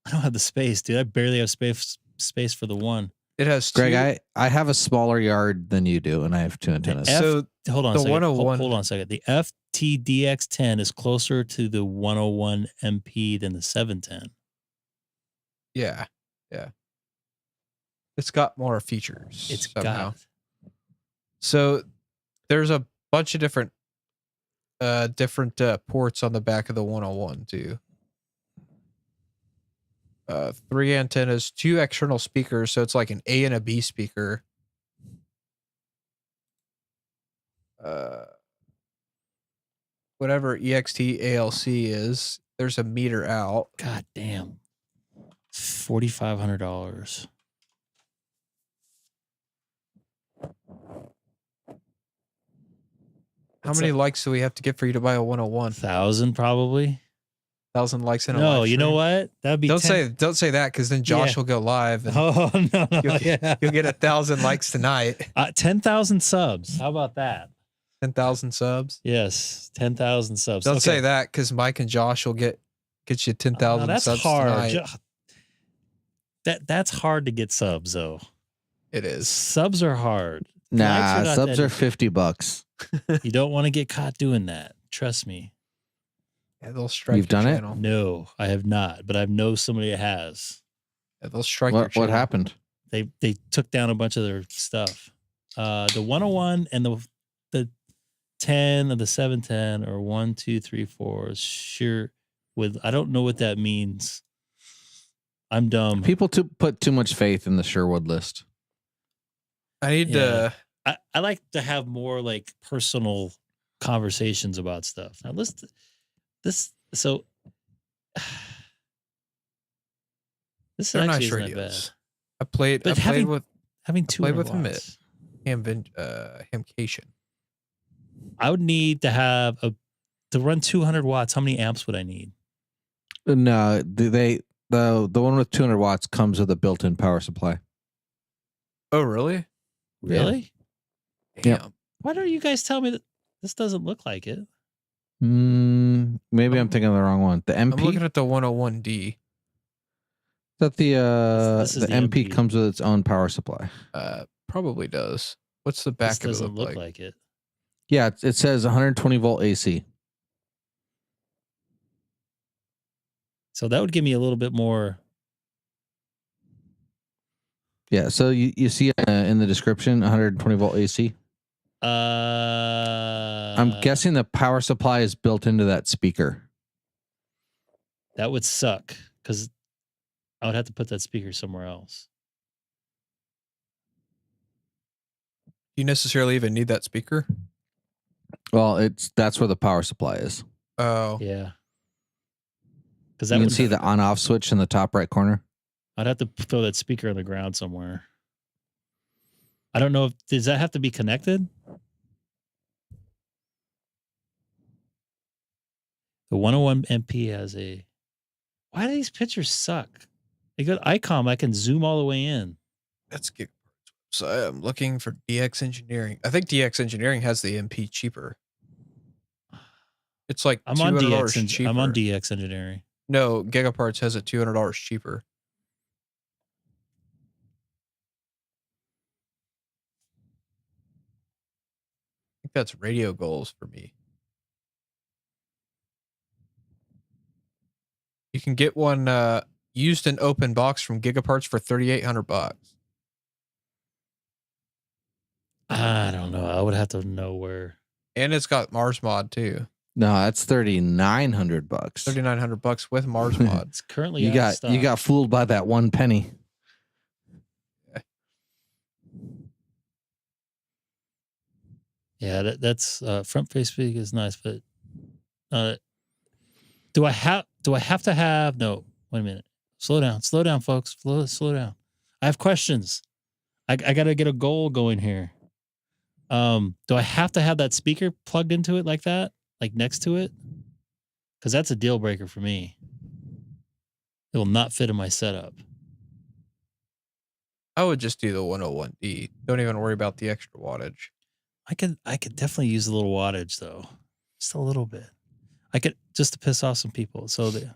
Speaker 1: I don't have the space, dude. I barely have space for the one.
Speaker 9: It has
Speaker 11: Greg, I have a smaller yard than you do, and I have 2 antennas.
Speaker 9: So
Speaker 1: hold on a
Speaker 9: the
Speaker 1: second.
Speaker 9: 101
Speaker 1: Hold on a second. The FTDX10 is closer to the 101 MP than the 710.
Speaker 9: Yeah. Yeah. It's got more features.
Speaker 1: It's
Speaker 9: somehow.
Speaker 1: got.
Speaker 9: So there's a bunch of different ports on the back of the 101 too. 3 antennas, 2 external speakers, so it's like an A and a B speaker. Whatever EXT ALC is, there's a meter out.
Speaker 1: God damn. $4,500.
Speaker 9: How many likes do we have to get for you to buy a 101?
Speaker 1: 1,000 probably.
Speaker 9: 1,000 likes in a
Speaker 1: No,
Speaker 9: live
Speaker 1: you know
Speaker 9: stream?
Speaker 1: what? That'd be
Speaker 9: don't say that because then Josh will go live. And
Speaker 1: oh no,
Speaker 9: you'll get 1,000 likes tonight.
Speaker 1: 10,000 subs. How about that?
Speaker 9: 10,000 subs.
Speaker 1: Yes, 10,000 subs.
Speaker 9: Don't say that because Mike and Josh will get you 10,000
Speaker 1: that's
Speaker 9: subs
Speaker 1: hard.
Speaker 9: tonight.
Speaker 1: That's hard to get subs though.
Speaker 9: It is.
Speaker 1: Subs are hard.
Speaker 11: Nah,
Speaker 1: not
Speaker 11: subs
Speaker 1: that
Speaker 11: are $50.
Speaker 1: You don't want to get caught doing that. Trust me.
Speaker 9: Yeah, they'll strike.
Speaker 11: You've done
Speaker 9: channel.
Speaker 11: it?
Speaker 1: No, I have not, but I know somebody that has.
Speaker 9: Yeah, they'll strike. your
Speaker 11: What
Speaker 9: channel.
Speaker 11: happened?
Speaker 1: They took down a bunch of their stuff. The 101 and the 10 of the 710 are 1, 2, 3, 4. Sure, with I don't know what that means. I'm dumb.
Speaker 11: People put too much faith in the Sherwood list.
Speaker 9: I need to.
Speaker 1: I like to have more like personal conversations about stuff. Now so this
Speaker 9: They're
Speaker 1: actually
Speaker 9: nice
Speaker 1: isn't that bad.
Speaker 9: radios. I played
Speaker 1: But having 200
Speaker 9: him
Speaker 1: watts.
Speaker 9: at Hamcation.
Speaker 1: I would need to have to run 200 watts. How many amps would I need?
Speaker 11: No, the one with 200 watts comes with a built-in power supply.
Speaker 9: Oh, really?
Speaker 1: Really?
Speaker 9: Damn.
Speaker 11: Yep.
Speaker 1: Why don't you guys tell me that this doesn't look like it?
Speaker 11: Maybe I'm thinking of the wrong one. The MP.
Speaker 9: I'm looking at the 101D.
Speaker 11: That the
Speaker 1: This is the
Speaker 11: MP
Speaker 1: MP.
Speaker 11: comes with its own power supply.
Speaker 9: Probably does. What's the back
Speaker 1: This
Speaker 9: of it
Speaker 1: doesn't
Speaker 9: look
Speaker 1: look
Speaker 9: like?
Speaker 1: like it.
Speaker 11: Yeah, it says 120 volt AC.
Speaker 1: So that would give me a little bit more.
Speaker 11: Yeah, so you see in the description 120 volt AC. I'm guessing the power supply is built into that speaker.
Speaker 1: That would suck because I would have to put that speaker somewhere else.
Speaker 9: Do you necessarily even need that speaker?
Speaker 11: Well, that's where the power supply is.
Speaker 9: Oh,
Speaker 1: Yeah. Because
Speaker 11: You can see the on-off switch in the top right corner.
Speaker 1: I'd have to throw that speaker on the ground somewhere. I don't know does that have to be connected? The 101 MP has a. Why do these pictures suck? They got Icom. I can zoom all the way in.
Speaker 9: that's good. So I'm looking for DX Engineering. I think DX Engineering has the MP cheaper. It's like
Speaker 1: I'm on
Speaker 9: $200 cheaper.
Speaker 1: I'm on DX Engineering.
Speaker 9: No, Gigaparts has it $200 cheaper. I think that's radio goals for me. You can get one used in open box from Gigaparts for $3,800.
Speaker 1: I don't know. I would have to know where.
Speaker 9: And it's got Mars mod too.
Speaker 11: No, that's $3,900.
Speaker 9: $3,900 with Mars mod.
Speaker 1: It's currently
Speaker 11: You
Speaker 1: out of
Speaker 11: got
Speaker 1: stock.
Speaker 11: you got fooled by that one penny.
Speaker 1: Yeah, that's front face speak is nice, but do I have to have no, wait a minute. Slow down, folks. Slow down. I have questions. I gotta get a goal going here. Do I have to have that speaker plugged into it like that? Like next to it? Because that's a deal breaker for me. It will not fit in my setup.
Speaker 9: I would just do the 101D. Don't even worry about the extra wattage.
Speaker 1: I could definitely use a little wattage though. Just a little bit. I could just to piss off some people. So the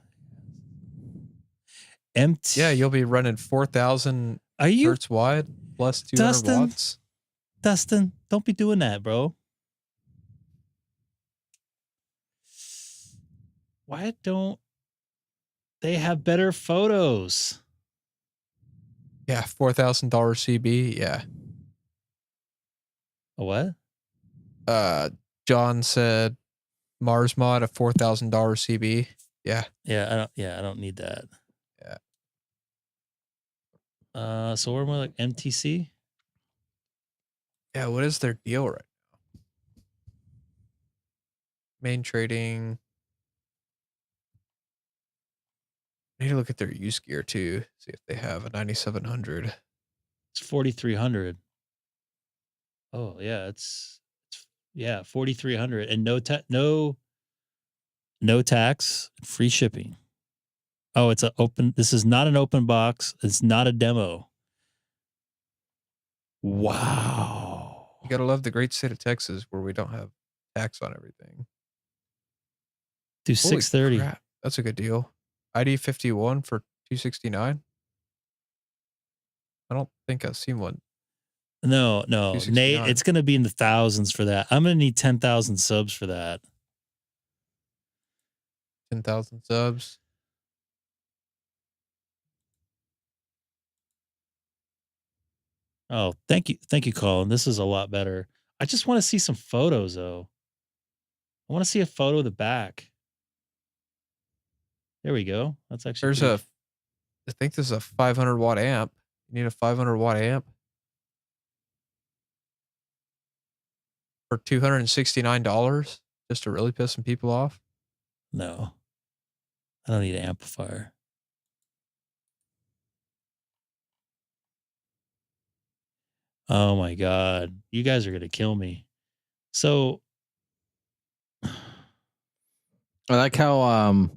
Speaker 1: empty.
Speaker 9: Yeah, you'll be running 4,000 hertz wide plus 200 watts.
Speaker 1: Dustin, don't be doing that, bro. Why don't they have better photos?
Speaker 9: Yeah, $4,000 CB. Yeah.
Speaker 1: A what?
Speaker 9: John said Mars mod a $4,000 CB. Yeah.
Speaker 1: Yeah, I don't need that.
Speaker 9: Yeah.
Speaker 1: So we're more like MTC.
Speaker 9: Yeah, what is their deal right now? Main trading. I need to look at their use gear too. See if they have a 9700.
Speaker 1: It's 4,300. Oh yeah, it's 4,300 and no tax, free shipping. Oh, it's a open. This is not an open box. It's not a demo. Wow.
Speaker 9: You gotta love the great state of Texas where we don't have tax on everything.
Speaker 1: Do 630.
Speaker 9: Crap, that's a good deal. ID 51 for $269. I don't think I've seen one.
Speaker 1: No, Nate, it's going to be in the thousands for that. I'm going to need 10,000 subs for that.
Speaker 9: 10,000 subs.
Speaker 1: Oh, thank you, Colin. This is a lot better. I just want to see some photos, though. I want to see a photo of the back. There we go. That's actually
Speaker 9: I think this is a 500 watt amp. You need a 500 watt amp. for $269 just to really piss some people off?
Speaker 1: No. I don't need an amplifier. Oh my God. You guys are going to kill me. So
Speaker 11: I like how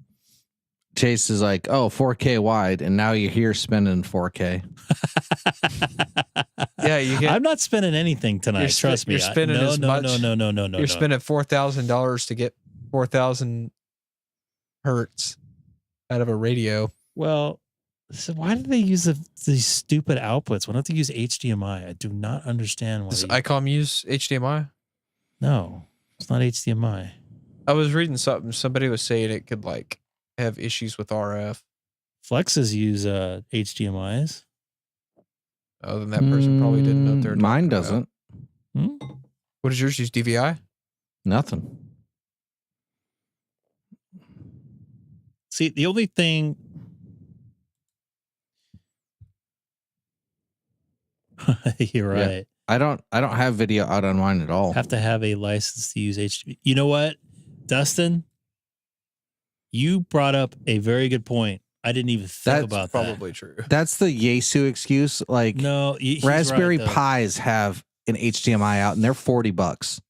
Speaker 11: Chase is like, oh, 4K wide, and now you're here spending 4K.
Speaker 9: Yeah, you get.
Speaker 1: I'm not spending anything tonight. Trust me.
Speaker 9: You're spending as much.
Speaker 1: No.
Speaker 9: You're spending $4,000 to get 4,000 hertz out of a radio.
Speaker 1: Well, so why do they use these stupid outputs? Why don't they use HDMI? I do not understand why.
Speaker 9: Does Icom use HDMI?
Speaker 1: No, it's not HDMI.
Speaker 9: I was reading something. Somebody was saying it could like have issues with RF.
Speaker 1: Flexes use HDMIs.
Speaker 9: Oh, then that person probably didn't know what they're
Speaker 11: Mine
Speaker 9: talking
Speaker 11: doesn't.
Speaker 9: about. What does yours use? DVI?
Speaker 11: Nothing.
Speaker 1: See, the only thing. You're right.
Speaker 11: Yeah. I don't have video out on mine at all.
Speaker 1: Have to have a license to use HDMI. You know what, Dustin? You brought up a very good point. I didn't even think about that.
Speaker 9: Probably true.
Speaker 11: That's the Yaesu excuse. Like,
Speaker 1: no, he's
Speaker 11: Raspberry
Speaker 1: right,
Speaker 11: Pis have an HDMI out, and they're $40.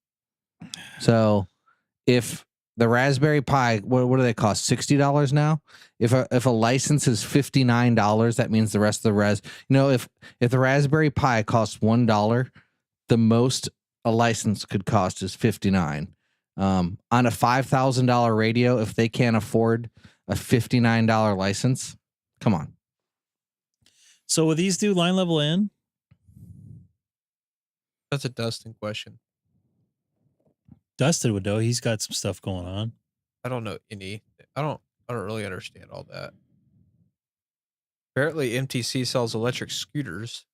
Speaker 11: So, if the Raspberry Pi, what do they cost? $60 now. If a license is $59, that means the rest of the if the Raspberry Pi costs $1, the most a license could cost is $59. On a $5,000 radio, if they can't afford a $59 license, come on.
Speaker 1: So will these do line level in?
Speaker 9: That's a Dustin question.
Speaker 1: Dustin would know. He's got some stuff going on.
Speaker 9: I don't know any. I don't really understand all that. Apparently, MTC sells electric scooters.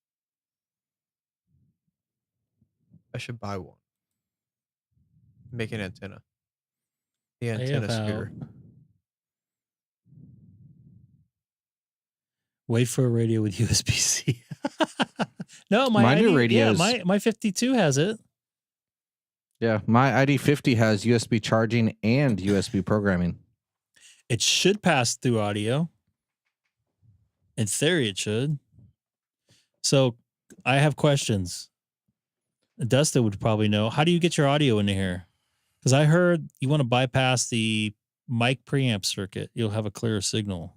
Speaker 9: I should buy one. Make an antenna. The antenna scooter.
Speaker 1: Wait for a radio with USB-C. No,
Speaker 11: my new radio.
Speaker 1: Yeah, my 52 has it.
Speaker 11: Yeah, my ID50 has USB charging and USB programming.
Speaker 1: It should pass through audio. In theory, it should. So I have questions. Dustin would probably know. How do you get your audio into here? Because I heard you want to bypass the mic preamp circuit. You'll have a clearer signal.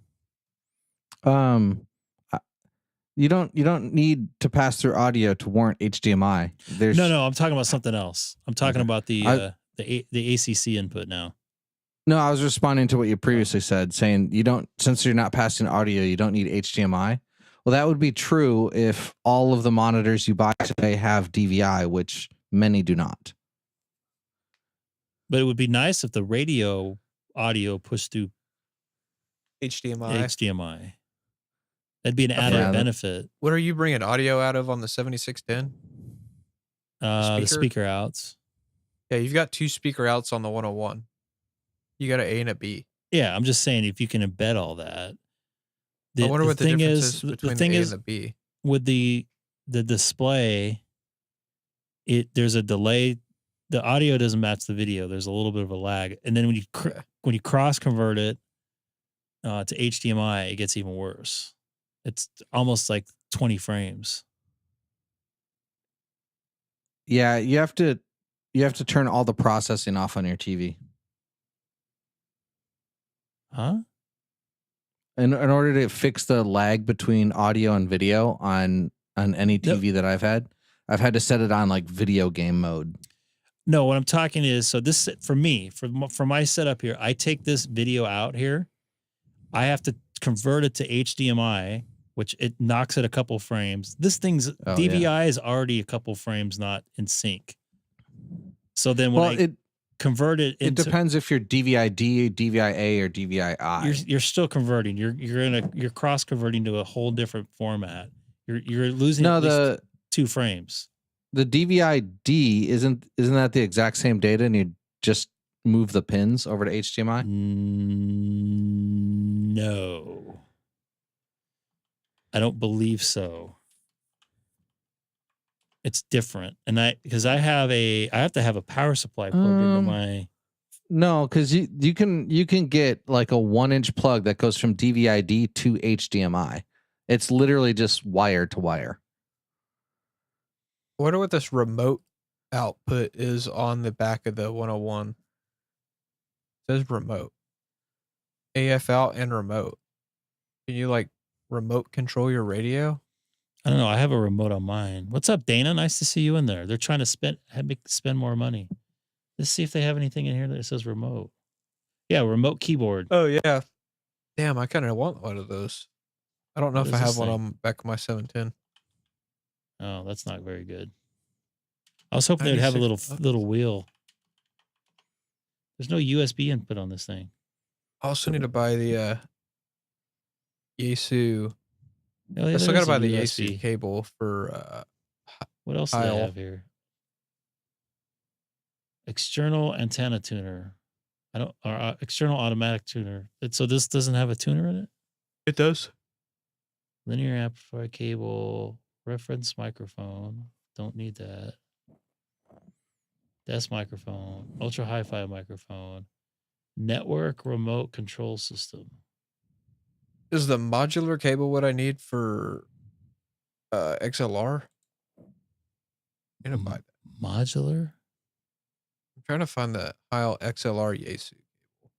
Speaker 11: You don't need to pass through audio to warrant HDMI.
Speaker 1: No. I'm talking about something else. I'm talking about the ACC input now.
Speaker 11: No, I was responding to what you previously said, saying since you're not passing audio, you don't need HDMI. Well, that would be true if all of the monitors you buy today have DVI, which many do not.
Speaker 1: But it would be nice if the radio audio pushed through HDMI. That'd be an added benefit.
Speaker 9: What are you bringing audio out of on the 7610?
Speaker 1: The speaker outs.
Speaker 9: Yeah, you've got two speaker outs on the 101. You got an A and a B.
Speaker 1: Yeah, I'm just saying if you can embed all that.
Speaker 9: I wonder what the difference is between the A and the B.
Speaker 1: With the display, there's a delay. The audio doesn't match the video. There's a little bit of a lag, and then when you cross convert it to HDMI, it gets even worse. It's almost like 20 frames.
Speaker 11: Yeah, you have to turn all the processing off on your TV.
Speaker 1: Huh?
Speaker 11: In order to fix the lag between audio and video on any TV that I've had to set it on like video game mode.
Speaker 1: No, what I'm talking is, so this for me, for my setup here, I take this video out here. I have to convert it to HDMI, which it knocks it a couple frames. This thing's DVI is already a couple frames not in sync. So then when I convert it into,
Speaker 11: it depends if you're DVI-D, DVI-A, or DVI-I.
Speaker 1: You're still converting. You're cross converting to a whole different format. You're losing at least 2 frames.
Speaker 11: The DVI-D isn't that the exact same data, and you just move the pins over to HDMI?
Speaker 1: No, I don't believe so. It's different, and because I have to have a power supply plugged into my.
Speaker 11: No, because you can get like a 1-inch plug that goes from DVI-D to HDMI. It's literally just wire to wire.
Speaker 9: I wonder what this remote output is on the back of the 101. It says remote. AF out and remote. Can you like remote control your radio?
Speaker 1: I don't know. I have a remote on mine. What's up, Dana? Nice to see you in there. They're trying to spend more money. Let's see if they have anything in here that says remote. Yeah, remote keyboard.
Speaker 9: Oh yeah. Damn, I kind of want one of those. I don't know
Speaker 1: What
Speaker 9: if
Speaker 1: is
Speaker 9: I
Speaker 1: this
Speaker 9: have one
Speaker 1: thing?
Speaker 9: on back of my 710.
Speaker 1: Oh, that's not very good. I was hoping they'd have a
Speaker 9: 96
Speaker 1: little wheel. There's no USB input on this thing.
Speaker 9: I also need to buy the Yaesu.
Speaker 1: Oh, yeah,
Speaker 9: I still
Speaker 1: there
Speaker 9: gotta
Speaker 1: is a
Speaker 9: buy the
Speaker 1: USB.
Speaker 9: Yaesu cable for
Speaker 1: What else do they
Speaker 9: Heil.
Speaker 1: have here? External antenna tuner. External automatic tuner. So this doesn't have a tuner in it?
Speaker 9: It does.
Speaker 1: Linear amplifier cable, reference microphone. Don't need that. Desk microphone, ultra hi-fi microphone, network remote control system.
Speaker 9: Is the modular cable what I need for XLR? I need to buy that.
Speaker 1: Modular?
Speaker 9: I'm trying to find the Heil XLR Yaesu cable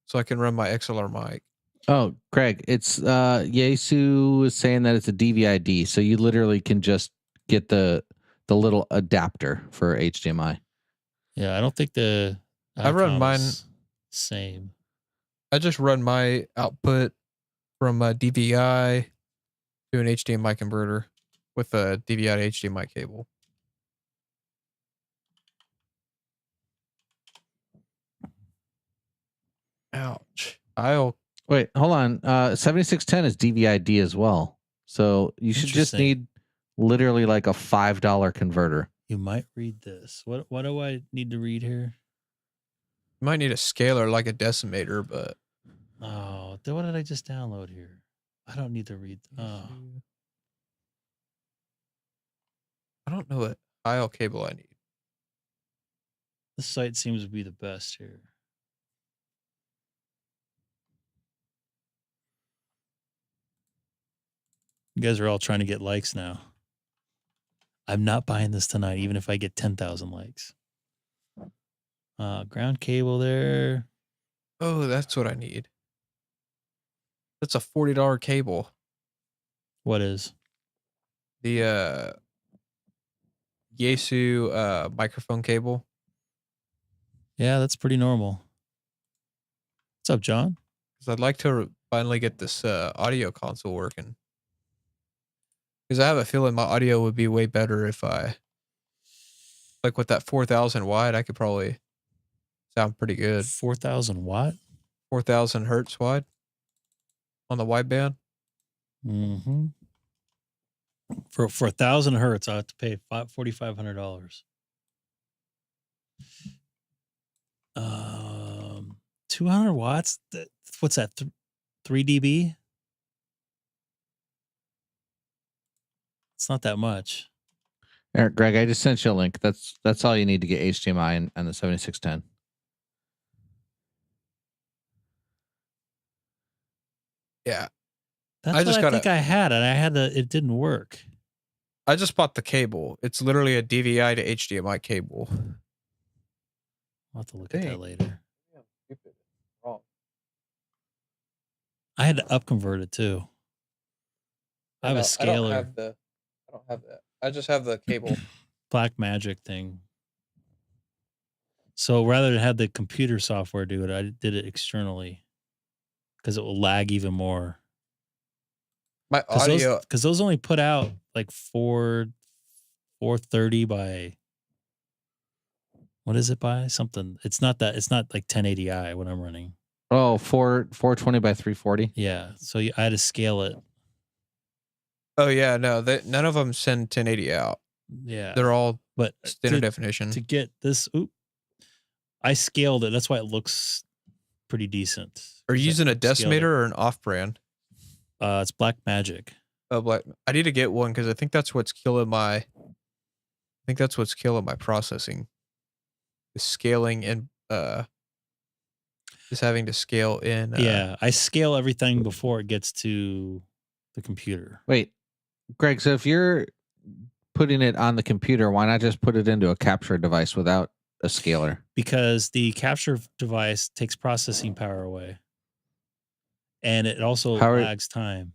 Speaker 9: so I can run my XLR mic.
Speaker 11: Oh, Craig, it's Yaesu is saying that it's a DVI-D, so you literally can just get the little adapter for HDMI.
Speaker 1: Yeah, I don't think the
Speaker 9: I run
Speaker 1: Icom
Speaker 9: mine
Speaker 1: is same.
Speaker 9: I just run my output from a DVI to an HDMI converter with a DVI to HDMI cable. Ouch.
Speaker 11: Wait, hold on. 7610 is DVI-D as well. So you should just
Speaker 1: Interesting.
Speaker 11: need literally like a $5 converter.
Speaker 1: You might read this. What do I need to read here?
Speaker 9: You might need a scaler like a decimator, but
Speaker 1: Oh, then what did I just download here? I don't need to read. Oh,
Speaker 9: I don't know what Heil cable I need.
Speaker 1: this site seems to be the best here. You guys are all trying to get likes now. I'm not buying this tonight, even if I get 10,000 likes. Ground cable there.
Speaker 9: Oh, that's what I need. That's a $40 cable.
Speaker 1: What is?
Speaker 9: The Yaesu microphone cable.
Speaker 1: Yeah, that's pretty normal. What's up, John?
Speaker 9: Because I'd like to finally get this audio console working. Because I have a feeling my audio would be way better if I, like with that 4,000 wide, I could probably sound pretty good.
Speaker 1: 4,000 watt?
Speaker 9: 4,000 hertz wide on the wideband.
Speaker 1: Mm-hmm. For 1,000 hertz, I have to pay $4,500. 200 watts. What's that? 3 dB. It's not that much.
Speaker 11: Eric, Greg, I just sent you a link. That's all you need to get HDMI and the 7610.
Speaker 9: Yeah.
Speaker 1: That's
Speaker 9: I just
Speaker 1: what I think I had, and it didn't work.
Speaker 9: I just bought the cable. It's literally a DVI to HDMI cable.
Speaker 1: I'll have to look at that later. I had to upconvert it too. I have a scaler.
Speaker 9: I don't have that. I just have the cable.
Speaker 1: Black Magic thing. So rather than have the computer software do it, I did it externally because it will lag even more.
Speaker 9: My audio,
Speaker 1: because those only put out like 430 by, what is it by? Something. It's not like 1080i when I'm running.
Speaker 11: Oh, 420 by 340.
Speaker 1: Yeah. So I had to scale it.
Speaker 9: oh yeah, no, none of them send 1080 out.
Speaker 1: Yeah.
Speaker 9: They're all
Speaker 1: but
Speaker 9: standard definition.
Speaker 1: To get this, I scaled it. That's why it looks pretty decent.
Speaker 9: Are you using a decimator or an off-brand?
Speaker 1: It's Black Magic.
Speaker 9: Oh, black. I need to get one because I think that's what's killing my. Processing. The scaling and just having to scale in.
Speaker 1: Yeah, I scale everything before it gets to the computer.
Speaker 11: Wait, Greg. So if you're putting it on the computer, why not just put it into a capture device without a scaler?
Speaker 1: Because the capture device takes processing power away, and it also lags time.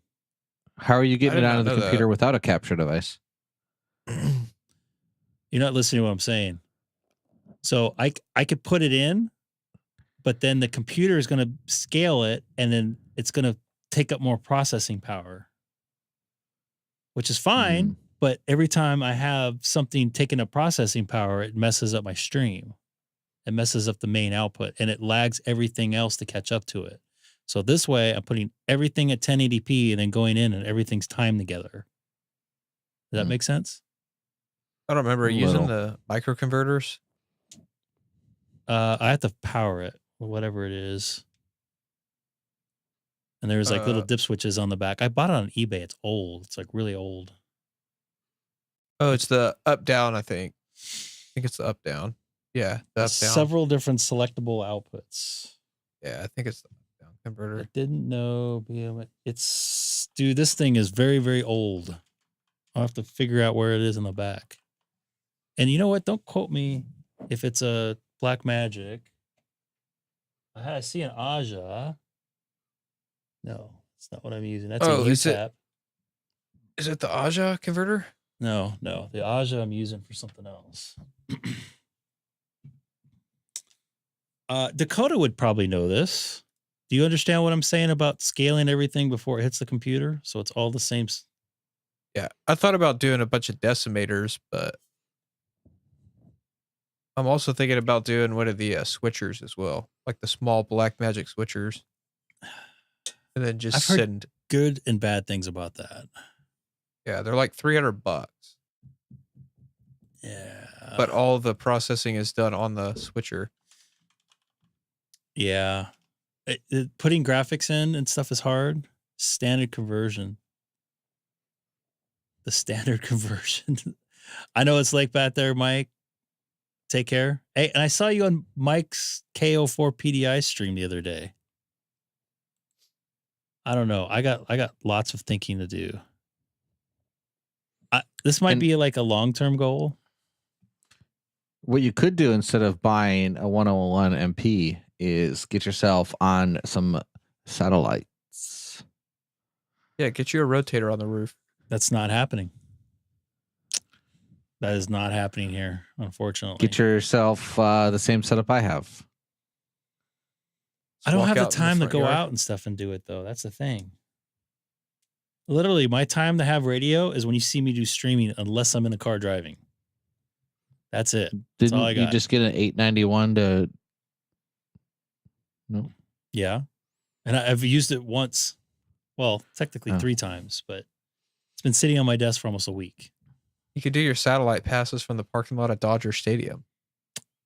Speaker 11: How are you getting it onto the computer without a capture device?
Speaker 1: You're not listening to what I'm saying. So I could put it in, but then the computer is going to scale it, and then it's going to take up more processing power, which is fine. But every time I have something taking up processing power, it messes up my stream. It messes up the main output, and it lags everything else to catch up to it. So this way, I'm putting everything at 1080p and then going in, and everything's timed together. Does that make sense?
Speaker 9: I don't remember using the microconverters.
Speaker 1: I have to power it, or whatever it is. And there's like little dip switches on the back. I bought it on eBay. It's old. It's like really old.
Speaker 9: Oh, it's the up down, I think. I think it's the up down. Yeah, the up down.
Speaker 1: Several different selectable outputs.
Speaker 9: Yeah, I think it's the up down converter.
Speaker 1: I didn't know. Dude, this thing is very, very old. I'll have to figure out where it is in the back. And you know what? Don't quote me if it's a Black Magic. I see an Aja. No, it's not what I'm using. That's a UTAP.
Speaker 9: Is it the Aja converter?
Speaker 1: No. The Aja I'm using for something else. Dakota would probably know this. Do you understand what I'm saying about scaling everything before it hits the computer? So it's all the same.
Speaker 9: Yeah, I thought about doing a bunch of decimators, but I'm also thinking about doing one of the switchers as well, like the small Black Magic switchers. And then just
Speaker 1: heard good and bad things about that.
Speaker 9: Yeah, they're like $300.
Speaker 1: Yeah.
Speaker 9: But all the processing is done on the switcher.
Speaker 1: Yeah. Putting graphics in and stuff is hard. Standard conversion. The standard conversion. I know it's like that there, Mike. Take care. Hey, and I saw you on Mike's KO4 PDI stream the other day. I don't know. I got lots of thinking to do. This might be like a long-term goal.
Speaker 11: What you could do instead of buying a 101 MP is get yourself on some satellites.
Speaker 9: Yeah, get you a rotator on the roof.
Speaker 1: That's not happening. That is not happening here, unfortunately.
Speaker 11: Get yourself the same setup I have.
Speaker 1: I don't have the time to go out and stuff and do it, though. That's the thing. Literally, my time to have radio is when you see me do streaming, unless I'm in the car driving. That's it. That's all I got.
Speaker 11: You just get an 891 to... No.
Speaker 1: Yeah. And I've used it once. Well, technically 3 times, but it's been sitting on my desk for almost a week.
Speaker 9: You could do your satellite passes from the parking lot at Dodger Stadium.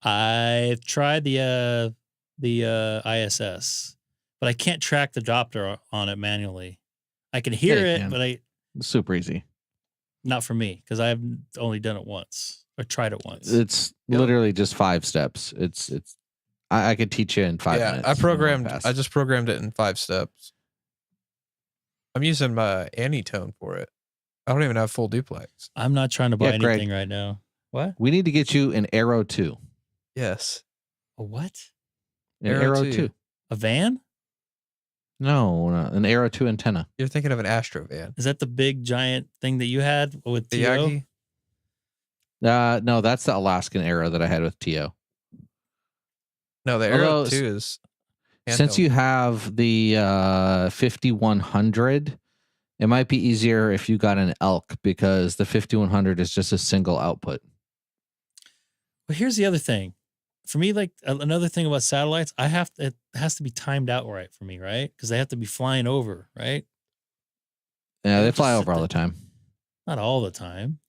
Speaker 1: I've tried the ISS, but I can't track the Doppler on it manually. I can hear it, but
Speaker 11: it's super easy.
Speaker 1: Not for me, because I've only done it once or tried it once.
Speaker 11: It's literally just 5 steps. I could teach you in 5 minutes.
Speaker 9: I just programmed it in 5 steps. I'm using my Anytone for it. I don't even have full duplex.
Speaker 1: I'm not trying to buy anything right now. What?
Speaker 11: We need to get you an Arrow 2.
Speaker 9: Yes.
Speaker 1: A what?
Speaker 11: An Arrow 2.
Speaker 1: A van?
Speaker 11: No, an Arrow 2 antenna.
Speaker 9: You're thinking of an Astro van.
Speaker 1: Is that the big giant thing that you had with
Speaker 9: the
Speaker 1: Yagi?
Speaker 11: No, that's the Alaskan Arrow that I had with TO.
Speaker 9: No, the Arrow 2 is...
Speaker 11: Since you have the 5100, it might be easier if you got an Elk, because the 5100 is just a single output.
Speaker 1: Well, here's the other thing. For me, like another thing about satellites, it has to be timed out right for me, right? Because they have to be flying over, right?
Speaker 11: Yeah, they fly over all the time.
Speaker 1: Not all the time.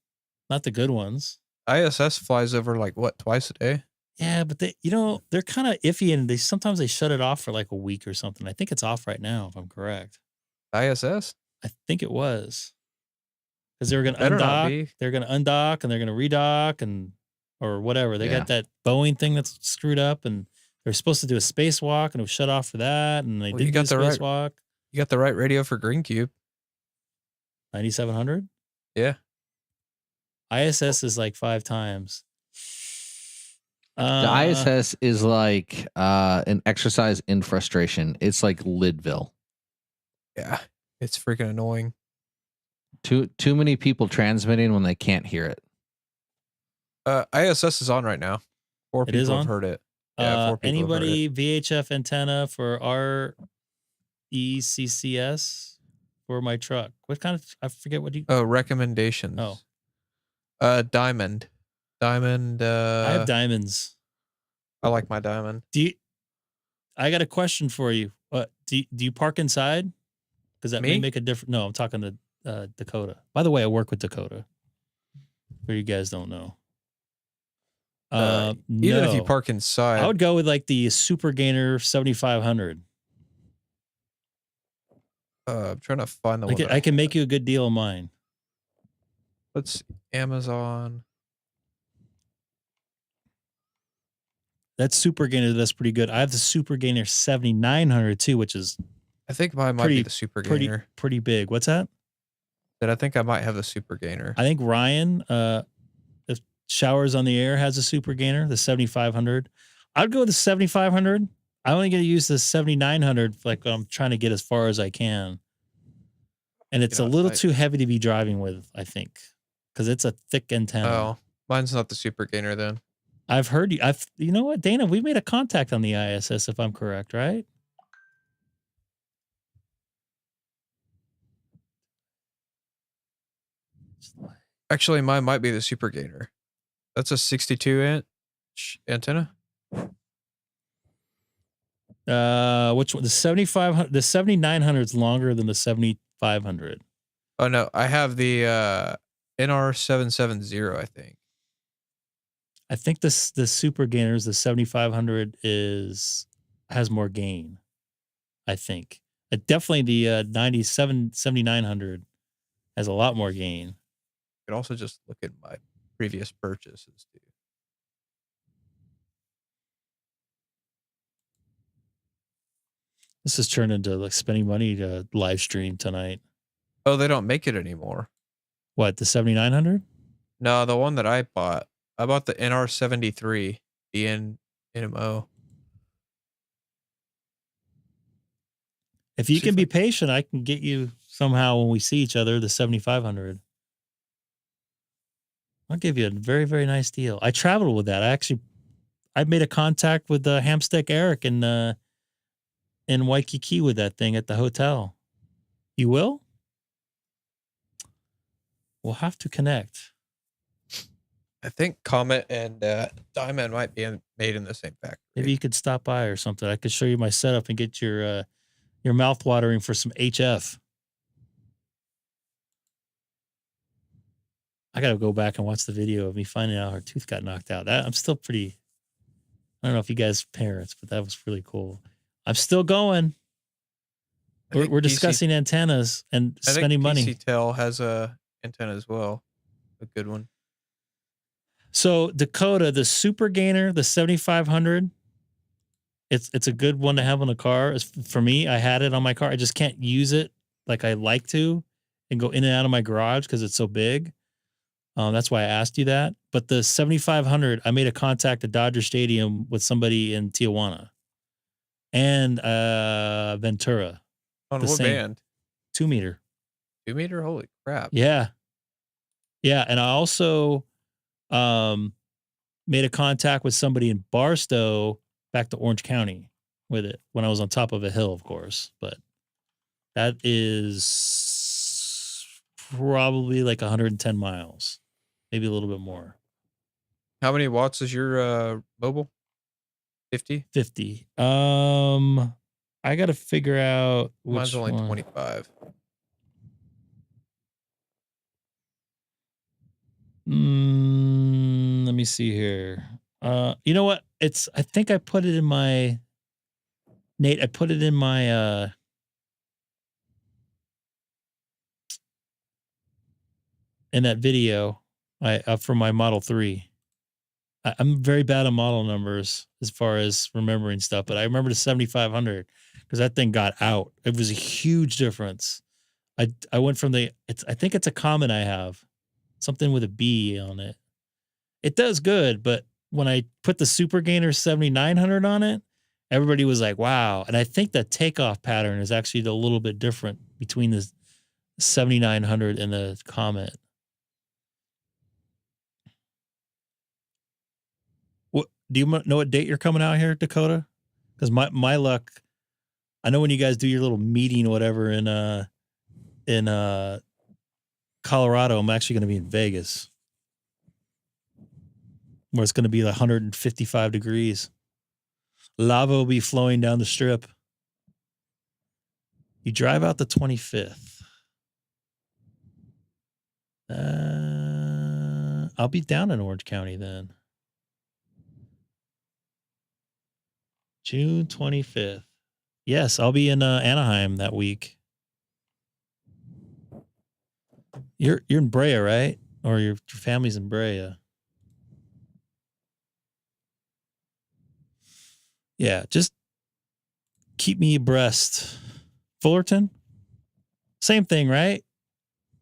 Speaker 1: Not the good ones.
Speaker 9: ISS flies over like what, twice a day?
Speaker 1: Yeah, but they're kind of iffy, and sometimes they shut it off for like a week or something. I think it's off right now, if I'm correct.
Speaker 9: ISS?
Speaker 1: I think it was. because they were going to
Speaker 9: Better not
Speaker 1: undock.
Speaker 9: be.
Speaker 1: They're going to undock and they're going to redock and or whatever. They got that Boeing thing that's screwed up, and they're supposed to do a spacewalk, and it was shut off for that, and they
Speaker 9: Well,
Speaker 1: didn't
Speaker 9: you
Speaker 1: do
Speaker 9: got
Speaker 1: the
Speaker 9: the right-
Speaker 1: spacewalk.
Speaker 9: You got the right radio for Green Cube.
Speaker 1: 9700.
Speaker 9: Yeah.
Speaker 1: ISS is like 5 times.
Speaker 11: The ISS is like an exercise in frustration. It's like Lidville.
Speaker 9: Yeah. It's freaking annoying.
Speaker 11: Too many people transmitting when they can't hear it.
Speaker 9: ISS is on right now. 4 people
Speaker 1: is
Speaker 9: have
Speaker 1: on?
Speaker 9: heard it. Yeah, 4 people have heard
Speaker 1: Anybody
Speaker 9: it.
Speaker 1: VHF antenna for RECCS for my truck? What kind of, I forget what you.
Speaker 9: Oh, recommendations.
Speaker 1: Oh.
Speaker 9: Diamond. Diamond.
Speaker 1: I have diamonds.
Speaker 9: I like my diamond.
Speaker 1: I got a question for you. Do you park inside? Because that may
Speaker 9: Me?
Speaker 1: make a difference. No, I'm talking to Dakota. By the way, I work with Dakota. For you guys don't know.
Speaker 9: Even if you
Speaker 1: no.
Speaker 9: park inside.
Speaker 1: I would go with like the Super Gainer 7500.
Speaker 9: I'm trying to find the
Speaker 1: Like
Speaker 9: one.
Speaker 1: I can make you a good deal of mine.
Speaker 9: Let's see, Amazon.
Speaker 1: That Super Gainer, that's pretty good. I have the Super Gainer 7900 too, which is
Speaker 9: I think mine might be the Super Gainer.
Speaker 1: Pretty big. What's that?
Speaker 9: That I think I might have the Super Gainer.
Speaker 1: I think Ryan, if Showers on the Air has a Super Gainer, the 7500. I'd go with the 7500. I only get to use the 7900 like I'm trying to get as far as I can. And it's a little too heavy to be driving with, I think, because it's a thick antenna.
Speaker 9: Oh, mine's not the Super Gainer then.
Speaker 1: I've heard you. You know what, Dana? We've made a contact on the ISS, if I'm correct, right?
Speaker 9: Actually, mine might be the Super Gainer. That's a 62-inch antenna.
Speaker 1: Which one? The 7500. The 7900 is longer than the 7500.
Speaker 9: Oh no, I have the NR770. I think.
Speaker 1: I think the Super Gainers, the 7500 has more gain. I think definitely the 7900 has a lot more gain.
Speaker 9: You could also just look at my previous purchases too.
Speaker 1: This has turned into like spending money to live stream tonight.
Speaker 9: Oh, they don't make it anymore.
Speaker 1: What, the 7900?
Speaker 9: No, the one that I bought the NR73 DNMO.
Speaker 1: If you can be patient, I can get you somehow when we see each other the 7500. I'll give you a very, very nice deal. I traveled with that. I made a contact with Hamstick Eric in Waikiki with that thing at the hotel. You will? We'll have to connect.
Speaker 9: I think Comet and Diamond might be made in the same factory.
Speaker 1: Maybe you could stop by or something. I could show you my setup and get your mouth watering for some HF. I got to go back and watch the video of me finding out her tooth got knocked out. I'm still pretty. I don't know if you guys are parents, but that was really cool. I'm still going. We're discussing antennas and spending money.
Speaker 9: PC-Tel has a antenna as well, a good one.
Speaker 1: So Dakota, the Super Gainer, the 7500, it's a good one to have on the car. For me, I had it on my car. I just can't use it like I like to and go in and out of my garage because it's so big. That's why I asked you that. But the 7500, I made a contact at Dodger Stadium with somebody in Tijuana and Ventura.
Speaker 9: On what band?
Speaker 1: 2 meter.
Speaker 9: 2 meter? Holy crap.
Speaker 1: Yeah. Yeah. And I also made a contact with somebody in Barstow back to Orange County with it when I was on top of a hill, of course. But that is probably like 110 miles, maybe a little bit more.
Speaker 9: How many watts is your mobile? 50?
Speaker 1: 50. I got to figure out which
Speaker 9: Mine's only
Speaker 1: one.
Speaker 9: 25.
Speaker 1: Let me see here. You know what? I think I put it in my Nate. I put it in my in that video for my Model 3. I'm very bad on model numbers as far as remembering stuff, but I remember the 7500 because that thing got out. It was a huge difference. I went from I think it's a Comet I have, something with a B on it. It does good, but when I put the Super Gainer 7900 on it, everybody was like, wow. And I think the takeoff pattern is actually a little bit different between the 7900 and the Comet. What do you know what date you're coming out here, Dakota? Because my luck, I know when you guys do your little meeting or whatever in Colorado, I'm actually going to be in Vegas, where it's going to be 155 degrees. Lava will be flowing down the strip. You drive out the 25th. I'll be down in Orange County then. June 25th. Yes, I'll be in Anaheim that week. You're in Brea, right? Or your family's in Brea? Yeah, just keep me abreast. Fullerton? Same thing, right?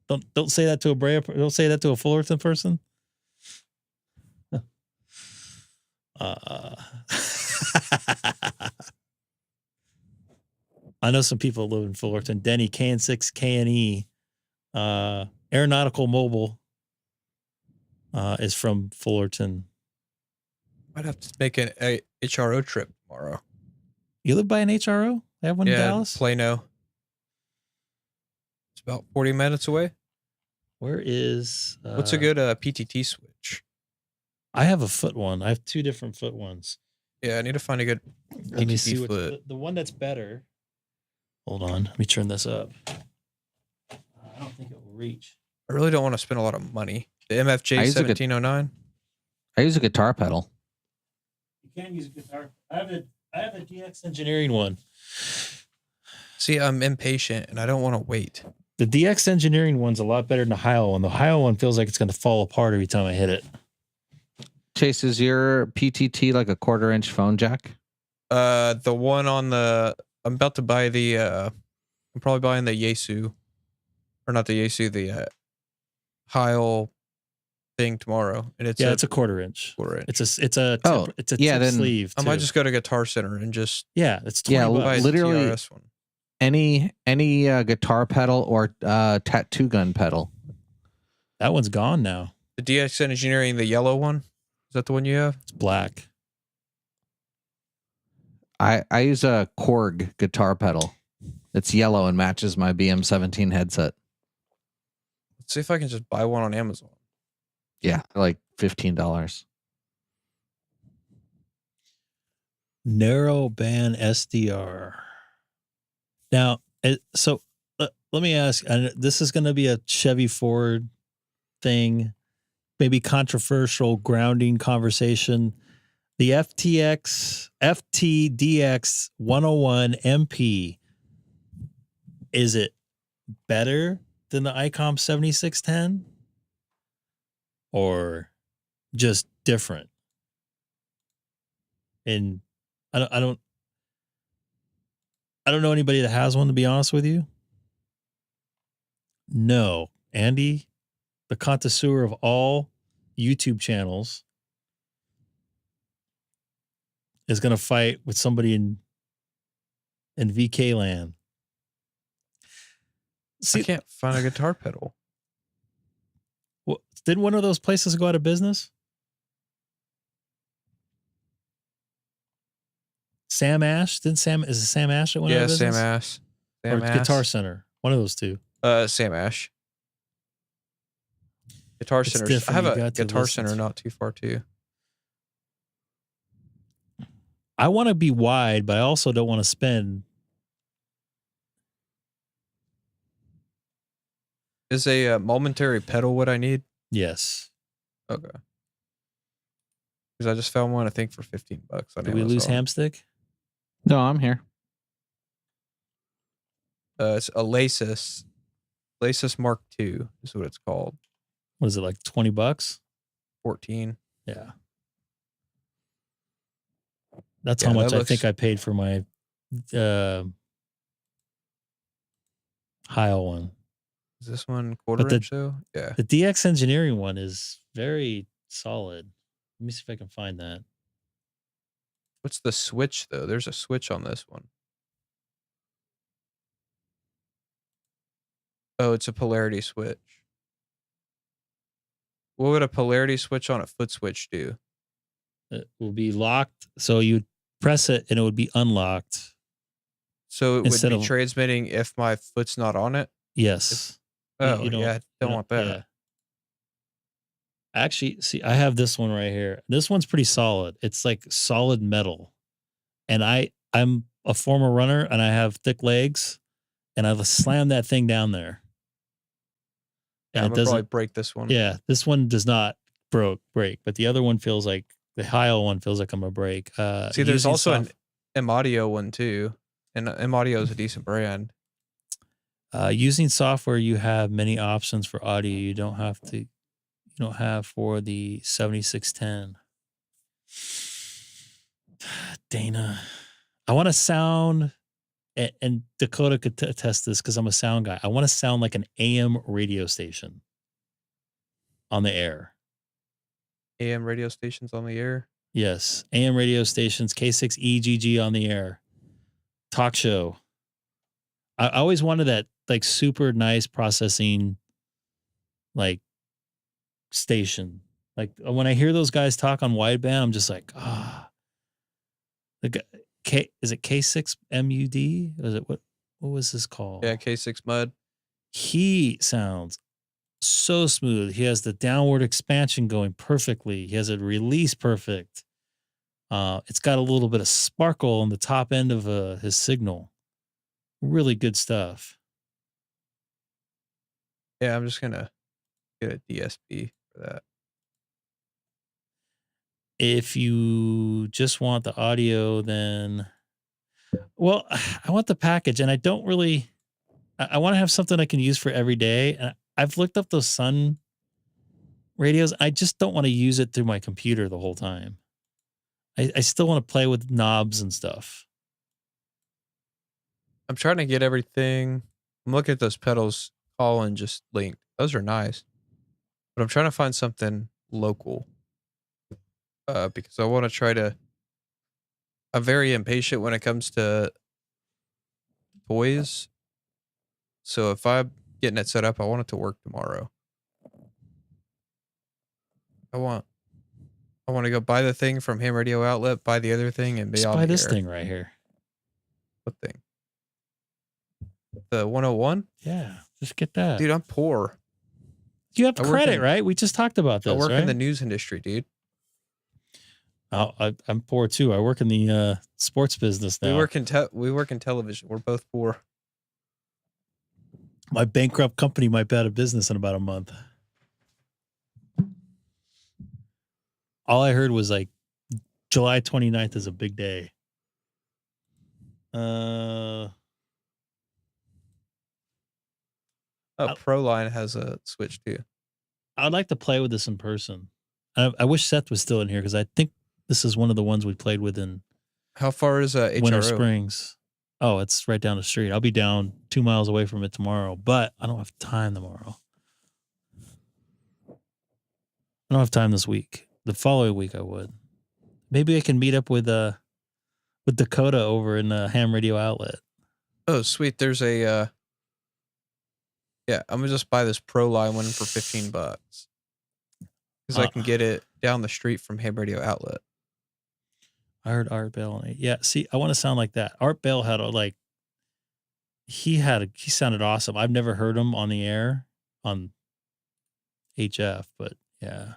Speaker 1: Don't say that to a Brea. Don't say that to a Fullerton person. I know some people live in Fullerton. Denny, KN6, KNE, Aeronautical Mobile is from Fullerton.
Speaker 9: Might have to make an HRO trip tomorrow.
Speaker 1: You live by an HRO? They have one in Dallas?
Speaker 9: Plano. It's about 40 minutes away.
Speaker 1: Where is...
Speaker 9: what's a good PTT switch?
Speaker 1: I have a foot one. I have two different foot ones.
Speaker 9: Yeah, I need to find a good
Speaker 1: Let me see
Speaker 9: PTT foot.
Speaker 1: the one that's better. Hold on. Let me turn this up. I don't think it will reach.
Speaker 9: I really don't want to spend a lot of money. The MFJ 1709.
Speaker 11: I use a guitar pedal.
Speaker 1: You can use a guitar. I have a DX Engineering one.
Speaker 9: See, I'm impatient and I don't want to wait.
Speaker 1: The DX Engineering one's a lot better than the Heil one. The Heil one feels like it's going to fall apart every time I hit it.
Speaker 11: Chase, is your PTT like a 1/4-inch phone jack?
Speaker 9: The one on the... I'm about to buy the... I'm probably buying the Yaesu. Or not the Yaesu, the Heil thing tomorrow. And it's
Speaker 1: it's a 1/4-inch.
Speaker 9: 1/4-inch.
Speaker 1: It's a tip sleeve.
Speaker 9: I might just go to Guitar Center and just...
Speaker 1: Yeah, it's $20.
Speaker 11: Literally
Speaker 9: TRS one.
Speaker 11: any guitar pedal or tattoo gun pedal.
Speaker 1: That one's gone now.
Speaker 9: The DX Engineering, the yellow one? Is that the one you have?
Speaker 1: It's black.
Speaker 11: I use a Korg guitar pedal. It's yellow and matches my BM17 headset.
Speaker 9: Let's see if I can just buy one on Amazon.
Speaker 11: Yeah, like $15.
Speaker 1: Narrow band SDR. Now, so let me ask, and this is going to be a Chevy Ford thing, maybe controversial grounding conversation. The FT8 MP, is it better than the Icom 7610 or just different? And I don't know anybody that has one, to be honest with you. No, Andy, the connoisseur of all YouTube channels, is going to fight with somebody in VK land. See,
Speaker 9: I can't find a guitar pedal.
Speaker 1: Well, didn't one of those places go out of business? Sam Ash? Is it Sam Ash that went out of business?
Speaker 9: Sam Ash.
Speaker 1: Or Guitar Center. One of those two.
Speaker 9: Sam Ash. Guitar Center. I have a Guitar Center not too far too.
Speaker 1: I want to be wide, but I also don't want to spend.
Speaker 9: Is a momentary pedal what I need?
Speaker 1: Yes.
Speaker 9: Okay. Because I just found one, I think, for $15 on
Speaker 1: Did we lose Hamstick?
Speaker 11: No, I'm here.
Speaker 9: It's a Lasis Mark II is what it's called.
Speaker 1: What is it, like $20?
Speaker 9: 14.
Speaker 1: Yeah. That's
Speaker 9: Yeah,
Speaker 1: how much
Speaker 9: that
Speaker 1: I think I paid for my Heil one.
Speaker 9: Is this one quarter
Speaker 1: But
Speaker 9: inch though? Yeah.
Speaker 1: the DX Engineering one is very solid. Let me see if I can find that.
Speaker 9: What's the switch though? There's a switch on this one. Oh, it's a polarity switch. What would a polarity switch on a foot switch do?
Speaker 1: It will be locked, so you press it and it would be unlocked.
Speaker 9: So it would
Speaker 1: Instead
Speaker 9: be
Speaker 1: of-
Speaker 9: transmitting if my foot's not on it?
Speaker 1: Yes.
Speaker 9: Oh,
Speaker 1: You don't-
Speaker 9: yeah, don't
Speaker 1: you
Speaker 9: want that.
Speaker 1: Yeah. Actually, see, I have this one right here. This one's pretty solid. It's like solid metal. And I'm a former runner and I have thick legs and I've slammed that thing down there.
Speaker 9: Yeah,
Speaker 1: And
Speaker 9: I'm
Speaker 1: it
Speaker 9: gonna probably
Speaker 1: doesn't
Speaker 9: break this one.
Speaker 1: Yeah, this one does not break, but the other one feels like the Heil one feels like I'm a break.
Speaker 9: See, there's
Speaker 1: using
Speaker 9: also
Speaker 1: soft-
Speaker 9: an M-Audio one too. And M-Audio is a decent brand.
Speaker 1: Using software, you have many options for audio. You don't have for the 7610. Dana, I want to sound, and Dakota could attest this because I'm a sound guy. I want to sound like an AM radio station on the air.
Speaker 9: AM radio stations on the air.
Speaker 1: Yes, AM radio stations, K6EGG on the air, talk show. I always wanted that like super nice processing, like station. Like when I hear those guys talk on wideband, I'm just like, is it K6MUD? Is it what was this called?
Speaker 9: Yeah, K6 Mud.
Speaker 1: He sounds so smooth. He has the downward expansion going perfectly. He has it release perfect. It's got a little bit of sparkle on the top end of his signal. Really good stuff.
Speaker 9: Yeah, I'm just gonna get a DSP for that.
Speaker 1: If you just want the audio, then, well, I want the package, and I don't really. I want to have something I can use for every day. And I've looked up those Sun radios. I just don't want to use it through my computer the whole time. I still want to play with knobs and stuff.
Speaker 9: I'm trying to get everything. I'm looking at those pedals Colin just linked. Those are nice. But I'm trying to find something local. Because I want to try to. I'm very impatient when it comes to toys. So if I'm getting it set up, I want it to work tomorrow. I want to go buy the thing from Ham Radio Outlet, buy the other thing, and be
Speaker 1: Just
Speaker 9: on
Speaker 1: buy
Speaker 9: the
Speaker 1: this
Speaker 9: air.
Speaker 1: thing right here.
Speaker 9: What thing? The 101?
Speaker 1: Yeah, just get that.
Speaker 9: Dude, I'm poor.
Speaker 1: You have
Speaker 9: I work
Speaker 1: credit,
Speaker 9: in-
Speaker 1: right? We just talked about this,
Speaker 9: I work
Speaker 1: right?
Speaker 9: in the news industry, dude.
Speaker 1: I'm poor too. I work in the sports business now.
Speaker 9: We work in television. We're both poor.
Speaker 1: My bankrupt company might be out of business in about a month. All I heard was like July 29th is a big day.
Speaker 9: Proline has a switch too.
Speaker 1: I'd like to play with this in person. I wish Seth was still in here because I think this is one of the ones we played with in
Speaker 9: How far is HRO?
Speaker 1: Winter Springs. Oh, it's right down the street. I'll be down 2 miles away from it tomorrow, but I don't have time tomorrow. I don't have time this week. The following week I would. Maybe I can meet up with Dakota over in the Ham Radio Outlet.
Speaker 9: Oh, sweet. There's a yeah, I'm gonna just buy this Proline one for $15 because I can get it down the street from Ham Radio Outlet.
Speaker 1: I heard Art Bell on it. Yeah, see, I want to sound like that. Art Bell had he sounded awesome. I've never heard him on the air on HF, but yeah.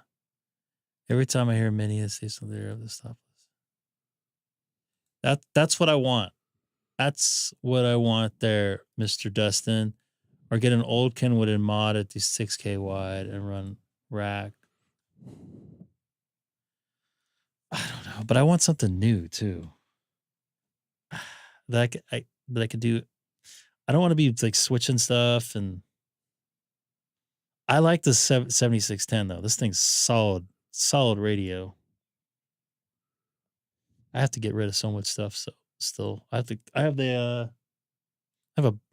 Speaker 1: Every time I hear Minnie, I say something there of the stop list. That's what I want. That's what I want there, Mr. Dustin. Or get an old Kenwood and mod at the 6K wide and run rack. I don't know, but I want something new too. That I could do. I don't want to be like switching stuff, and I like the 7610 though. This thing's solid radio. I have to get rid of so much stuff. So still, I have a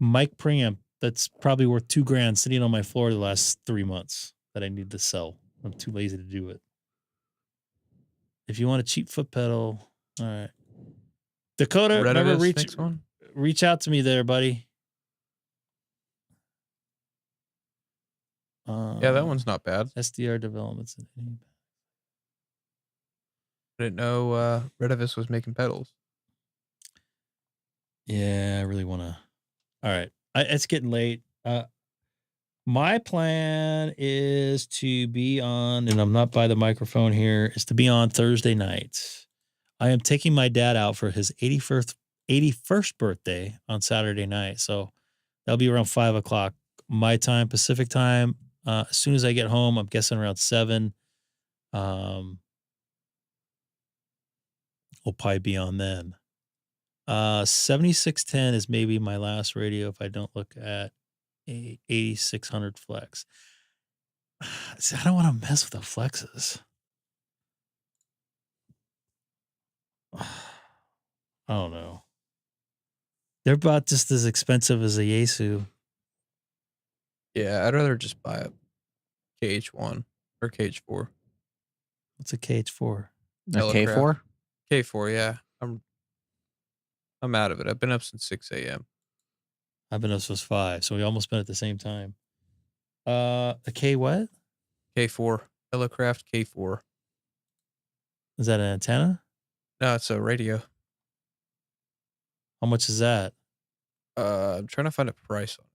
Speaker 1: mic preamp that's probably worth $2,000 sitting on my floor the last 3 months that I need to sell. I'm too lazy to do it. If you want a cheap foot pedal, all right. Dakota, remember reach out to me there, buddy.
Speaker 9: Yeah, that one's not bad.
Speaker 1: SDR developments.
Speaker 9: I didn't know Redavis was making pedals.
Speaker 1: Yeah, I really want to. All right. It's getting late. My plan is to be on, and I'm not by the microphone here, is to be on Thursday night. I am taking my dad out for his 81st birthday on Saturday night. So that'll be around 5 o'clock my time, Pacific time. As soon as I get home, I'm guessing around 7. We'll probably be on then. 7610 is maybe my last radio if I don't look at a 8600 flex. See, I don't want to mess with the flexes. I don't know. They're about just as expensive as a Yaesu.
Speaker 9: Yeah, I'd rather just buy a KH1 or KH4.
Speaker 1: What's a KH4?
Speaker 11: A K4?
Speaker 9: K4, yeah. I'm out of it. I've been up since 6 a.m.
Speaker 1: I've been up since 5, so we almost been at the same time. A K what?
Speaker 9: K4. Tellecraft K4.
Speaker 1: Is that an antenna?
Speaker 9: No, it's a radio.
Speaker 1: How much is that?
Speaker 9: I'm trying to find a price on
Speaker 1: it.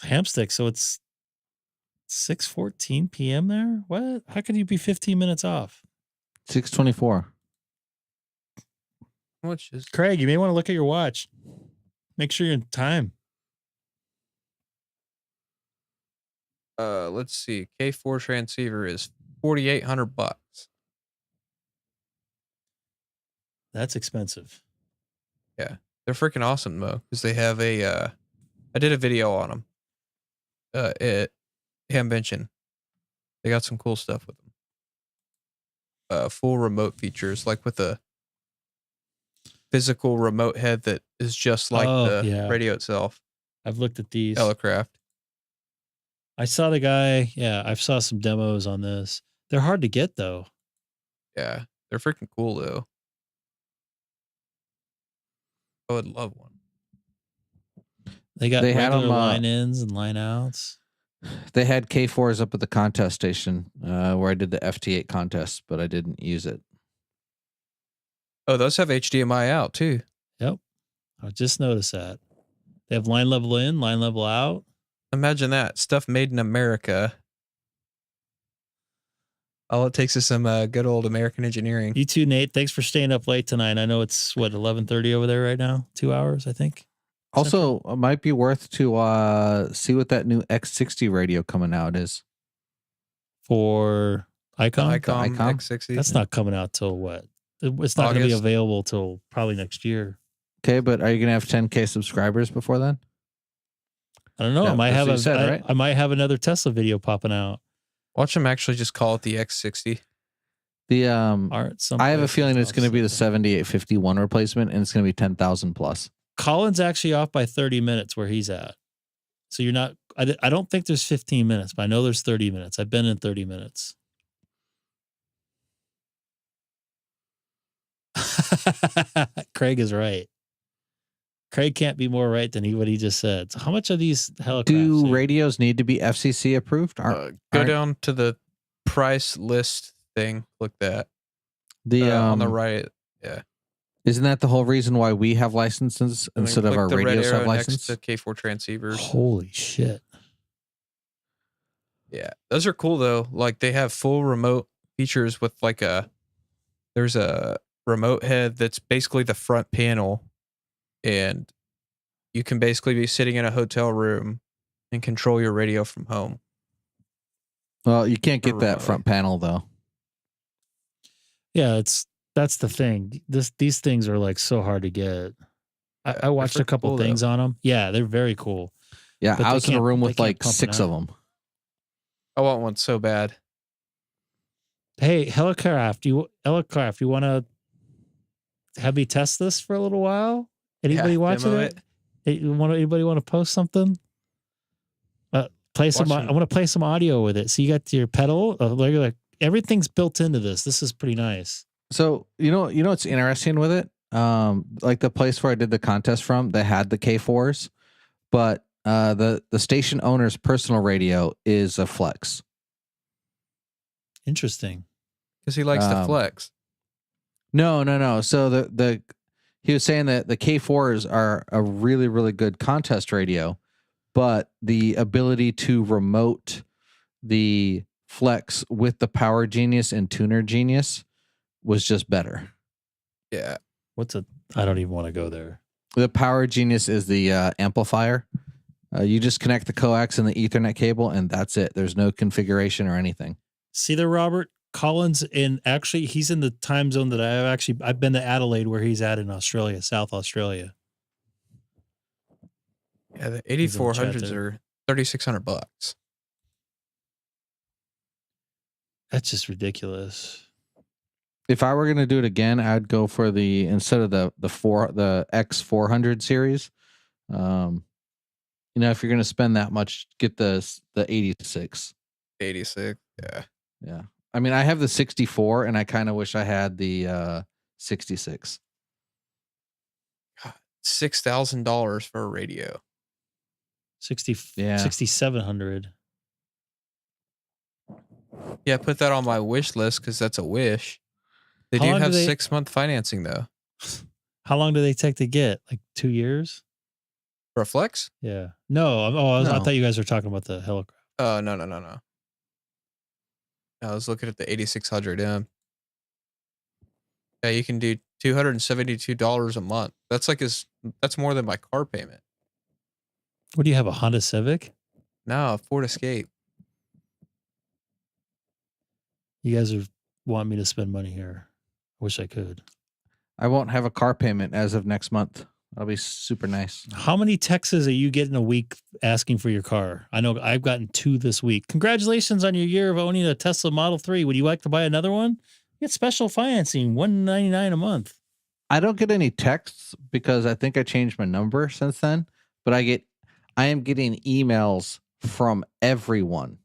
Speaker 1: Hamstick, so it's 6:14 p.m. there? What? How could you be 15 minutes off?
Speaker 11: 6:24.
Speaker 9: How much is
Speaker 1: Craig, you may want to look at your watch. Make sure you're in time.
Speaker 9: Let's see. K4 transceiver is $4,800.
Speaker 1: That's expensive.
Speaker 9: Yeah. They're freaking awesome though, because they have I did a video on them. At Hamvention. They got some cool stuff with them. Full remote features, like with a physical remote head that is just like the radio itself.
Speaker 1: I've looked at these.
Speaker 9: Tellecraft.
Speaker 1: I saw the guy. Yeah, I saw some demos on this. They're hard to get though.
Speaker 9: Yeah, they're freaking cool though. I would love one.
Speaker 1: They got regular line ins and line outs.
Speaker 11: They had K4s up at the contest station where I did the FT8 contest, but I didn't use it.
Speaker 9: Oh, those have HDMI out too.
Speaker 1: Yep. I just noticed that. They have line level in, line level out.
Speaker 9: Imagine that. Stuff made in America. All it takes is some good old American engineering.
Speaker 1: You too, Nate. Thanks for staying up late tonight. I know it's, 11:30 over there right now? 2 hours, I think.
Speaker 11: Also, it might be worth to see what that new X60 radio coming out is.
Speaker 1: For Icom?
Speaker 9: Icom X60.
Speaker 1: That's not coming out till what? It's not going to be available till probably next year.
Speaker 11: Okay, but are you going to have 10K subscribers before then?
Speaker 1: I don't know.
Speaker 11: Yeah,
Speaker 1: I might have
Speaker 11: right?
Speaker 1: I might have another Tesla video popping out.
Speaker 9: Watch them actually just call it the X60.
Speaker 11: The I have a feeling it's going to be the 7851 replacement, and it's going to be 10,000 plus.
Speaker 1: Colin's actually off by 30 minutes where he's at. So you're not, I don't think there's 15 minutes, but I know there's 30 minutes. I've been in 30 minutes. Craig is right. Craig can't be more right than what he just said. So how much of these helicopters?
Speaker 11: Do radios need to be FCC approved?
Speaker 9: Go down to the price list thing. Click that. On the right. Yeah.
Speaker 11: Isn't that the whole reason why we have licenses instead of our radios have license?
Speaker 9: Next to K4 transceivers.
Speaker 1: Holy shit.
Speaker 9: Yeah. Those are cool though. Like they have full remote features with like there's a remote head that's basically the front panel, and you can basically be sitting in a hotel room and control your radio from home.
Speaker 11: Well, you can't get that front panel though.
Speaker 1: Yeah, that's the thing. These things are like so hard to get. I watched a couple things on them. Yeah, they're very cool.
Speaker 11: Yeah,
Speaker 1: But
Speaker 11: I
Speaker 1: they
Speaker 11: was in a
Speaker 1: can't-
Speaker 11: room
Speaker 1: they
Speaker 11: with
Speaker 1: can't
Speaker 11: like
Speaker 1: pump
Speaker 11: 6
Speaker 1: it
Speaker 11: of
Speaker 1: out.
Speaker 11: them.
Speaker 9: I want one so bad.
Speaker 1: Hey, Helicraft, you want to have me test this for a little while? Anybody
Speaker 9: Yeah,
Speaker 1: watching
Speaker 9: demo
Speaker 1: it? Hey, anybody want to post something? Play some. I want to play some audio with it. So you got your pedal. Like everything's built into this. This is pretty nice.
Speaker 11: So you know what's interesting with it? Like the place where I did the contest from, they had the K4s, but the station owner's personal radio is a Flex.
Speaker 1: Interesting.
Speaker 9: Because he likes to flex.
Speaker 11: No. So he was saying that the K4s are a really, really good contest radio, but the ability to remote the Flex with the Power Genius and Tuner Genius was just better.
Speaker 9: Yeah.
Speaker 1: I don't even want to go there.
Speaker 11: The Power Genius is the amplifier. You just connect the coax and the Ethernet cable, and that's it. There's no configuration or anything.
Speaker 1: See there, Robert Collins, actually he's in the time zone that I've been to Adelaide, where he's at in Australia, South Australia.
Speaker 9: Yeah, the 8400s are $3,600.
Speaker 1: That's just ridiculous.
Speaker 11: If I were going to do it again, I'd go for instead of the X400 series. If you're going to spend that much, get the 86.
Speaker 9: 86, yeah.
Speaker 11: Yeah. I mean, I have the 64, and I kind of wish I had the 66.
Speaker 9: $6,000 for a radio.
Speaker 1: 6,700.
Speaker 9: Yeah, put that on my wish list because that's a wish. They do have 6-month financing though.
Speaker 1: How long do they take to get? Like 2 years?
Speaker 9: For a Flex?
Speaker 1: Yeah. No. I thought you guys were talking about the Helicraft.
Speaker 9: Oh, no. I was looking at the 8600M. Yeah, you can do $272 a month. That's more than my car payment.
Speaker 1: What do you have, a Honda Civic?
Speaker 9: No, a Ford Escape.
Speaker 1: You guys want me to spend money here. I wish I could.
Speaker 11: I won't have a car payment as of next month. That'll be super nice.
Speaker 1: How many texts are you getting a week asking for your car? I know I've gotten 2 this week. Congratulations on your year of owning a Tesla Model 3. Would you like to buy another one? Get special financing, $199 a month.
Speaker 11: I don't get any texts because I think I changed my number since then, but I am getting emails from everyone.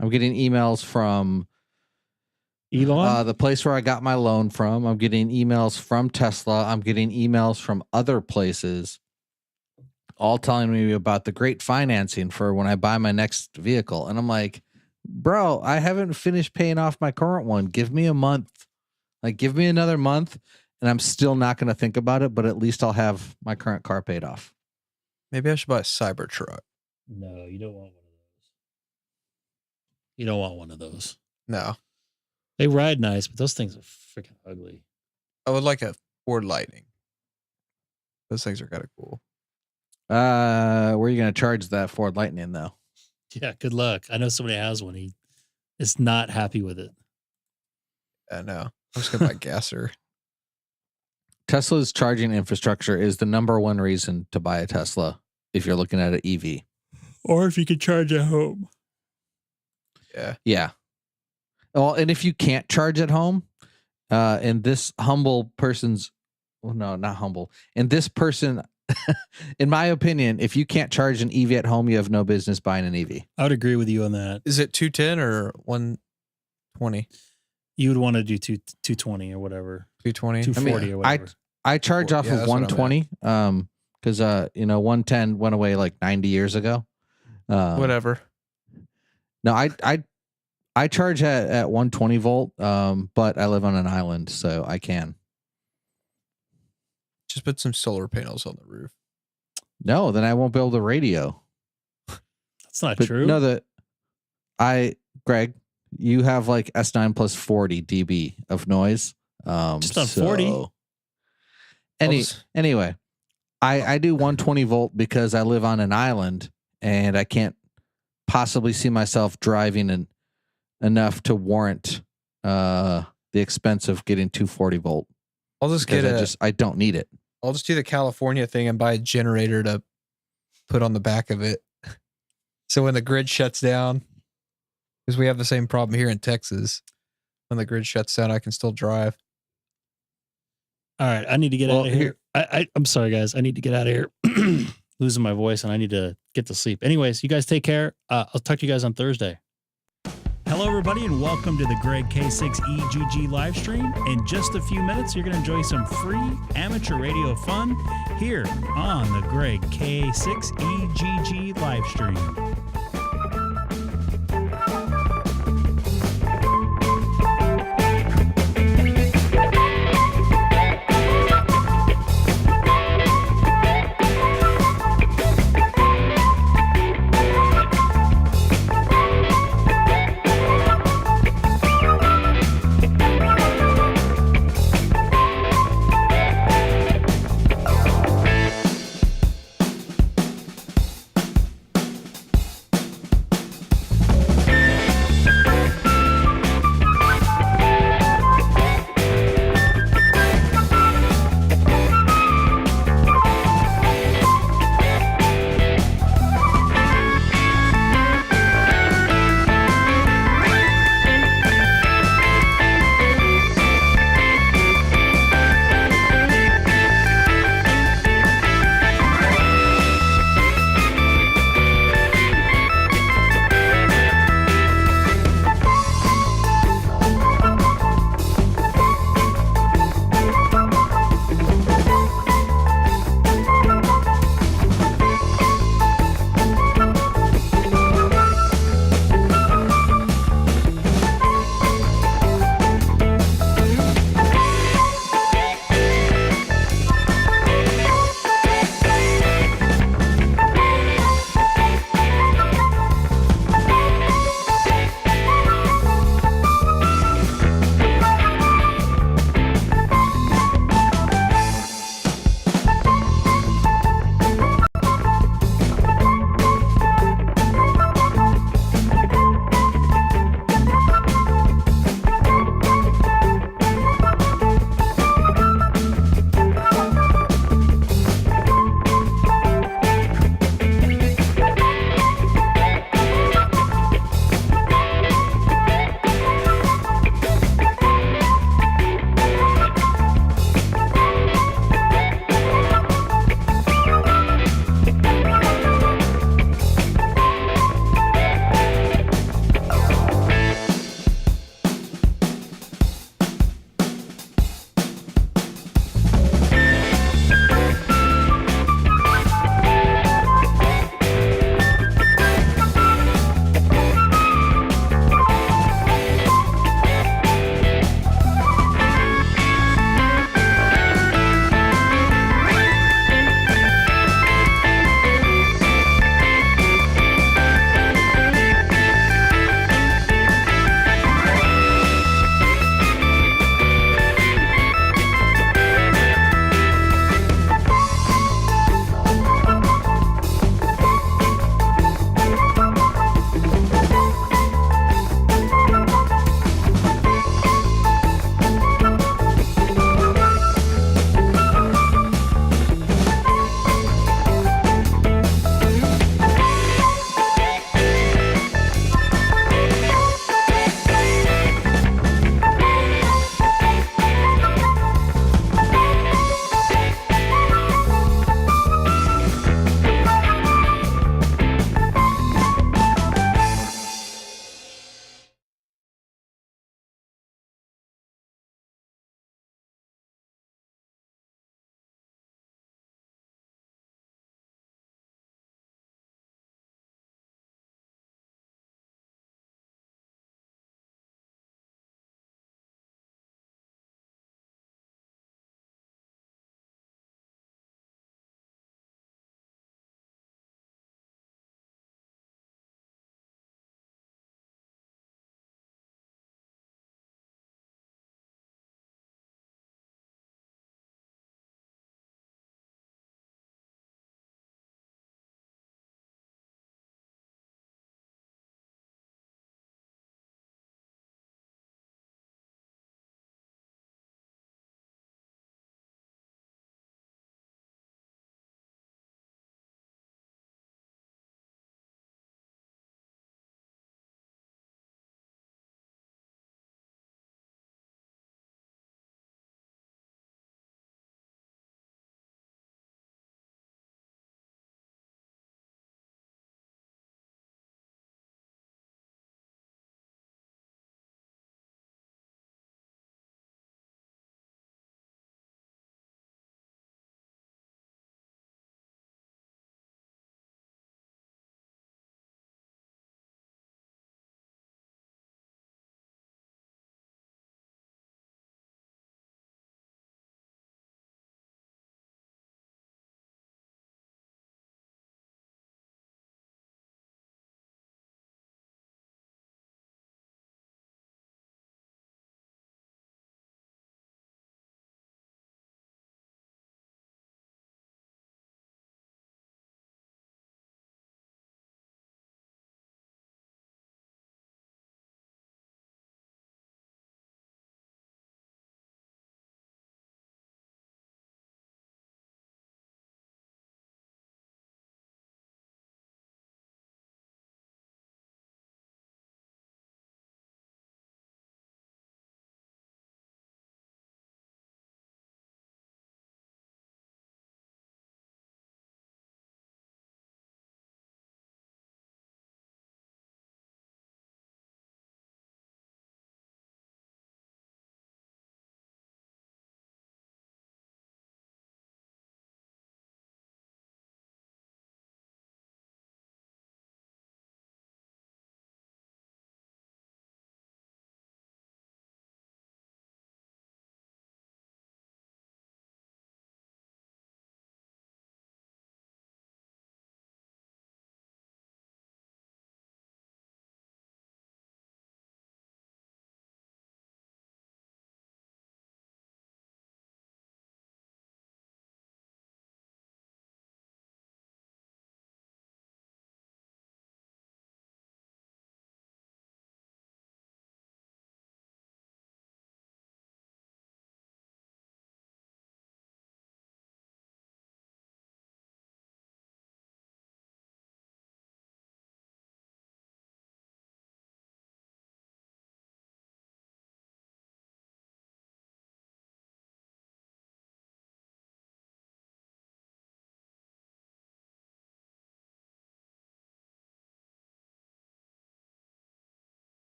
Speaker 11: I'm getting emails from
Speaker 1: Elon,
Speaker 11: the place where I got my loan from. I'm getting emails from Tesla. I'm getting emails from other places, all telling me about the great financing for when I buy my next vehicle. And I'm like, bro, I haven't finished paying off my current one. Give me a month. Like, give me another month, and I'm still not going to think about it, but at least I'll have my current car paid off.
Speaker 9: Maybe I should buy a Cybertruck.
Speaker 1: No, you don't want one of those. You don't want one of those.
Speaker 9: No.
Speaker 1: They ride nice, but those things are freaking ugly.
Speaker 9: I would like a Ford Lightning. Those things are kind of cool.
Speaker 11: Where are you going to charge that Ford Lightning, though?
Speaker 1: Yeah, good luck. I know somebody has one. He is not happy with it.
Speaker 9: I know. I'm just going to buy a gasser.
Speaker 11: Tesla's charging infrastructure is the number one reason to buy a Tesla if you're looking at an EV.
Speaker 1: Or if you could charge at home.
Speaker 9: Yeah.
Speaker 11: Yeah. Well, and if you can't charge at home, and this humble person's, well, no, not humble. And this person, in my opinion, if you can't charge an EV at home, you have no business buying an EV.
Speaker 1: I would agree with you on that.
Speaker 9: Is it 210 or 120?
Speaker 1: You would want to do 220 or whatever.
Speaker 9: 220?
Speaker 1: 240 or whatever.
Speaker 11: I charge off of 120 because 110 went away like 90 years ago.
Speaker 9: Whatever.
Speaker 11: No, I charge at 120 volt, but I live on an island, so I can.
Speaker 9: Just put some solar panels on the roof.
Speaker 11: No, then I won't be able to radio.
Speaker 1: That's not true.
Speaker 11: No, Greg, you have like S9 plus 40 dB of noise.
Speaker 1: Just on 40.
Speaker 11: Anyway, I do 120 volt because I live on an island and I can't possibly see myself driving enough to warrant the expense of getting 240 volt.
Speaker 9: I'll just get
Speaker 11: I don't need it.
Speaker 9: I'll just do the California thing and buy a generator to put on the back of it. So when the grid shuts down, because we have the same problem here in Texas, when the grid shuts down, I can still drive.
Speaker 1: All right, I need to get out of here. I'm sorry, guys. I need to get out of here. Losing my voice, and I need to get to sleep. Anyways, you guys take care. I'll talk to you guys on Thursday. Hello, everybody, and welcome to the Greg K6EGG live stream. In just a few minutes, you're going to enjoy some free amateur radio fun here on the Greg K6EGG live stream.